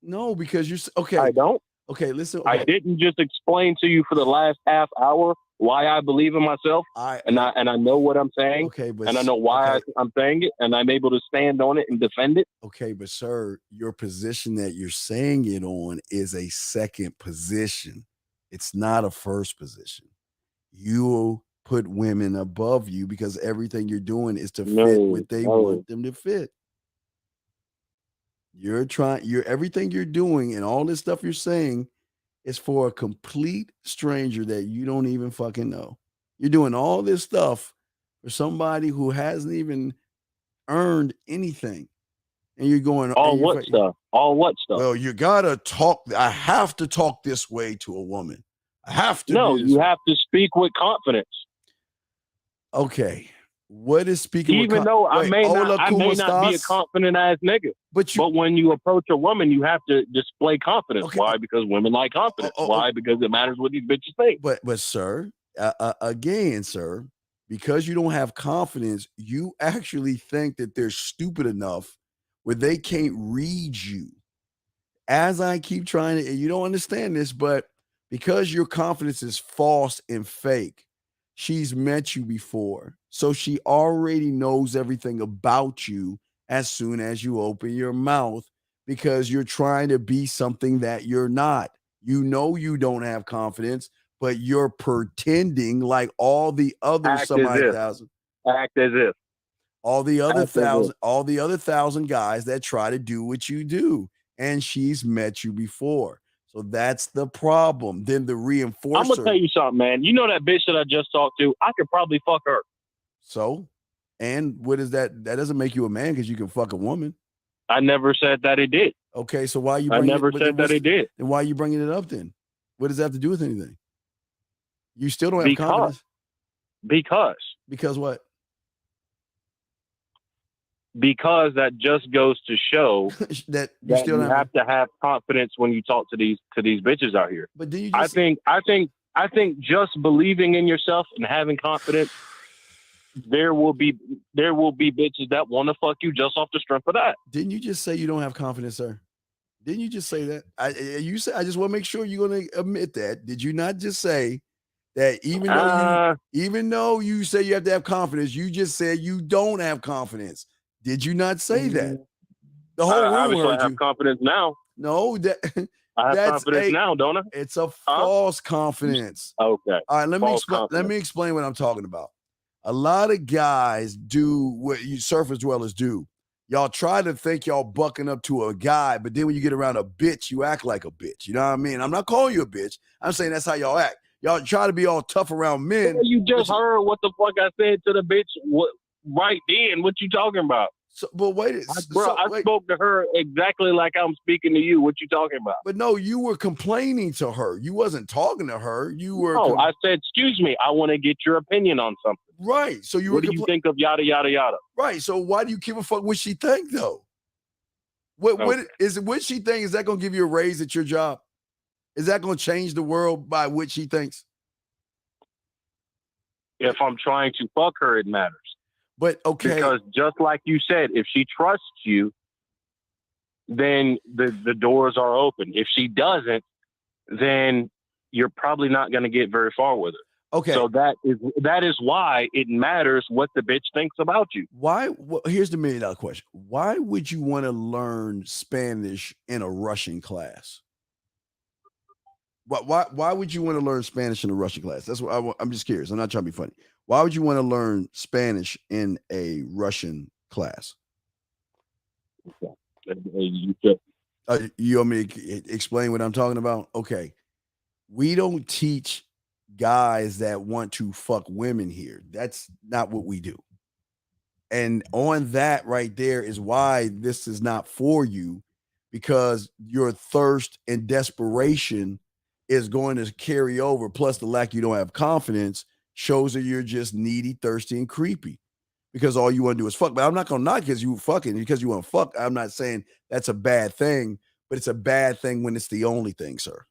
No, because you're okay. I don't. Okay, listen. Okay. I didn't just explain to you for the last half hour why I believe in myself, and I know what I'm saying, and I know why I'm saying it, and I'm able to stand on it and defend it. Okay, but sir, your position that you're saying it on is a second position. It's not a first position. You put women above you because everything you're doing is to fit what they want them to fit. Everything you're doing and all this stuff you're saying is for a complete stranger that you don't even fucking know. You're doing all this stuff for somebody who hasn't even earned anything. And you're going all what stuff? Well, you gotta talk. I have to talk this way to a woman. I have to. No, you have to speak with confidence. Okay. What is speaking? Even though I may not be a confident ass nigga, but when you approach a woman, you have to display confidence. Okay. Why? Because women like confidence. Why? Because it matters what these bitches think. But sir, again, sir, because you don't have confidence, you actually think that they're stupid enough where they can't read you. As I keep trying to, you don't understand this, but because your confidence is false and fake, she's met you before. So she already knows everything about you as soon as you open your mouth because you're trying to be something that you're not. You know you don't have confidence, but you're pretending like all the other Act as if. All the other thousand guys that try to do what you do. And she's met you before. So that's the problem. Then the reinforcer. I'm gonna tell you something, man. You know that bitch that I just talked to? I could probably fuck her. So, and what is that? That doesn't make you a man because you can fuck a woman. I never said that it did. Okay, so why are you? I never said that it did. Then why are you bringing it up then? What does that have to do with anything? You still don't have confidence. Because what? Because that just goes to show that you have to have confidence when you talk to these bitches out here. But do you? I think just believing in yourself and having confidence, there will be bitches that want to fuck you just off the strength of that. Didn't you just say you don't have confidence, sir? Didn't you just say that? I just want to make sure you're going to admit that. Did you not just say that even though you say you have to have confidence, you just said you don't have confidence? Did you not say that? The whole room obviously heard I have you. confidence now. No, I have confidence now, don't I? It's a false confidence. Okay. All right, let me explain what I'm talking about. A lot of guys do what you surface dwellers do. Y'all try to think y'all bucking up to a guy, but then when you get around a bitch, you act like a bitch. You know what I mean? I'm not calling you a bitch. I'm saying that's how y'all act. Y'all try to be all tough around men. Well, you just heard what the fuck I said to the bitch right then. What you talking about? So, but wait, I spoke to her exactly like I'm speaking to you. What you talking about? But no, you were complaining to her. You wasn't talking to her. You were. No, I said, excuse me. I want to get your opinion on something. Right. So you what do you think of yada yada yada? Right. So why do you give a fuck what she think though? What she think? Is that going to give you a raise at your job? Is that going to change the world by what she thinks? If I'm trying to fuck her, it matters. But okay, because just like you said, if she trusts you, then the doors are open. If she doesn't, then you're probably not going to get very far with her. Okay. So that is why it matters what the bitch thinks about you. Why? Well, here's the $1 million question. Why would you want to learn Spanish in a Russian class? Why would you want to learn Spanish in a Russian class? That's what I'm just curious. I'm not trying to be funny. Why would you want to learn Spanish in a Russian class? You want me to explain what I'm talking about? Okay. We don't teach guys that want to fuck women here. That's not what we do. And on that right there is why this is not for you, because your thirst and desperation is going to carry over. Plus the lack you don't have confidence shows that you're just needy, thirsty, and creepy because all you want to do is fuck. But I'm not going to knock because you fucking, because you want to fuck. I'm not saying that's a bad thing, but it's a bad thing when it's the only thing, sir.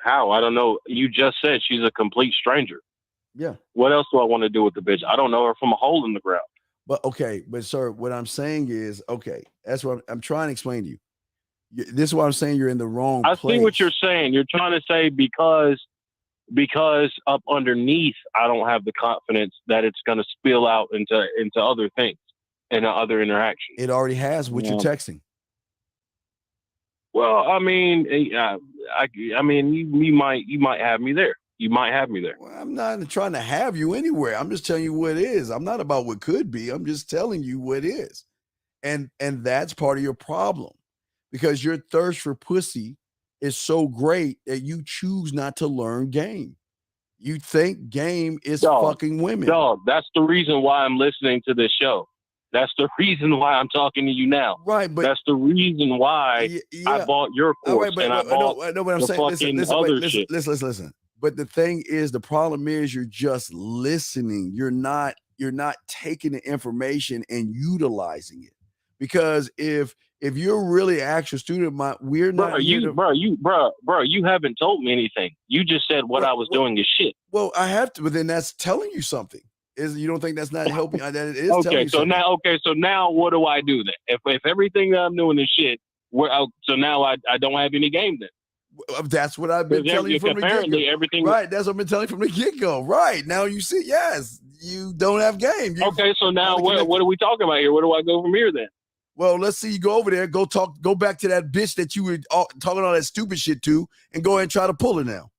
How? I don't know. You just said she's a complete stranger. Yeah. What else do I want to do with the bitch? I don't know her from a hole in the ground. But okay, but sir, what I'm saying is, okay, that's what I'm trying to explain to you. This is what I'm saying. You're in the wrong place. I see what you're saying. You're trying to say because because up underneath, I don't have the confidence that it's going to spill out into other things and other interactions. It already has what you're texting. Well, I mean, I mean, you might have me there. You might have me there. Well, I'm not trying to have you anywhere. I'm just telling you what is. I'm not about what could be. I'm just telling you what is. And that's part of your problem, because your thirst for pussy is so great that you choose not to learn game. You think game is fucking women. Dog, that's the reason why I'm listening to this show. That's the reason why I'm talking to you now. Right, but that's the reason why I bought your course but I bought what I'm the saying, fucking other shit. Listen. But the thing is, the problem is you're just listening. You're not taking the information and utilizing it. Because if you're really an actual student, we're not. You haven't told me anything. You just said what I was doing is shit. Well, I have to, but then that's telling you something. Is you don't think that's not helping? That it is telling you something. So now what do I do then? If everything that I'm doing is shit, so now I don't have any game then. That's what I've been telling you from the get-go. Everything right. That's what I've been telling you from the get-go. Right. Now you see, yes, you don't have game. Okay, so now what are we talking about here? Where do I go from here then? Well, let's see you go over there, go back to that bitch that you were talking all that stupid shit to, and go ahead and try to pull her now.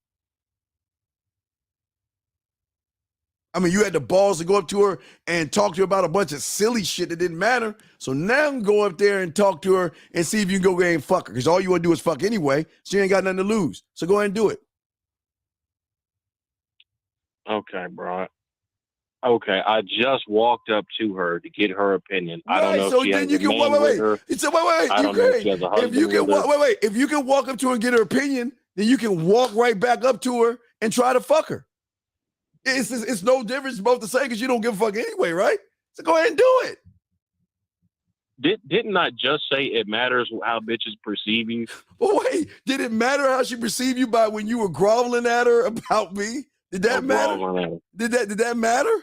I mean, you had the balls to go up to her and talk to her about a bunch of silly shit that didn't matter. So now go up there and talk to her and see if you can go ahead and fuck her. Because all you want to do is fuck anyway. So you ain't got nothing to lose. So go ahead and do it. Okay, bro. Okay, I just walked up to her to get her opinion. Right, I don't know so if she then has you a can man with her. I don't know if she has a husband with her. If you can walk up to her and get her opinion, then you can walk right back up to her and try to fuck her. It's no difference, both the same, because you don't give a fuck anyway, right? So go ahead and do it. Didn't I just say it matters how bitches perceive you? Well, wait, did it matter how she perceived you by when you were groveling at her about me? Did that matter? Did that matter?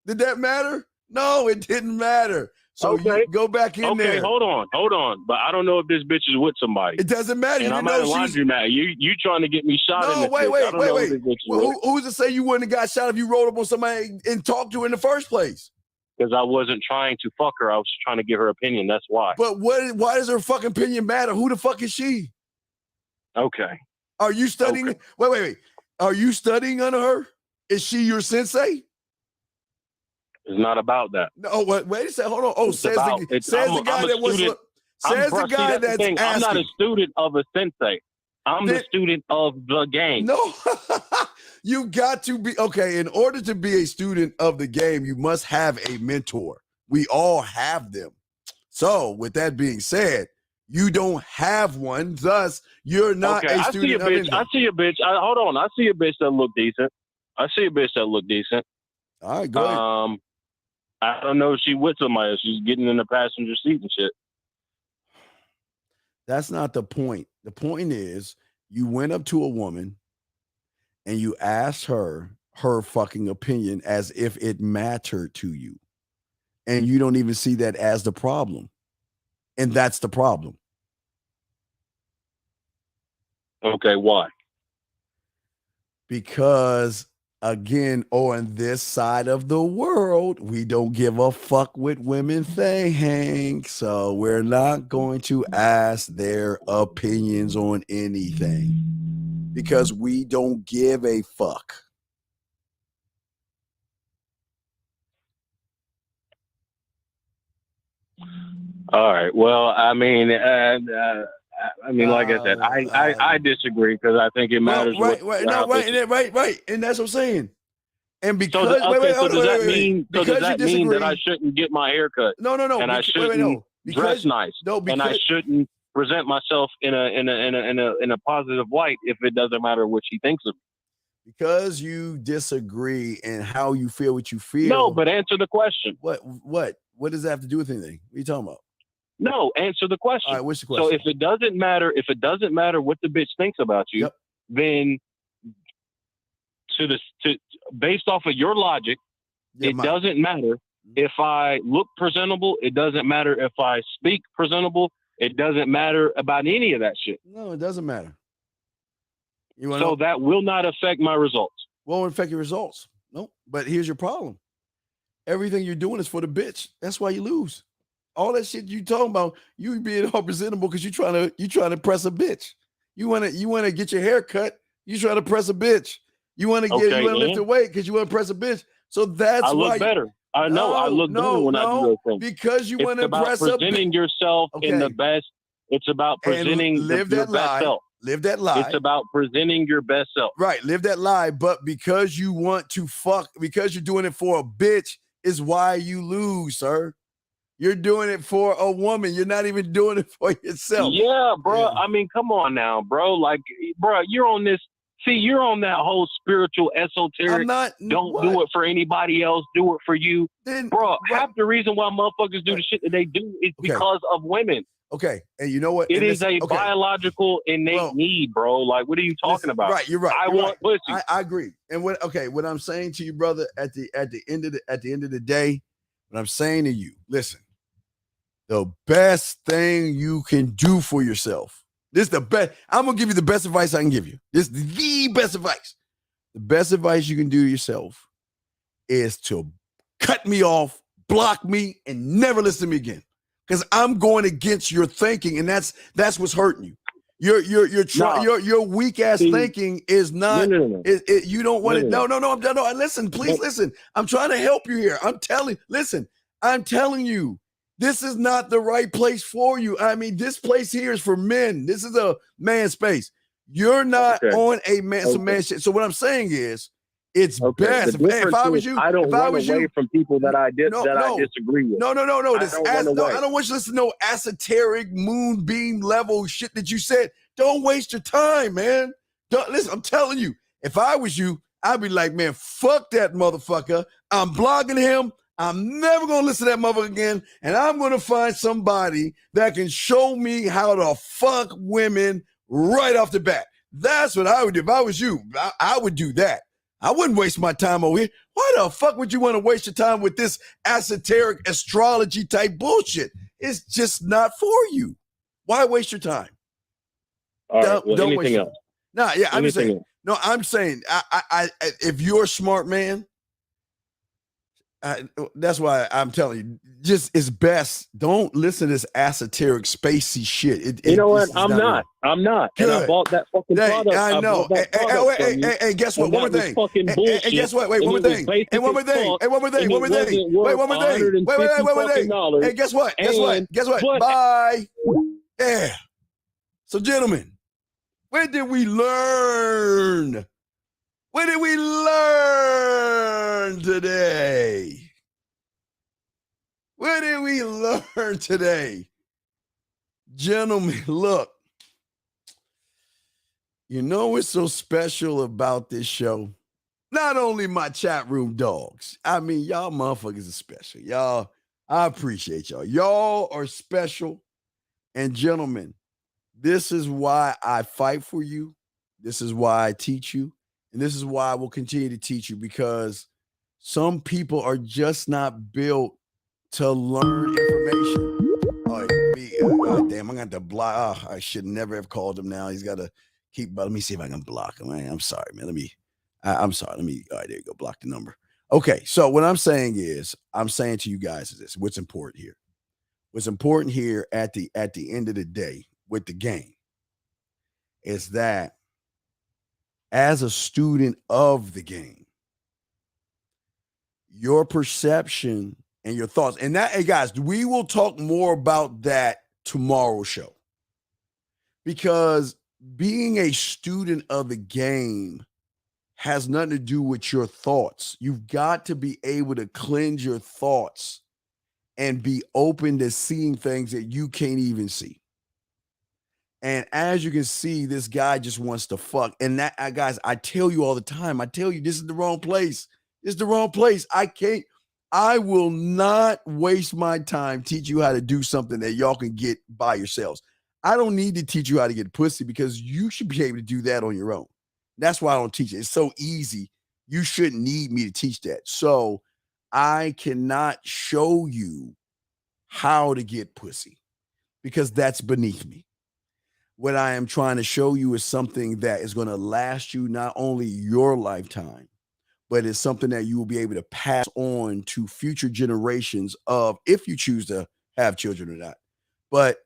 Did that matter? No, it didn't matter. So you go back in there. Okay, hold on. But I don't know if this bitch is with somebody. It doesn't matter. And I'm at a laundromat. You trying to get me shot in the wait. Well, who's to say you wouldn't have got shot if you rolled up on somebody and talked to her in the first place? Because I wasn't trying to fuck her. I was trying to get her opinion. That's why. But why does her fucking opinion matter? Who the fuck is she? Okay. Are you studying? Okay. Wait. Are you studying under her? Is she your sensei? It's not about that. No, wait a second. Hold on. Oh, says the guy that's asking. I'm not a student of a sensei. I'm the student of the game. No, you got to be okay. In order to be a student of the game, you must have a mentor. We all have them. So, with that being said, you don't have one. Thus, you're not a student of anything. I see a bitch. Hold on. I see a bitch that look decent. All right, go ahead. I don't know if she with somebody. She's getting in the passenger seat and shit. That's not the point. The point is you went up to a woman and you asked her fucking opinion as if it mattered to you. And you don't even see that as the problem. And that's the problem. Okay, why? Because again, on this side of the world, we don't give a fuck what women think. So we're not going to ask their opinions on anything because we don't give a fuck. All right. Well, I mean, like I said, I disagree because I think it matters. Right. And that's what I'm saying. And because does that mean that I shouldn't get my hair cut? No. And I shouldn't dress nice. And I shouldn't present myself in a positive light if it doesn't matter what she thinks of me. Because you disagree and how you feel what you feel. No, but answer the question. What does that have to do with anything? What are you talking about? No, answer the question. All right, what's the question? So if it doesn't matter what the bitch thinks about you, then based off of your logic, it doesn't matter if I look presentable. It doesn't matter if I speak presentable. It doesn't matter about any of that shit. No, it doesn't matter. So that will not affect my results. Won't affect your results. No, but here's your problem. Everything you're doing is for the bitch. That's why you lose. All that shit you talking about, you being all presentable because you trying to press a bitch. You wanna get your hair cut. You trying to press a bitch. You want to lift the weight because you want to press a bitch. So that's I why look better. I know I look better when I do those things. Because you want to press a presenting yourself in the best. It's about presenting your best self. Live that lie. It's about presenting your best self. Right. Live that lie. But because you want to because you're doing it for a bitch is why you lose, sir. You're doing it for a woman. You're not even doing it for yourself. Yeah, bro. Yeah. I mean, come on now, bro. Like, bro, you're on this. See, you're on that whole spiritual esoteric. Don't do it for anybody else. Do it for you. Bro, half the reason why motherfuckers do the shit that they do is because of women. Okay. And you know what? It is a biological innate need, bro. Like, what are you talking about? Right. You're right. I want pussy. I agree. And what I'm saying to you, brother, at the end of the day, what I'm saying to you, listen, the best thing you can do for yourself. This is the best. I'm going to give you the best advice I can give you. This is the best advice. The best advice you can do to yourself is to cut me off, block me, and never listen to me again. Because I'm going against your thinking, and that's what's hurting you. Your weak ass thinking is not. No. You don't want it. No. Listen, please listen. I'm trying to help you here. I'm telling you. This is not the right place for you. I mean, this place here is for men. This is a man space. You're not on a man shit. So what I'm saying is, it's best. If I was you, I don't run away from people that I disagree with. No. I don't want you to listen to no esoteric moonbeam level shit that you said. Don't waste your time, man. Listen, I'm telling you, if I was you, I'd be like, man, fuck that motherfucker. I'm blogging him. I'm never going to listen to that motherfucker again, and I'm going to find somebody that can show me how to fuck women right off the bat. That's what I would do. If I was you, I would do that. I wouldn't waste my time over here. Why the fuck would you want to waste your time with this esoteric astrology type bullshit? It's just not for you. Why waste your time? All right, don't waste else? No, yeah, I'm saying. No, I'm saying. I if you're a smart man. That's why I'm telling you, just it's best. Don't listen to this esoteric, spacey shit. You know what? I'm not. Good. And I bought that fucking product. I know. And guess what? One more thing. And guess what? Wait, one more thing. And one more thing. And one more thing. One more thing. Wait, one more thing. Wait. And guess what? Guess what? Bye. Yeah. So, gentlemen, where did we learn? What did we learn today? What did we learn today? Gentlemen, look. You know what's so special about this show? Not only my chat room dogs. I mean, y'all motherfuckers are special. Y'all, I appreciate y'all. Y'all are special. And gentlemen, this is why I fight for you. This is why I teach you. And this is why I will continue to teach you, because some people are just not built to learn information. Damn, I'm going to have to block. I should never have called him now. He's got to keep, but let me see if I can block him. I'm sorry, man. I'm sorry. All right, there you go. Block the number. Okay. So what I'm saying is, I'm saying to you guys is this, what's important here. What's important here at the end of the day with the game is that as a student of the game, your perception and your thoughts, and that, hey guys, we will talk more about that tomorrow's show, because being a student of the game has nothing to do with your thoughts. You've got to be able to cleanse your thoughts and be open to seeing things that you can't even see. And as you can see, this guy just wants to fuck. And that, guys, I tell you all the time, this is the wrong place. This is the wrong place. I will not waste my time teach you how to do something that y'all can get by yourselves. I don't need to teach you how to get pussy, because you should be able to do that on your own. That's why I don't teach it. It's so easy. You shouldn't need me to teach that. So I cannot show you how to get pussy, because that's beneath me. What I am trying to show you is something that is going to last you not only your lifetime, but it's something that you will be able to pass on to future generations of, if you choose to have children or not. But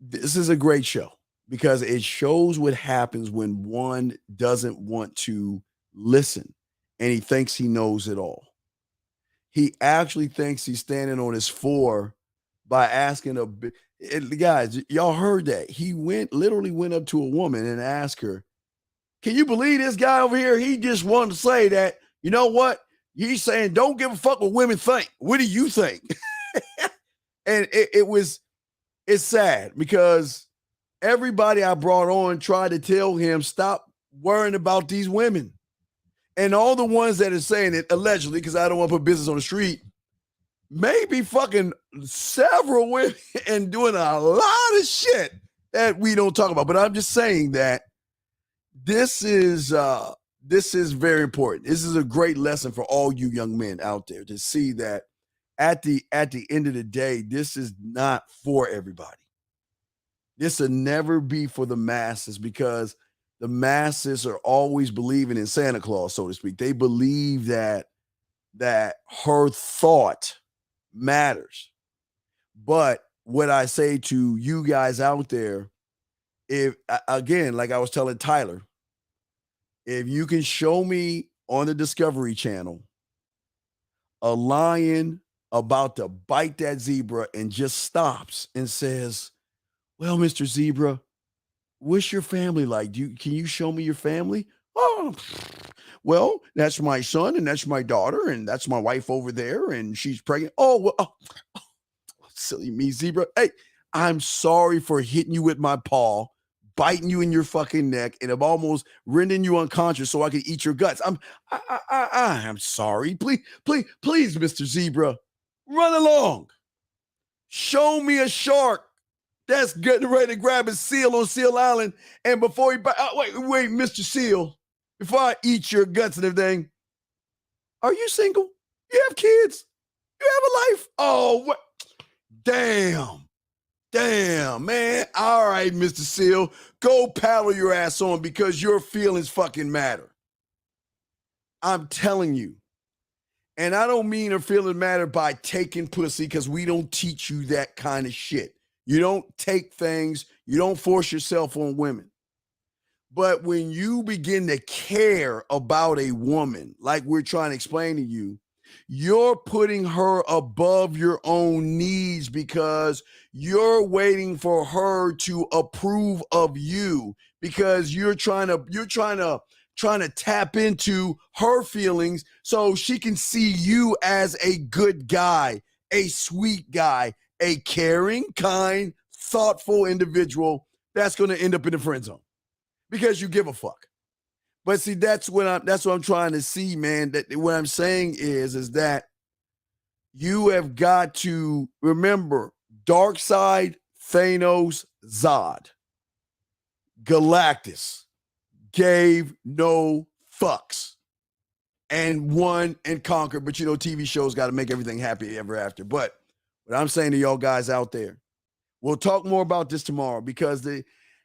this is a great show because it shows what happens when one doesn't want to listen and he thinks he knows it all. He actually thinks he's standing on his four by asking guys, y'all heard that. He literally went up to a woman and asked her, can you believe this guy over here? He just wanted to say that, you know what? He's saying, don't give a fuck what women think. What do you think? And it's sad because everybody I brought on tried to tell him, stop worrying about these women. And all the ones that are saying it, allegedly, because I don't want to put business on the street, maybe fucking several women and doing a lot of shit that we don't talk about. But I'm just saying that this is very important. This is a great lesson for all you young men out there to see that at the end of the day, this is not for everybody. This will never be for the masses because the masses are always believing in Santa Claus, so to speak. They believe that her thought matters. But what I say to you guys out there, if again, like I was telling Tyler, if you can show me on the Discovery Channel a lion about to bite that zebra and just stops and says, well, Mr. Zebra, what's your family like? Can you show me your family? Oh, well, that's my son and that's my daughter and that's my wife over there and she's pregnant. Oh, well, silly me, zebra. Hey, I'm sorry for hitting you with my paw, biting you in your fucking neck, and I'm almost rendering you unconscious so I can eat your guts. I'm sorry. Please, Mr. Zebra, run along. Show me a shark that's getting ready to grab a seal on Seal Island. And before he wait, Mr. Seal, before I eat your guts and everything, are you single? You have kids? You have a life? Oh, what? Damn, man. All right, Mr. Seal, go paddle your ass on because your feelings fucking matter. I'm telling you. And I don't mean her feelings matter by taking pussy because we don't teach you that kind of shit. You don't take things, you don't force yourself on women. But when you begin to care about a woman, like we're trying to explain to you, you're putting her above your own needs because you're waiting for her to approve of you because you're trying to tap into her feelings so she can see you as a good guy, a sweet guy, a caring, kind, thoughtful individual that's going to end up in the friend zone because you give a fuck. But see, that's what I'm trying to see, man. That what I'm saying is that you have got to remember Darkseid, Thanos, Zod, Galactus gave no fucks and won and conquered. But TV shows got to make everything happy ever after. But what I'm saying to y'all guys out there, we'll talk more about this tomorrow because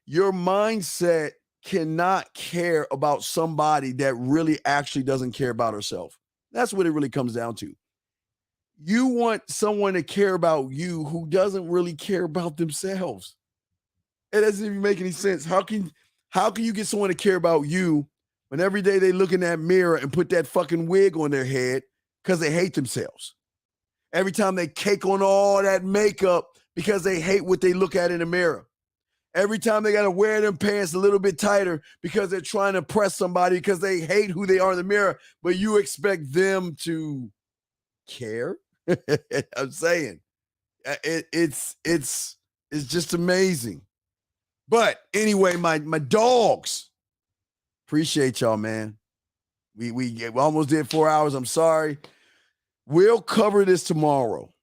your mindset cannot care about somebody that really actually doesn't care about herself. That's what it really comes down to. You want someone to care about you who doesn't really care about themselves. It doesn't even make any sense. How can you get someone to care about you when every day they look in that mirror and put that fucking wig on their head because they hate themselves? Every time they cake on all that makeup because they hate what they look at in the mirror. Every time they got to wear them pants a little bit tighter because they're trying to impress somebody because they hate who they are in the mirror, but you expect them to care? I'm saying it's just amazing. But anyway, my dogs, appreciate y'all, man. We almost did 4 hours. I'm sorry. We'll cover this tomorrow.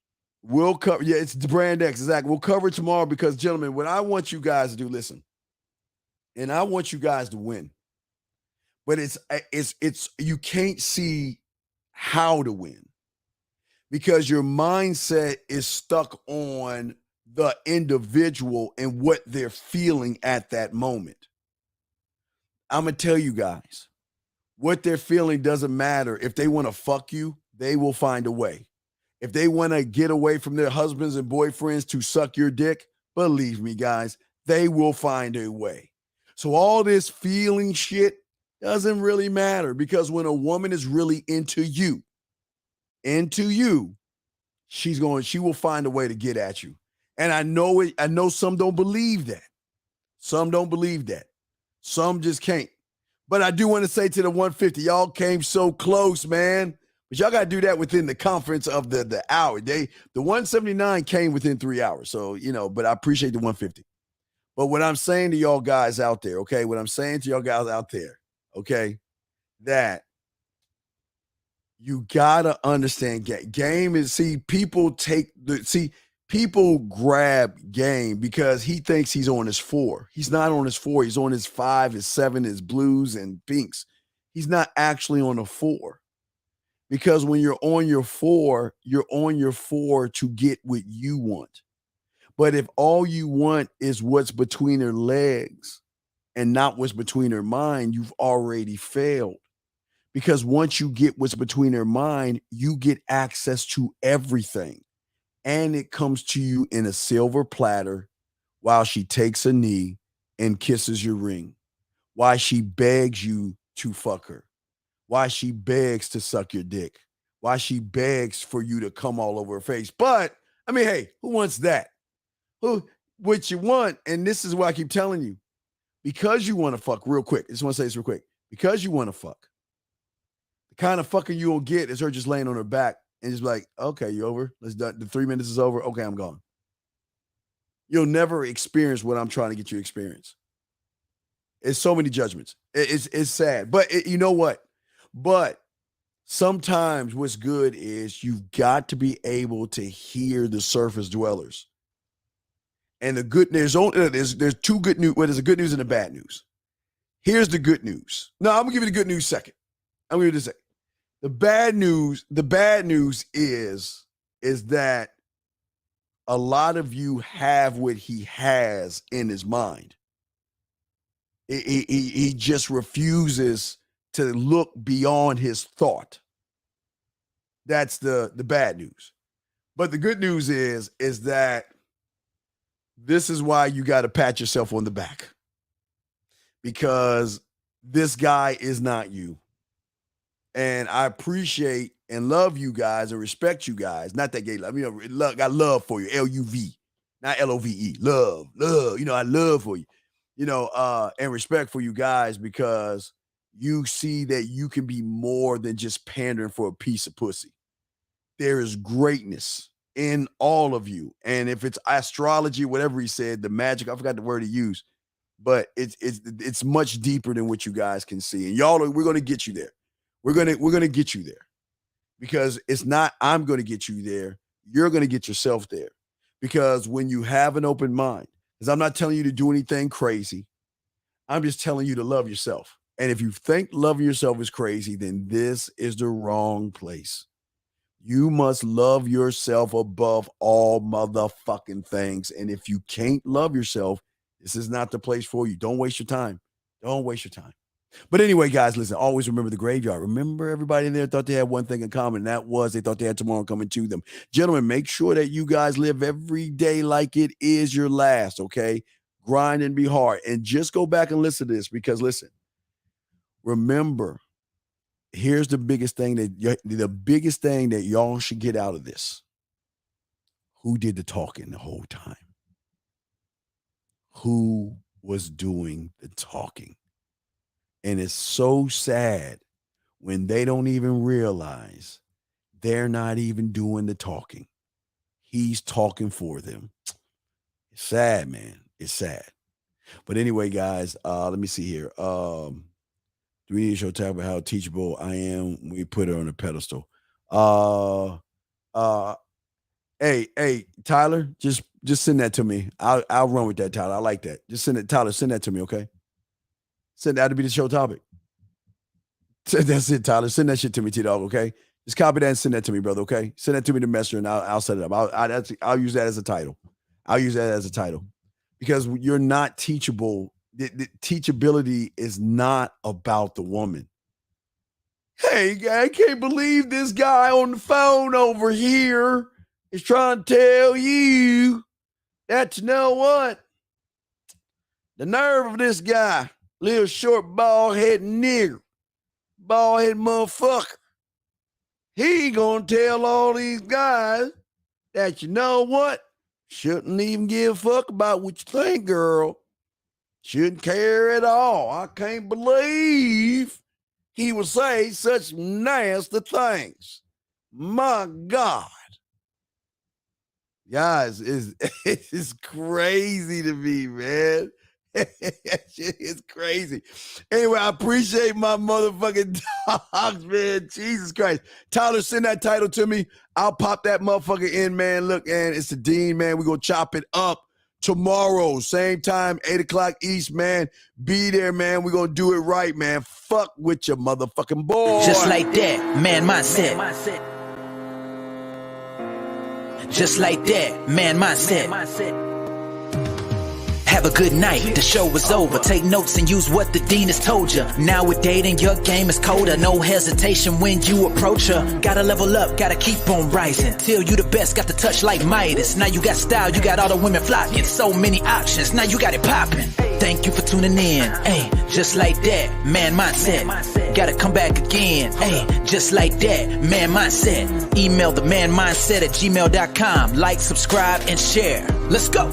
It's the Brand X, exactly. We'll cover it tomorrow because, gentlemen, what I want you guys to do, listen, and I want you guys to win. But it's you can't see how to win because your mindset is stuck on the individual and what they're feeling at that moment. I'm going to tell you guys, what they're feeling doesn't matter. If they want to fuck you, they will find a way. If they want to get away from their husbands and boyfriends to suck your dick, believe me, guys, they will find a way. So all this feeling shit doesn't really matter, because when a woman is really into you, she will find a way to get at you. And I know it. I know some don't believe that. Some don't believe that. Some just can't. But I do want to say to the 150, y'all came so close, man. But y'all got to do that within the conference of the hour. The 179 came within 3 hours. So, but I appreciate the 150. But what I'm saying to y'all guys out there, okay, that you got to understand game is, people grab game because he thinks he's on his 4. He's not on his 4. He's on his 5, his 7, his blues and pinks. He's not actually on a 4. Because when you're on your 4, you're on your 4 to get what you want. But if all you want is what's between her legs and not what's between her mind, you've already failed. Because once you get what's between her mind, you get access to everything. And it comes to you in a silver platter while she takes a knee and kisses your ring. While she begs you to fuck her. Why she begs to suck your dick. Why she begs for you to come all over her face. But, I mean, hey, who wants that? What you want, and this is what I keep telling you, because you want to fuck, real quick. I just want to say this real quick. Because you want to fuck, the kind of fucking you will get is her just laying on her back and just like, okay, you over? Let's done. The 3 minutes is over. Okay, I'm gone. You'll never experience what I'm trying to get you to experience. It's so many judgments. It's sad. But you know what? But sometimes what's good is you've got to be able to hear the surface dwellers. And the good, there's two good news. Well, there's a good news and a bad news. Here's the good news. No, I'm gonna give you the good news second. I'm gonna give you the second. The bad news is that a lot of you have what he has in his mind. He just refuses to look beyond his thought. That's the bad news. But the good news is that this is why you got to pat yourself on the back, because this guy is not you. And I appreciate and love you guys and respect you guys. Not that gay love. Got love for you. L-U-V, not L-O-V-E. Love. I love for you. And respect for you guys, because you see that you can be more than just pandering for a piece of pussy. There is greatness in all of you. And if it's astrology, whatever he said, the magic, I forgot the word he used, but it's much deeper than what you guys can see. And we're going to get you there. We're going to get you there, because it's not, I'm going to get you there. You're going to get yourself there, because when you have an open mind, because I'm not telling you to do anything crazy. I'm just telling you to love yourself. And if you think loving yourself is crazy, then this is the wrong place. You must love yourself above all motherfucking things. And if you can't love yourself, this is not the place for you. Don't waste your time. Don't waste your time. But anyway, guys, listen, always remember the graveyard. Remember, everybody in there thought they had one thing in common, and that was they thought they had tomorrow coming to them. Gentlemen, make sure that you guys live every day like it is your last, okay? Grind and be hard. And just go back and listen to this, because, listen, remember, here's the biggest thing that y'all should get out of this. Who did the talking the whole time? Who was doing the talking? And it's so sad when they don't even realize they're not even doing the talking. He's talking for them. It's sad, man. It's sad. But anyway, guys, let me see here. Do we need to show talk about how teachable I am? We put her on a pedestal. Hey, Tyler, just send that to me. I'll run with that, Tyler. I like that. Just send it, Tyler. Send that to me, okay? Send that to be the show topic. That's it, Tyler. Send that shit to me, T-Dog, okay? Just copy that and send that to me, brother, okay? Send that to me to Messenger, and I'll set it up. I'll use that as a title. I'll use that as a title because you're not teachable. The teachability is not about the woman. Hey, I can't believe this guy on the phone over here is trying to tell you that, you know what? The nerve of this guy, little short, bald-headed nigger, bald-headed motherfucker. He gonna tell all these guys that, you know what? Shouldn't even give a fuck about what you think, girl. Shouldn't care at all. I can't believe he would say such nasty things. My God. Guys, it's crazy to me, man. It's crazy. Anyway, I appreciate my motherfucking dogs, man. Jesus Christ. Tyler, send that title to me. I'll pop that motherfucker in, man. Look, man, it's the Dean, man. We're going to chop it up tomorrow. Same time, 8 o'clock East, man. Be there, man. We're going to do it right, man. Fuck with your motherfucking boy. Just like that, man mindset. Just like that, man mindset. Have a good night, the show is over. Take notes and use what the dean has told you. Now with dating, your game is colder. No hesitation when you approach her. Gotta level up, gotta keep on rising. Till you the best, got the touch like Midas. Now you got style, you got all the women flocking. So many options, now you got it popping. Thank you for tuning in. Hey, just like that, man mindset. Gotta come back again. Hey, just like that, man mindset. Email the manmindset@gmail.com. Like, subscribe, and share. Let's go.